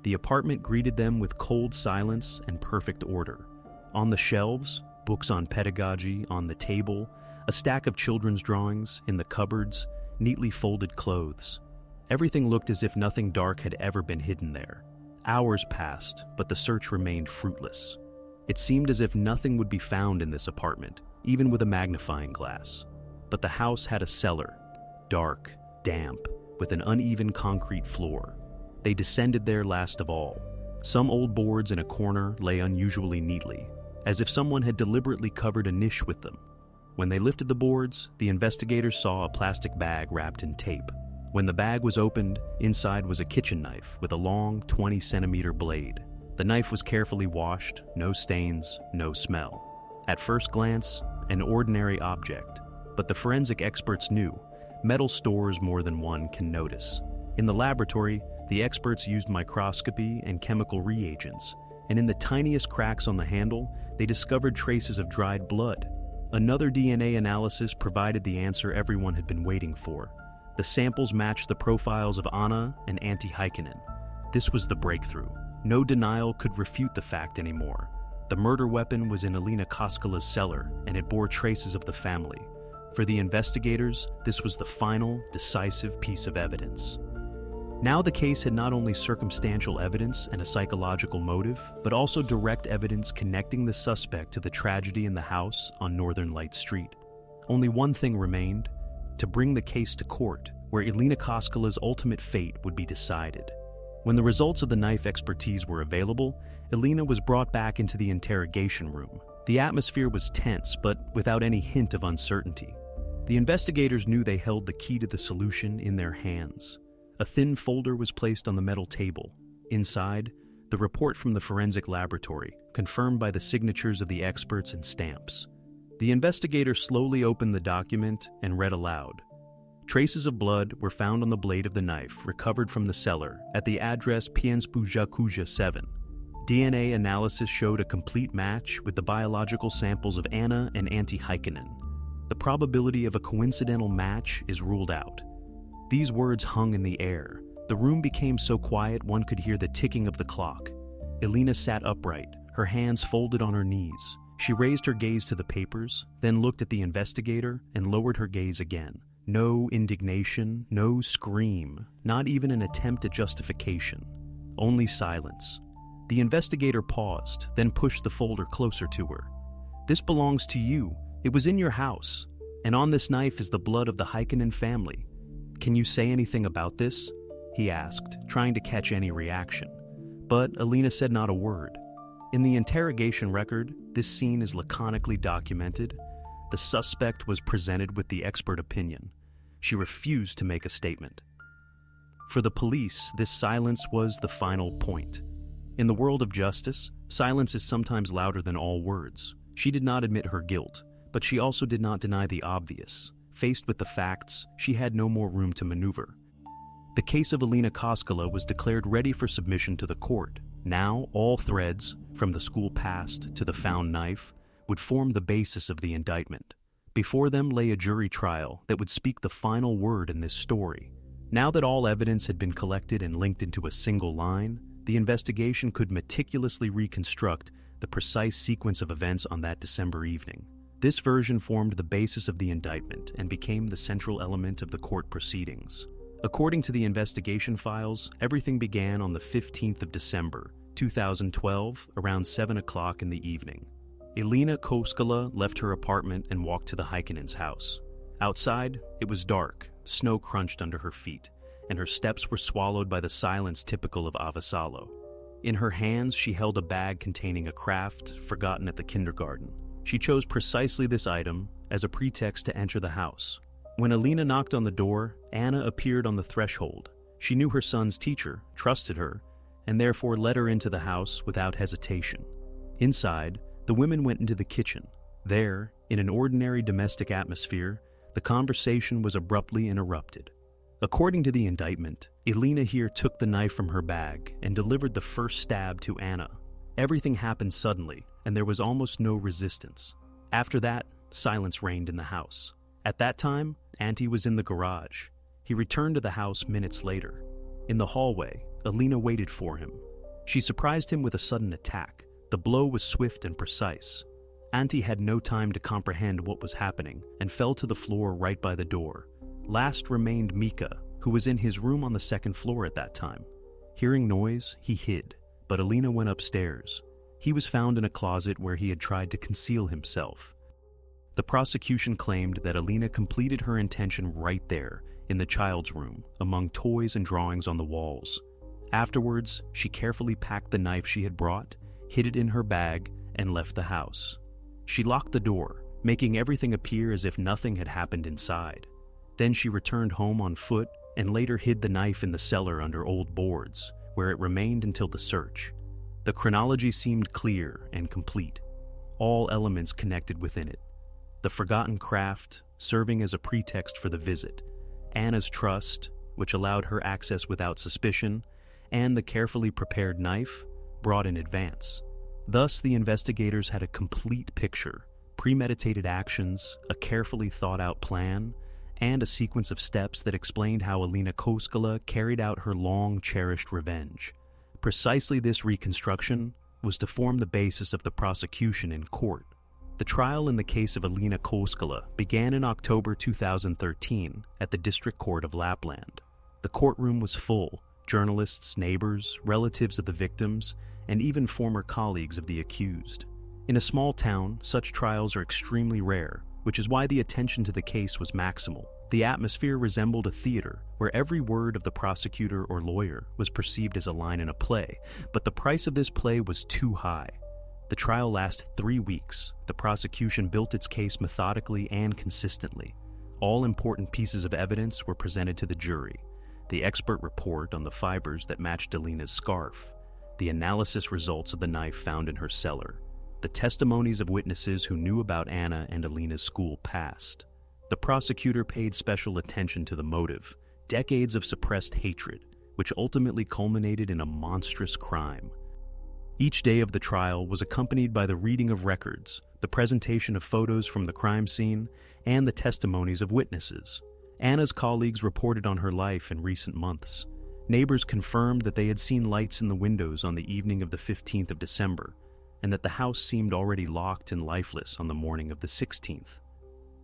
The apartment greeted them with cold silence and perfect order. On the shelves, books on pedagogy; on the table, a stack of children's drawings; in the cupboards, neatly folded clothes. Everything looked as if nothing dark had ever been hidden there. Hours passed, but the search remained fruitless. It seemed as if nothing would be found in this apartment, even with a magnifying glass. But the house had a cellar, dark, damp, with an uneven concrete floor. They descended there last of all. Some old boards in a corner lay unusually neatly, as if someone had deliberately covered a niche with them. When they lifted the boards, the investigators saw a plastic bag wrapped in tape. When the bag was opened, inside was a kitchen knife with a long 20-centimeter blade. The knife was carefully washed, no stains, no smell. At first glance, an ordinary object, but the forensic experts knew metal stores more than one can notice. In the laboratory, the experts used microscopy and chemical reagents, and in the tiniest cracks on the handle, they discovered traces of dried blood. Another DNA analysis provided the answer everyone had been waiting for. The samples matched the profiles of Anna and Antti Heikkinen. This was the breakthrough. No denial could refute the fact anymore. The murder weapon was in Elina Koskela's cellar, and it bore traces of the family. For the investigators, this was the final, decisive piece of evidence. Now the case had not only circumstantial evidence and a psychological motive, but also direct evidence connecting the suspect to the tragedy in the house on Northern Light Street. Only one thing remained: to bring the case to court, where Elina Koskela's ultimate fate would be decided. When the results of the knife expertise were available, Elina was brought back into the interrogation room. The atmosphere was tense, but without any hint of uncertainty. The investigators knew they held the key to the solution in their hands. A thin folder was placed on the metal table. Inside, the report from the forensic laboratory, confirmed by the signatures of the experts and stamps. The investigator slowly opened the document and read aloud. Traces of blood were found on the blade of the knife recovered from the cellar at the address Pienspuja 7. DNA analysis showed a complete match with the biological samples of Anna and Antti Heikkinen. The probability of a coincidental match is ruled out. These words hung in the air. The room became so quiet one could hear the ticking of the clock. Elina sat upright, her hands folded on her knees. She raised her gaze to the papers, then looked at the investigator and lowered her gaze again. No indignation, no scream, not even an attempt at justification. Only silence. The investigator paused, then pushed the folder closer to her. "This belongs to you. It was in your house. And on this knife is the blood of the Heikkinen family. Can you say anything about this?" he asked, trying to catch any reaction. But Elina said not a word. In the interrogation record, this scene is laconically documented. The suspect was presented with the expert opinion. She refused to make a statement. For the police, this silence was the final point. In the world of justice, silence is sometimes louder than all words. She did not admit her guilt, but she also did not deny the obvious. Faced with the facts, she had no more room to maneuver. The case of Elina Koskela was declared ready for submission to the court. Now, all threads, from the school past to the found knife, would form the basis of the indictment. Before them lay a jury trial that would speak the final word in this story. Now that all evidence had been collected and linked into a single line, the investigation could meticulously reconstruct the precise sequence of events on that December evening. This version formed the basis of the indictment and became the central element of the court proceedings. According to the investigation files, everything began on the 15th of December, 2012, around 7 o'clock in the evening. Elina Koskela left her apartment and walked to the Heikkinen's house. Outside, it was dark, snow crunched under her feet, and her steps were swallowed by the silence typical of Avasalo. In her hands, she held a bag containing a craft forgotten at the kindergarten. She chose precisely this item as a pretext to enter the house. When Elina knocked on the door, Anna appeared on the threshold. She knew her son's teacher, trusted her, and therefore led her into the house without hesitation. Inside, the women went into the kitchen. There, in an ordinary domestic atmosphere, the conversation was abruptly interrupted. According to the indictment, Elina here took the knife from her bag and delivered the first stab to Anna. Everything happened suddenly, and there was almost no resistance. After that, silence reigned in the house. At that time, Antti was in the garage. He returned to the house minutes later. In the hallway, Elina waited for him. She surprised him with a sudden attack. The blow was swift and precise. Antti had no time to comprehend what was happening and fell to the floor right by the door. Last remained Mika, who was in his room on the second floor at that time. Hearing noise, he hid, but Alina went upstairs. He was found in a closet where he had tried to conceal himself. The prosecution claimed that Alina completed her intention right there, in the child's room, among toys and drawings on the walls. Afterwards, she carefully packed the knife she had brought, hid it in her bag, and left the house. She locked the door, making everything appear as if nothing had happened inside. Then she returned home on foot and later hid the knife in the cellar under old boards, where it remained until the search. The chronology seemed clear and complete, all elements connected within it. The forgotten craft serving as a pretext for the visit, Anna's trust, which allowed her access without suspicion, and the carefully prepared knife brought in advance. Thus, the investigators had a complete picture, premeditated actions, a carefully thought-out plan, and a sequence of steps that explained how Alina Koskela carried out her long-cherished revenge. Precisely this reconstruction was to form the basis of the prosecution in court. The trial in the case of Alina Koskela began in October 2013 at the District Court of Lapland. The courtroom was full. Journalists, neighbors, relatives of the victims, and even former colleagues of the accused. In a small town, such trials are extremely rare, which is why the attention to the case was maximal. The atmosphere resembled a theater, where every word of the prosecutor or lawyer was perceived as a line in a play, but the price of this play was too high. The trial lasted 3 weeks. The prosecution built its case methodically and consistently. All important pieces of evidence were presented to the jury. The expert report on the fibers that matched Alina's scarf, the analysis results of the knife found in her cellar, the testimonies of witnesses who knew about Anna and Alina's school past. The prosecutor paid special attention to the motive, decades of suppressed hatred, which ultimately culminated in a monstrous crime. Each day of the trial was accompanied by the reading of records, the presentation of photos from the crime scene, and the testimonies of witnesses. Anna's colleagues reported on her life in recent months. Neighbors confirmed that they had seen lights in the windows on the evening of the 15th of December, and that the house seemed already locked and lifeless on the morning of the 16th.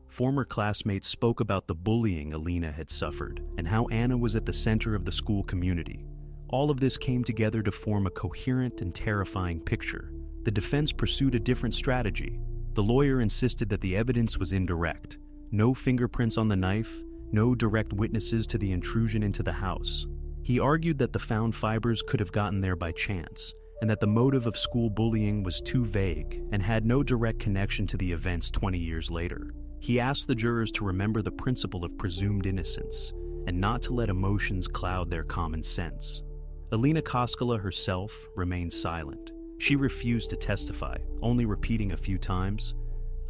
Former classmates spoke about the bullying Alina had suffered and how Anna was at the center of the school community. All of this came together to form a coherent and terrifying picture. The defense pursued a different strategy. The lawyer insisted that the evidence was indirect. No fingerprints on the knife, no direct witnesses to the intrusion into the house. He argued that the found fibers could have gotten there by chance, and that the motive of school bullying was too vague and had no direct connection to the events 20 years later. He asked the jurors to remember the principle of presumed innocence and not to let emotions cloud their common sense. Alina Koskela herself remained silent. She refused to testify, only repeating a few times,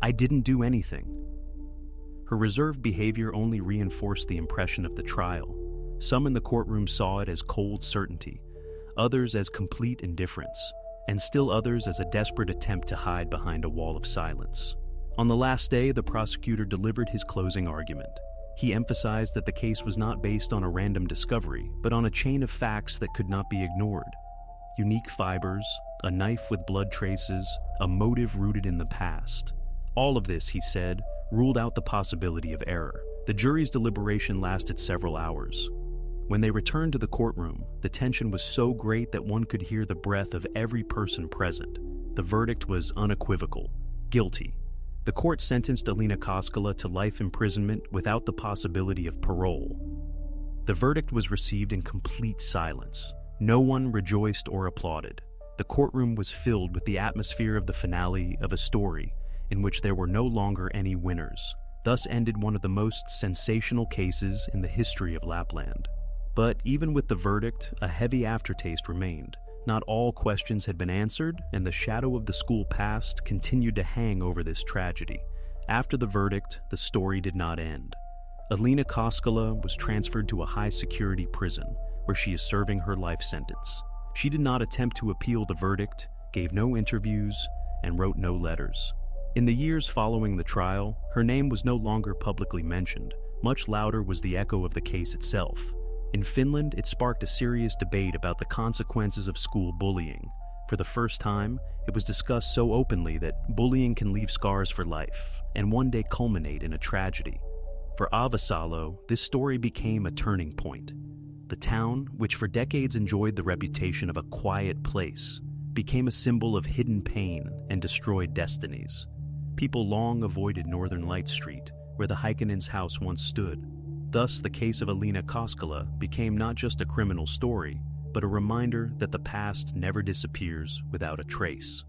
"I didn't do anything." Her reserved behavior only reinforced the impression of the trial. Some in the courtroom saw it as cold certainty, others as complete indifference, and still others as a desperate attempt to hide behind a wall of silence. On the last day, the prosecutor delivered his closing argument. He emphasized that the case was not based on a random discovery, but on a chain of facts that could not be ignored. Unique fibers, a knife with blood traces, a motive rooted in the past. All of this, he said, ruled out the possibility of error. The jury's deliberation lasted several hours. When they returned to the courtroom, the tension was so great that one could hear the breath of every person present. The verdict was unequivocal: guilty. The court sentenced Alina Koskela to life imprisonment without the possibility of parole. The verdict was received in complete silence. No one rejoiced or applauded. The courtroom was filled with the atmosphere of the finale of a story in which there were no longer any winners. Thus ended one of the most sensational cases in the history of Lapland. But even with the verdict, a heavy aftertaste remained. Not all questions had been answered, and the shadow of the school past continued to hang over this tragedy. After the verdict, the story did not end. Alina Koskela was transferred to a high-security prison, where she is serving her life sentence. She did not attempt to appeal the verdict, gave no interviews, and wrote no letters. In the years following the trial, her name was no longer publicly mentioned. Much louder was the echo of the case itself. In Finland, it sparked a serious debate about the consequences of school bullying. For the first time, it was discussed so openly that bullying can leave scars for life and one day culminate in a tragedy. For Avasalo, this story became a turning point. The town, which for decades enjoyed the reputation of a quiet place, became a symbol of hidden pain and destroyed destinies. People long avoided Northern Light Street, where the Heikkinen's house once stood. Thus, the case of Alina Koskela became not just a criminal story, but a reminder that the past never disappears without a trace.